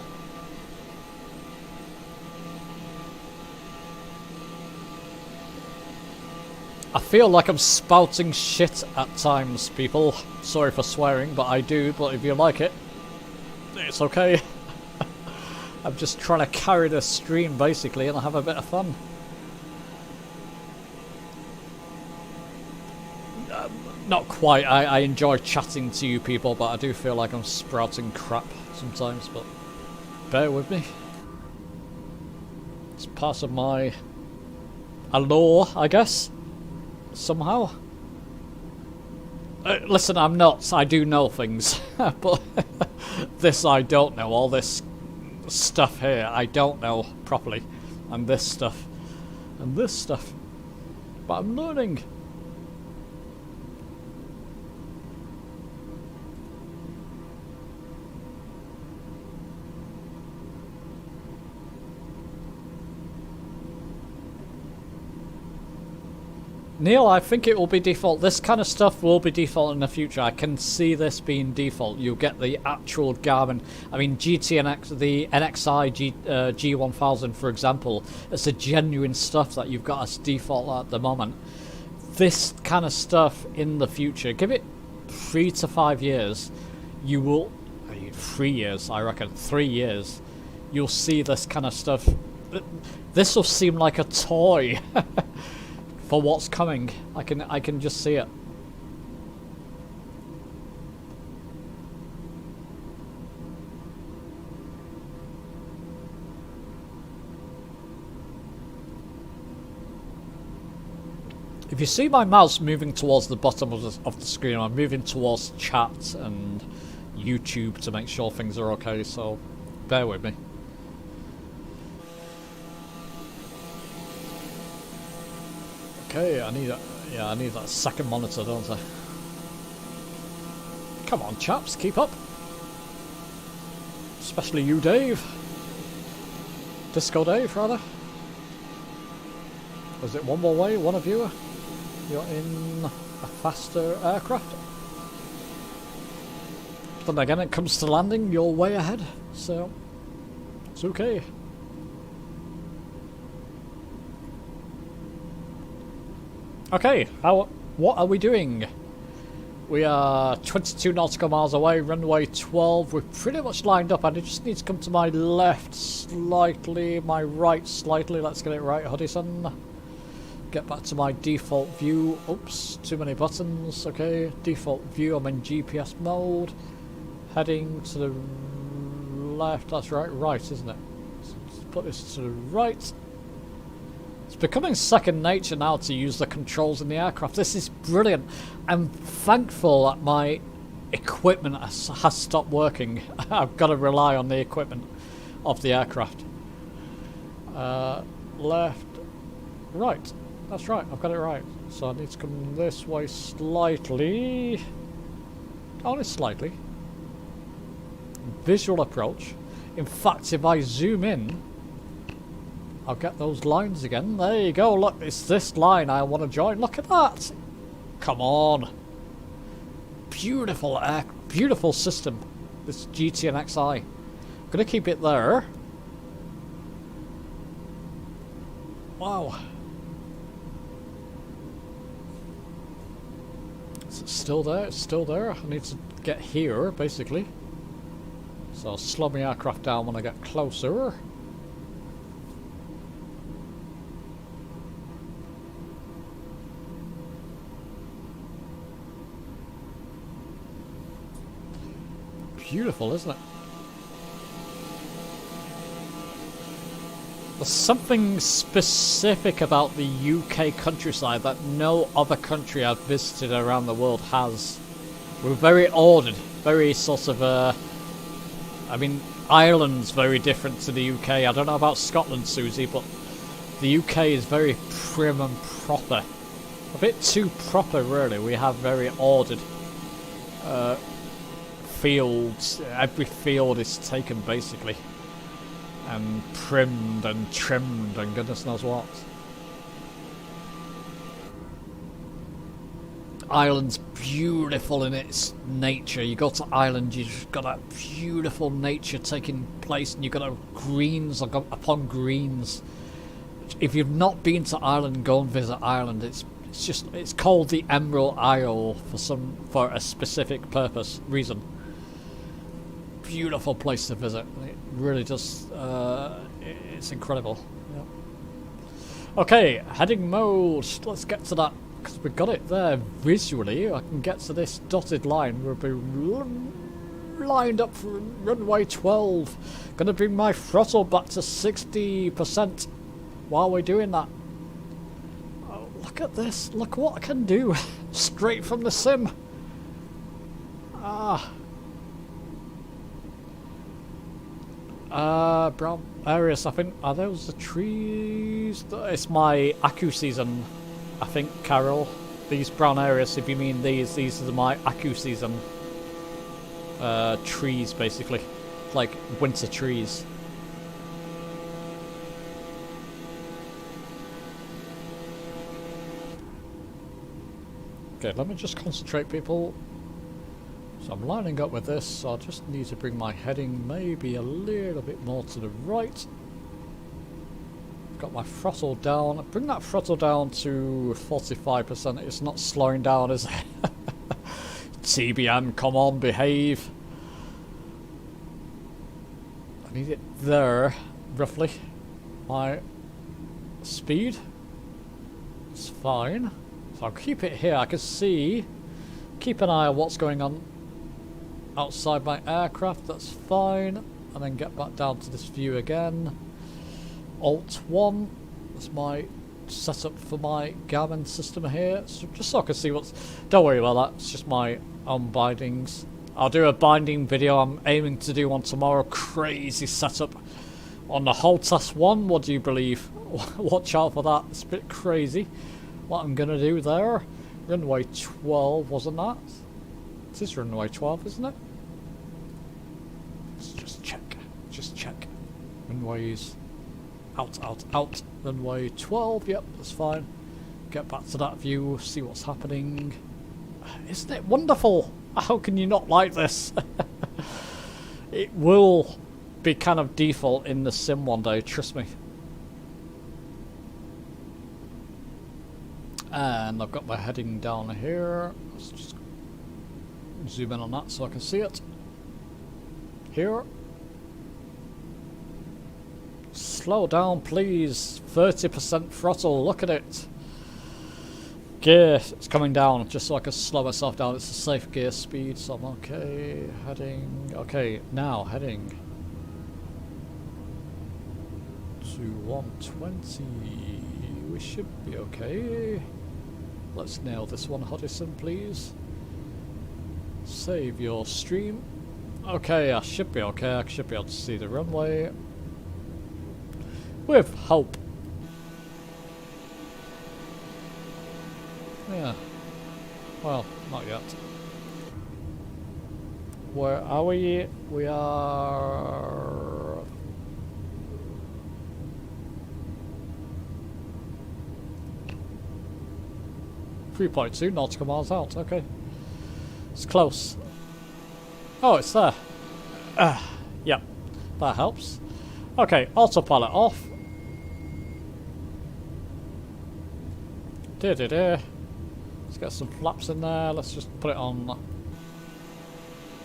I feel like I'm spouting shit at times, people. Sorry for swearing, but I do. But if you like it, it's okay. I'm just trying to carry the stream, basically, and have a bit of fun. Not quite. I enjoy chatting to you people, but I do feel like I'm sprouting crap sometimes, but bear with me. It's part of my allure, I guess, somehow. Listen, I'm nuts. I do know things, but this I don't know. All this stuff here, I don't know properly. And this stuff. And this stuff. But I'm learning. Neil, I think it will be default. This kind of stuff will be default in the future. I can see this being default. You'll get the actual Garmin. I mean, GTNX, the NXi G1000, for example, it's the genuine stuff that you've got as default at the moment. This kind of stuff in the future, give it 3 to 5 years, you will, 3 years, I reckon, 3 years, you'll see this kind of stuff. This will seem like a toy. For what's coming, I can just see it. If you see my mouse moving towards the bottom of the screen, I'm moving towards chat and YouTube to make sure things are okay, so bear with me. Okay, I need that second monitor, don't I? Come on, chaps, keep up. Especially you, Dave. Disco Dave, rather. Was it one more way, one of you? You're in a faster aircraft. Then again, it comes to landing, you're way ahead, so it's okay. Okay, what are we doing? We are 22 nautical miles away, runway 12. We're pretty much lined up, and it just needs to come to my left slightly, my right slightly. Let's get it right, Hudson. Get back to my default view. Oops, too many buttons. Okay, default view. I'm in GPS mode. Heading to the left. That's right, isn't it? Let's put this to the right. It's becoming second nature now to use the controls in the aircraft. This is brilliant. I'm thankful that my equipment has stopped working. I've got to rely on the equipment of the aircraft. Left, right. That's right, I've got it right. So I need to come this way slightly. Only slightly. Visual approach. In fact, if I zoom in, I'll get those lines again. There you go, look, it's this line I want to join. Look at that! Come on! Beautiful beautiful system, this GTNXi. I'm going to keep it there. Wow. It's still there, it's still there. I need to get here, basically. So I'll slow my aircraft down when I get closer. Beautiful, isn't it? There's something specific about the UK countryside that no other country I've visited around the world has. We're very ordered, very sort of, I mean, Ireland's very different to the UK. I don't know about Scotland, Susie, but the UK is very prim and proper. A bit too proper, really. We have very ordered fields. Every field is taken, basically. And primmed and trimmed and goodness knows what. Ireland's beautiful in its nature. You go to Ireland, you've got that beautiful nature taking place, and you've got greens upon greens. If you've not been to Ireland, go and visit Ireland. It's called the Emerald Isle for a specific reason. Beautiful place to visit. It really just it's incredible. Yep. Okay, heading mode. Let's get to that because we got it there visually. I can get to this dotted line. We'll be lined up for runway 12. Gonna bring my throttle back to 60% while we're doing that. Oh, look at this. Look what I can do straight from the sim. Brown areas, I think. Are those the trees? It's my Aku season, I think, Carol. These brown areas, if you mean these are my Aku season trees, basically. Like winter trees. Okay, let me just concentrate, people. So I'm lining up with this, so I just need to bring my heading maybe a little bit more to the right. Got my throttle down. Bring that throttle down to 45%. It's not slowing down, is it? TBM, come on, behave. I need it there, roughly. My speed. It's fine. So I'll keep it here. I can see. Keep an eye on what's going on outside my aircraft. That's fine. And then get back down to this view again. Alt 1. That's my setup for my Garmin system here. So just so I can see what's... Don't worry about that. It's just my own bindings. I'll do a binding video. I'm aiming to do one tomorrow. Crazy setup on the Holtas 1. What do you believe? Watch out for that. It's a bit crazy what I'm going to do there. Runway 12, wasn't that? It is runway 12, isn't it? Let's just check. Just check. Runways out, out, out. Runway 12, yep, that's fine. Get back to that view, see what's happening. Isn't it wonderful? How can you not like this? It will be kind of default in the sim one day, trust me. And I've got my heading down here. Let's just zoom in on that so I can see it. Here. Slow down, please. 30% throttle. Look at it. Gear, it's coming down just so I can slow myself down. It's a safe gear speed, so I'm okay. Heading. Okay, now heading to 120. We should be okay. Let's nail this one, Hodgson, please. Save your stream. Okay, I should be okay. I should be able to see the runway. With hope. Yeah. Well, not yet. Where are we? We are... .2 nautical miles out, okay. It's close. Oh, it's there. Yep, that helps. Okay, autopilot off. Let's get some flaps in there. Let's just put it on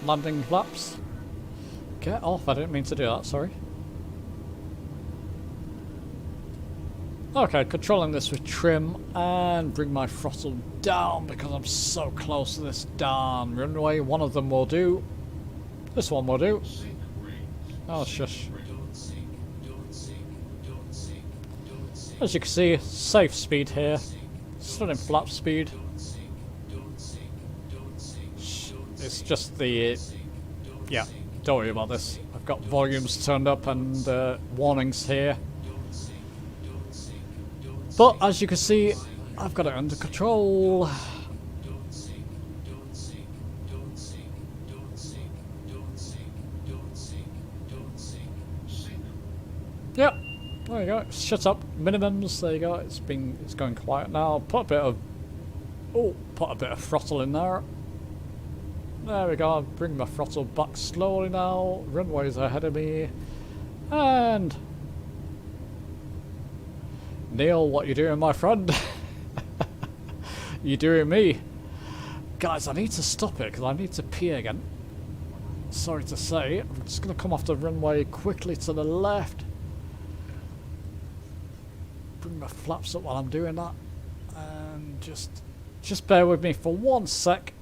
landing flaps. Get off, I didn't mean to do that, sorry. Okay, controlling this with trim and bring my throttle down because I'm so close to this darn runway. One of them will do. This one will do. Oh, shush. As you can see, safe speed here. Still in flap speed. It's just the... yeah, don't worry about this. I've got volumes turned up and warnings here. But as you can see, I've got it under control. Yep, there you go. Shut up. Minimums. There you go. It's going quiet now. Put a bit of throttle in there. There we go. I'll bring my throttle back slowly now. Runway's ahead of me, and Neil, what you doing, my friend? You doing me? Guys, I need to stop it because I need to pee again. Sorry to say. I'm just going to come off the runway quickly to the left. Bring my flaps up while I'm doing that. And just bear with me for 1 sec.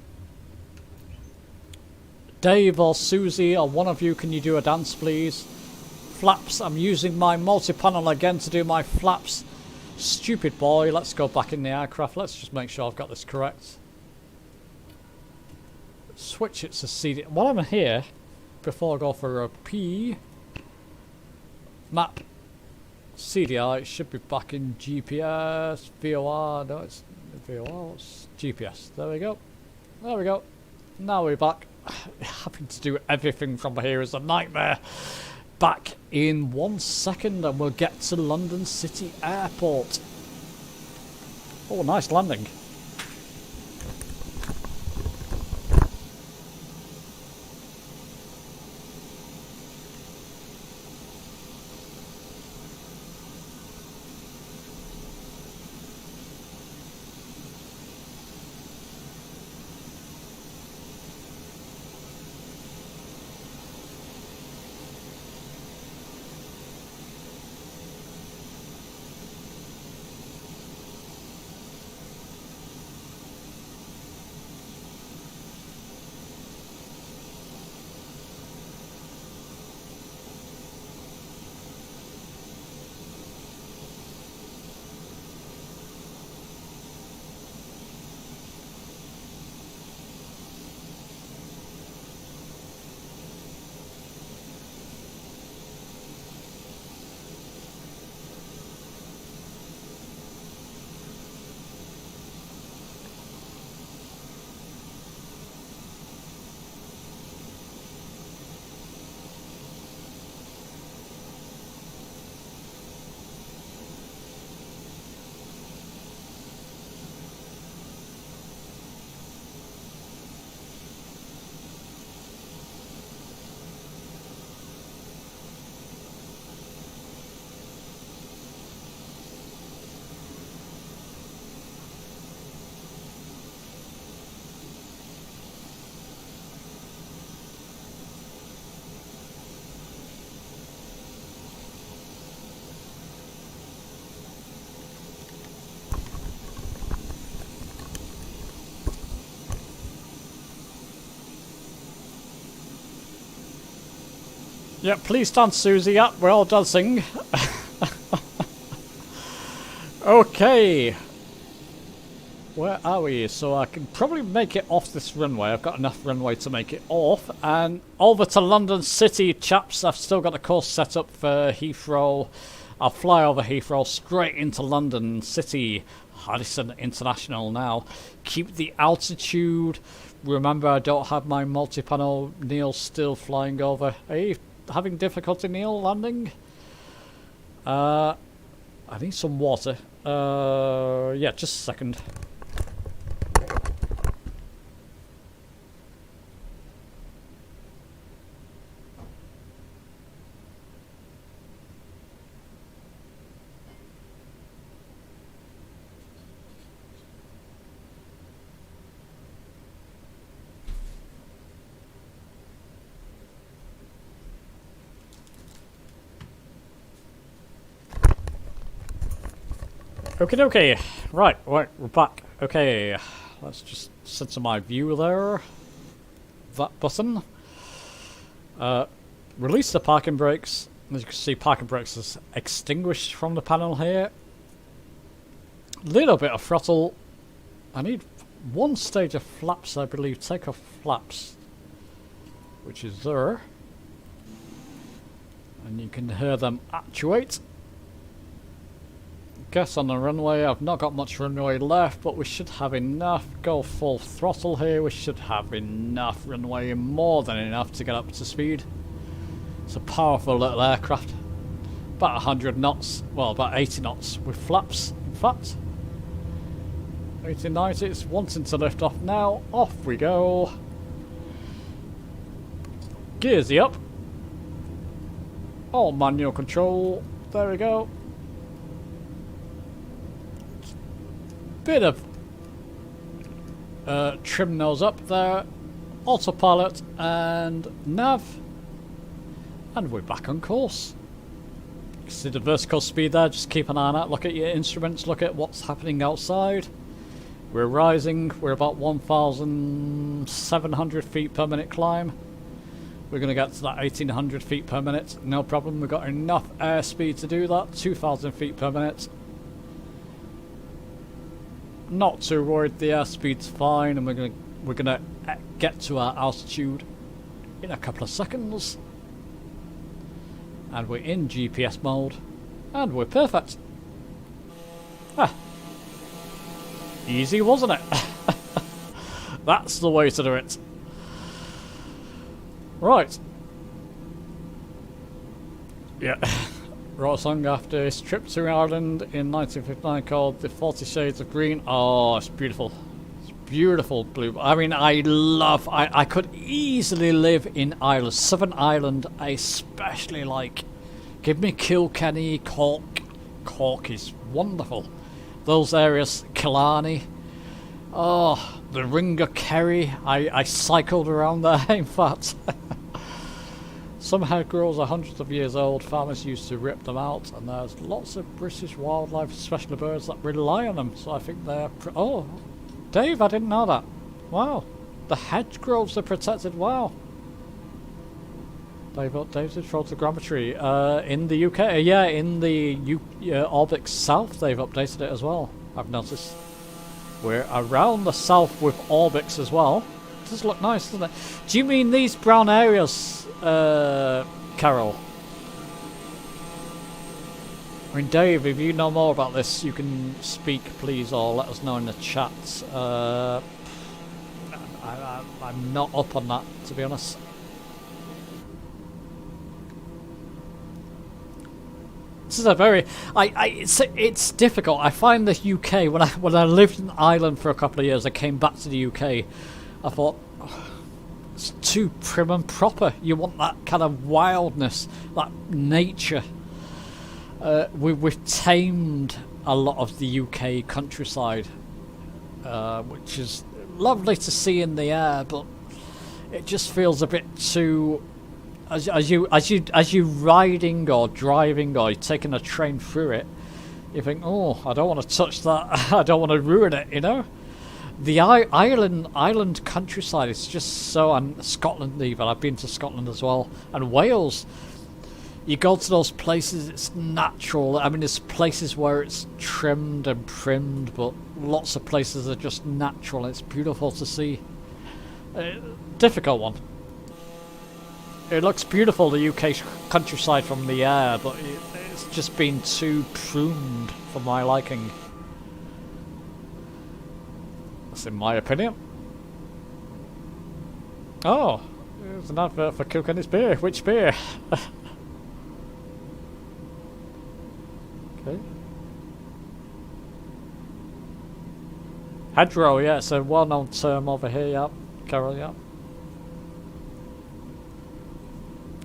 Dave or Susie or one of you, can you do a dance, please? Flaps. I'm using my multi-panel again to do my flaps. Stupid boy. Let's go back in the aircraft. Let's just make sure I've got this correct. Switch it to CD. While I'm here, before I go for a P, map, CDI, it should be back in GPS, VOR, no it's VOR, it's GPS. There we go. There we go. Now we're back. Having to do everything from here is a nightmare. Back in 1 second and we'll get to London City Airport. Oh, nice landing. Yeah, please dance, Susie. Yeah, we're all dancing. Okay. Where are we? So I can probably make it off this runway. I've got enough runway to make it off. And over to London City, chaps. I've still got a course set up for Heathrow. I'll fly over Heathrow straight into London City. Addison International now. Keep the altitude. Remember, I don't have my multi-panel. Neil's still flying over. Are you having difficulty, Neil, landing? I need some water. Yeah, just a second. Okay. Right, we're back. Okay, let's just center my view there. That button. Release the parking brakes. As you can see, parking brakes is extinguished from the panel here. Little bit of throttle. I need one stage of flaps, I believe. Take off flaps, which is there. And you can hear them actuate. Guess on the runway, I've not got much runway left, but we should have enough. Go full throttle here, we should have enough runway, more than enough to get up to speed. It's a powerful little aircraft. About 100 knots, well about 80 knots with flaps, in fact. 80, 90, it's wanting to lift off now. Off we go. Gears up. All manual control, there we go. Bit of trim nose up there, autopilot and nav, and we're back on course. You can see the vertical speed there, just keep an eye on that, look at your instruments, look at what's happening outside. We're rising, we're about 1,700 feet per minute climb. We're going to get to that 1,800 feet per minute, no problem, we've got enough airspeed to do that, 2,000 feet per minute. Not too worried, the airspeed's fine, and we're gonna get to our altitude in a couple of seconds. And we're in GPS mode, and we're perfect. Ah, easy, wasn't it? That's the way to do it. Right. Yeah. Wrote a song after his trip to Ireland in 1959 called The 40 Shades of Green. Oh, it's beautiful. It's beautiful blue. I mean, I could easily live in Ireland. Southern Ireland, I especially like. Give me Kilkenny, Cork. Cork is wonderful. Those areas, Killarney. Oh, the Ring of Kerry. I cycled around there, in fact. Some hedgerows are hundreds of years old. Farmers used to rip them out, and there's lots of British wildlife, especially birds, that rely on them. So I think they're... oh, Dave, I didn't know that. Wow. The hedgerows are protected. Wow. They've updated photogrammetry. In the UK, yeah, in the Orbix South, they've updated it as well. I've noticed. We're around the south with Orbix as well. It does look nice, doesn't it? Do you mean these brown areas, Carol? I mean, Dave, if you know more about this, you can speak, please, or let us know in the chat. I'm not up on that, to be honest. This is a very... it's difficult. I find the UK, when I lived in Ireland for a couple of years, I came back to the UK, I thought... it's too prim and proper. You want that kind of wildness, that nature. We've tamed a lot of the UK countryside, which is lovely to see in the air, but it just feels a bit too. As you riding or driving or you're taking a train through it, you think, oh, I don't want to touch that. I don't want to ruin it, you know. The Ireland countryside is just so, and Scotland even. I've been to Scotland as well, and Wales. You go to those places, it's natural. I mean, there's places where it's trimmed and primmed, but lots of places are just natural. It's beautiful to see. Difficult one. It looks beautiful, the UK countryside from the air, but it's just been too pruned for my liking. That's in my opinion. Oh, there's an advert for Kilkenny's beer. Which beer? Okay. Hedgerow, yeah, it's a well-known term over here, yeah. Carol, yeah.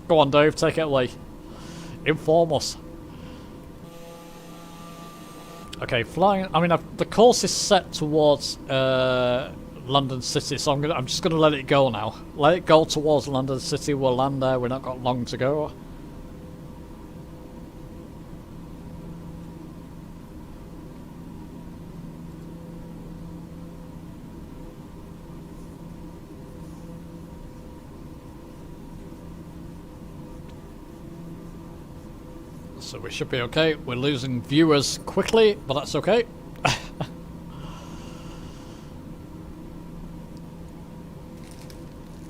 Go on, Dave, take it away. Inform us. Okay, flying. I mean, the course is set towards London City, so I'm just gonna let it go now. Let it go towards London City. We'll land there. We've not got long to go. So we should be okay. We're losing viewers quickly, but that's okay.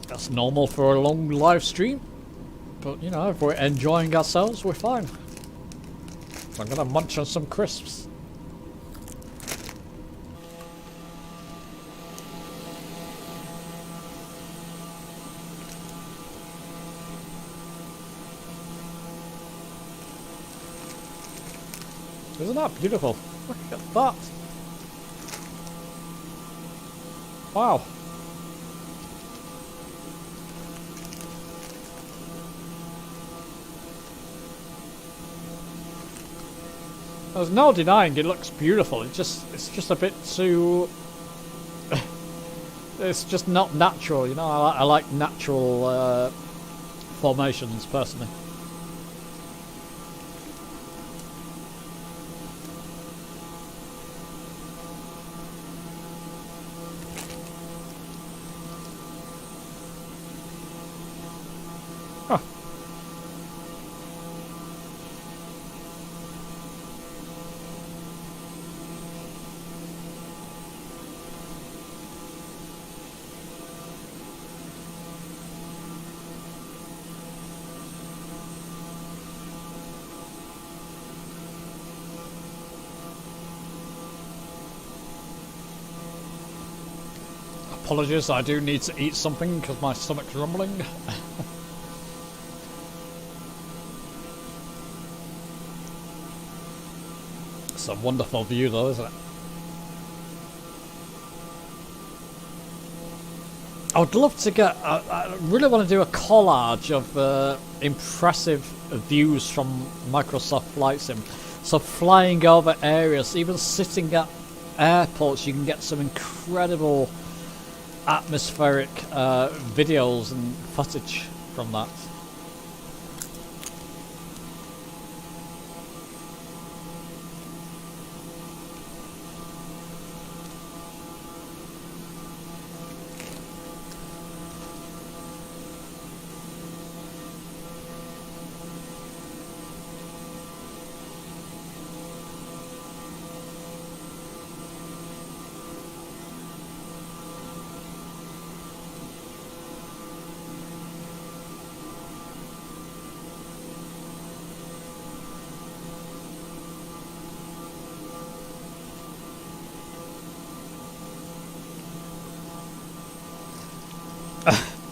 That's normal for a long live stream. But, you know, if we're enjoying ourselves, we're fine. So I'm gonna munch on some crisps. Isn't that beautiful? Look at that. Wow. There's no denying it looks beautiful. It's just a bit too it's just not natural, you know. I like natural formations personally. Apologies, I do need to eat something because my stomach's rumbling. It's a wonderful view though, isn't it? I would love to get... I really want to do a collage of impressive views from Microsoft Flight Sim. So flying over areas, even sitting at airports, you can get some incredible atmospheric videos and footage from that.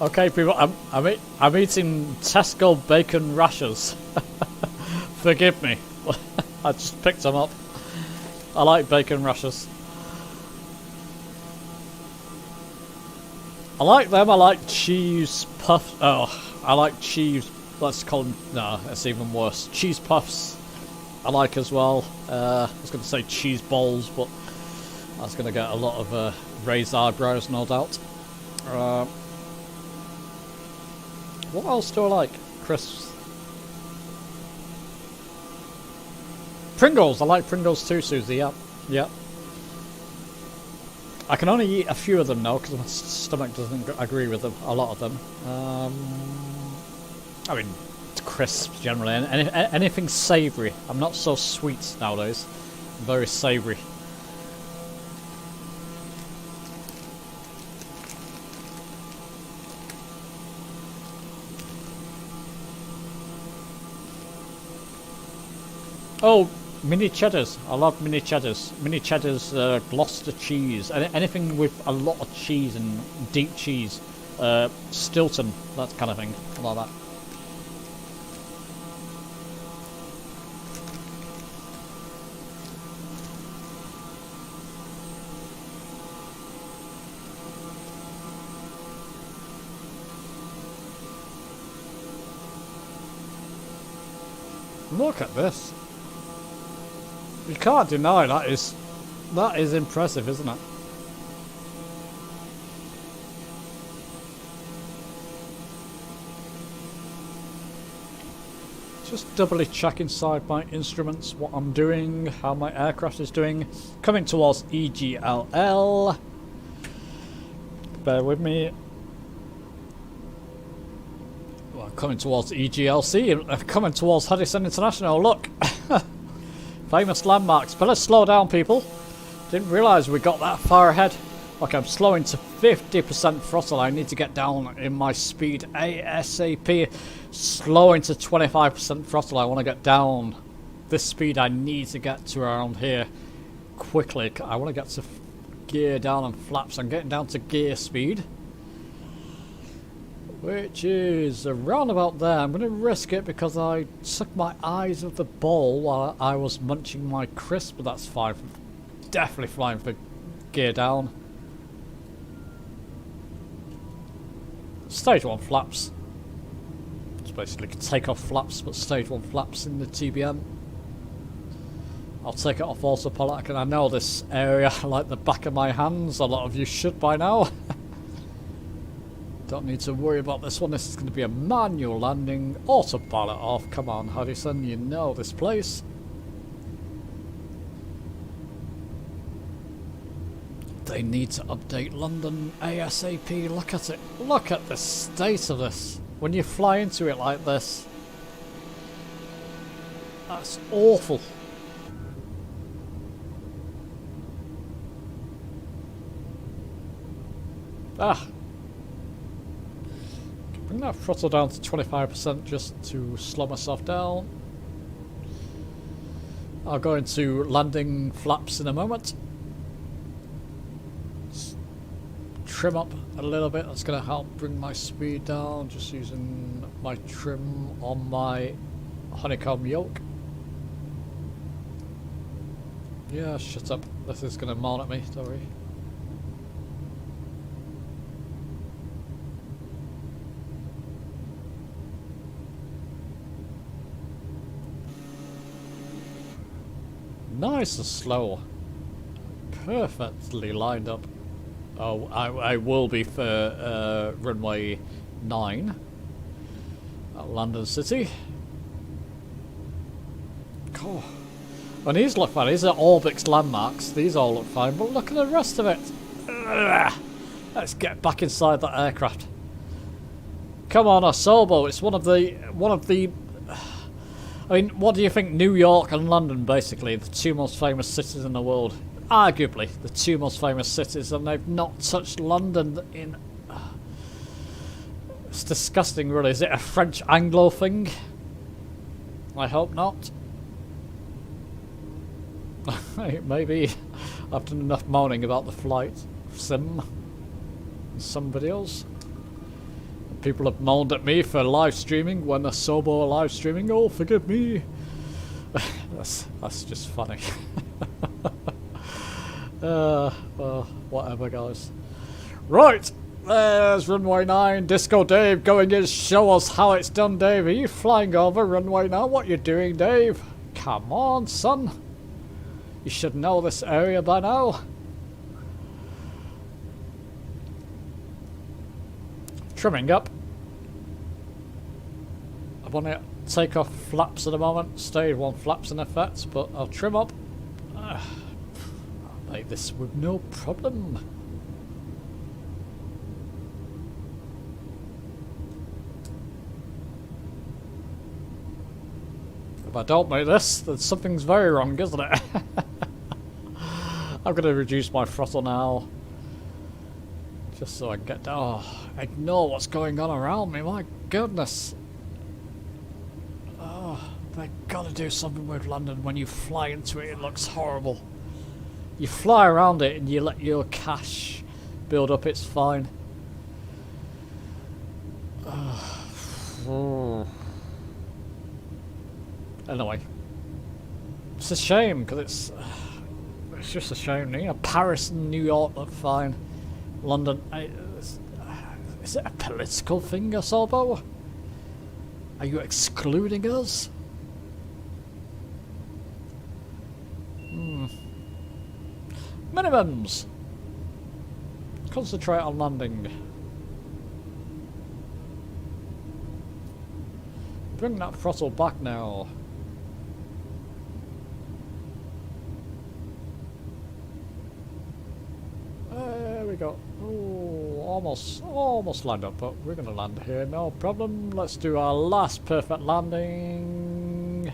Okay, people, I'm eating Tesco bacon rashers. Forgive me. I just picked them up. I like bacon rashers. I like them. I like cheese puffs. Oh, I like cheese. Let's call them. No, it's even worse. Cheese puffs. I like as well. I was going to say cheese balls, but I was going to get a lot of raised eyebrows, no doubt. What else do I like? Crisps. Pringles. I like Pringles too, Susie. Yeah. Yeah. I can only eat a few of them now because my stomach doesn't agree with them. A lot of them. I mean, crisps generally, and anything savoury. I'm not so sweet nowadays. I'm very savoury. Oh, mini cheddars. I love mini cheddars. Mini cheddars, Gloucester cheese. Anything with a lot of cheese and deep cheese. Stilton, that kind of thing. I like that. Look at this. You can't deny that is impressive, isn't it? Just doubly check inside my instruments what I'm doing, how my aircraft is doing. Coming towards EGLL. Bear with me. Well, coming towards EGLC, coming towards Huddison International. Look! Famous landmarks. Better slow down, people. Didn't realise we got that far ahead. Okay, I'm slowing to 50% throttle. I need to get down in my speed ASAP. Slowing to 25% throttle. I want to get down. This speed I need to get to around here quickly. I want to get to gear down and flaps. I'm getting down to gear speed, which is around about there. I'm going to risk it because I took my eyes off the ball while I was munching my crisp, but that's fine. Definitely flying for gear down. Stage 1 flaps. It's basically takeoff flaps, but stage 1 flaps in the TBM. I'll take it off autopilot, and I know this area like the back of my hands. A lot of you should by now. Don't need to worry about this one. This is going to be a manual landing. Autopilot off. Come on, Huddison, you know this place. They need to update London ASAP. Look at it. Look at the state of this. When you fly into it like this. That's awful. Ah. Bring that throttle down to 25% just to slow myself down. I'll go into landing flaps in a moment. Trim up a little bit. That's going to help bring my speed down. Just using my trim on my honeycomb yoke. Yeah, shut up. This is going to moan at me. Don't worry. Nice and slow. Perfectly lined up. Oh, I will be for runway 9 at London City. Cool. And these look fine. These are Orbix landmarks. These all look fine, but look at the rest of it. Ugh. Let's get back inside that aircraft. Come on, Asobo. It's one of the. I mean, what do you think? New York and London, basically, the two most famous cities in the world. Arguably, the two most famous cities, and they've not touched London in... It's disgusting, really. Is it a French Anglo thing? I hope not. Maybe I've done enough moaning about the flight sim in some videos. People have moaned at me for live streaming when the Sobo are live streaming. Oh, forgive me. That's just funny. Well, whatever, guys. Right, there's runway 9. Disco Dave going in. Show us how it's done, Dave. Are you flying over runway now? What you doing, Dave? Come on, son. You should know this area by now. Trimming up. I want to take off flaps at the moment. Stage 1 flaps in effect, but I'll trim up. I'll make this with no problem. If I don't make this, then something's very wrong, isn't it? I'm going to reduce my throttle now. Just so I can get down. Oh, ignore what's going on around me, my goodness. Oh, they've got to do something with London. When you fly into it, it looks horrible. You fly around it and you let your cash build up, it's fine. Anyway. It's a shame, because it's just a shame. You know, Paris and New York look fine. London, is it a political thing, Asobo? Are you excluding us? Minimums! Concentrate on landing. Bring that throttle back now. There we go. Ooh, almost lined up, but we're gonna land here, no problem. Let's do our last perfect landing.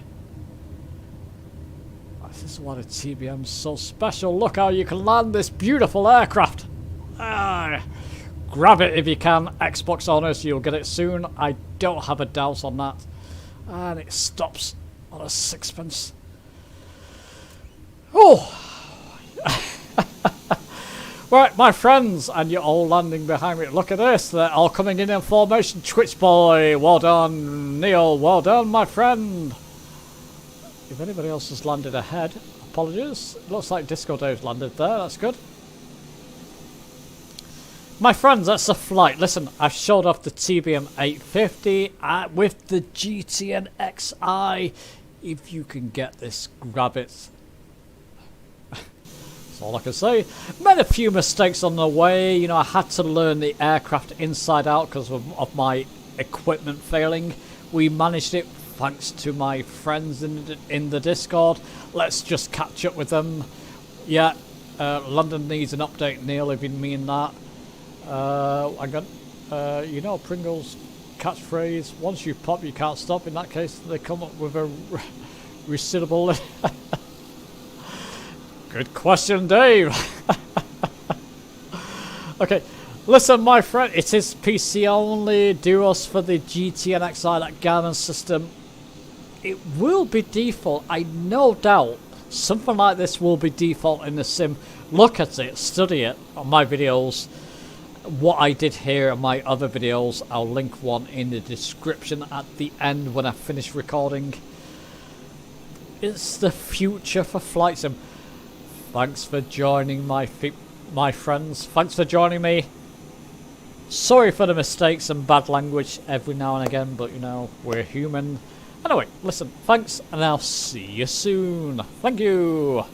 This is why the TBM's so special. Look how you can land this beautiful aircraft. Grab it if you can, Xbox owners, you'll get it soon. I don't have a doubt on that. And it stops on a sixpence. Oh! Right, my friends, and you're all landing behind me. Look at this, they're all coming in formation. Twitch boy, well done. Neil, well done, my friend. If anybody else has landed ahead, apologies. It looks like Disco Dave's landed there, that's good. My friends, that's the flight. Listen, I've showed off the TBM 850 with the GTNXi. If you can get this, grab it. That's all I can say. Made a few mistakes on the way. You know, I had to learn the aircraft inside out because of my equipment failing. We managed it thanks to my friends in the Discord. Let's just catch up with them. Yeah, London needs an update, Neil, if you mean that. I got, you know, Pringles catchphrase, once you pop you can't stop. In that case they come up with a recitable. Good question, Dave. Okay, listen my friend, it is PC only. Do us for the GTNXi, that Garmin system. It will be default, I no doubt. Something like this will be default in the sim. Look at it, study it on my videos. What I did here and my other videos, I'll link one in the description at the end when I finish recording. It's the future for flight sim. Thanks for joining my friends. Thanks for joining me. Sorry for the mistakes and bad language every now and again, but you know, we're human. Anyway, listen, thanks, and I'll see you soon. Thank you.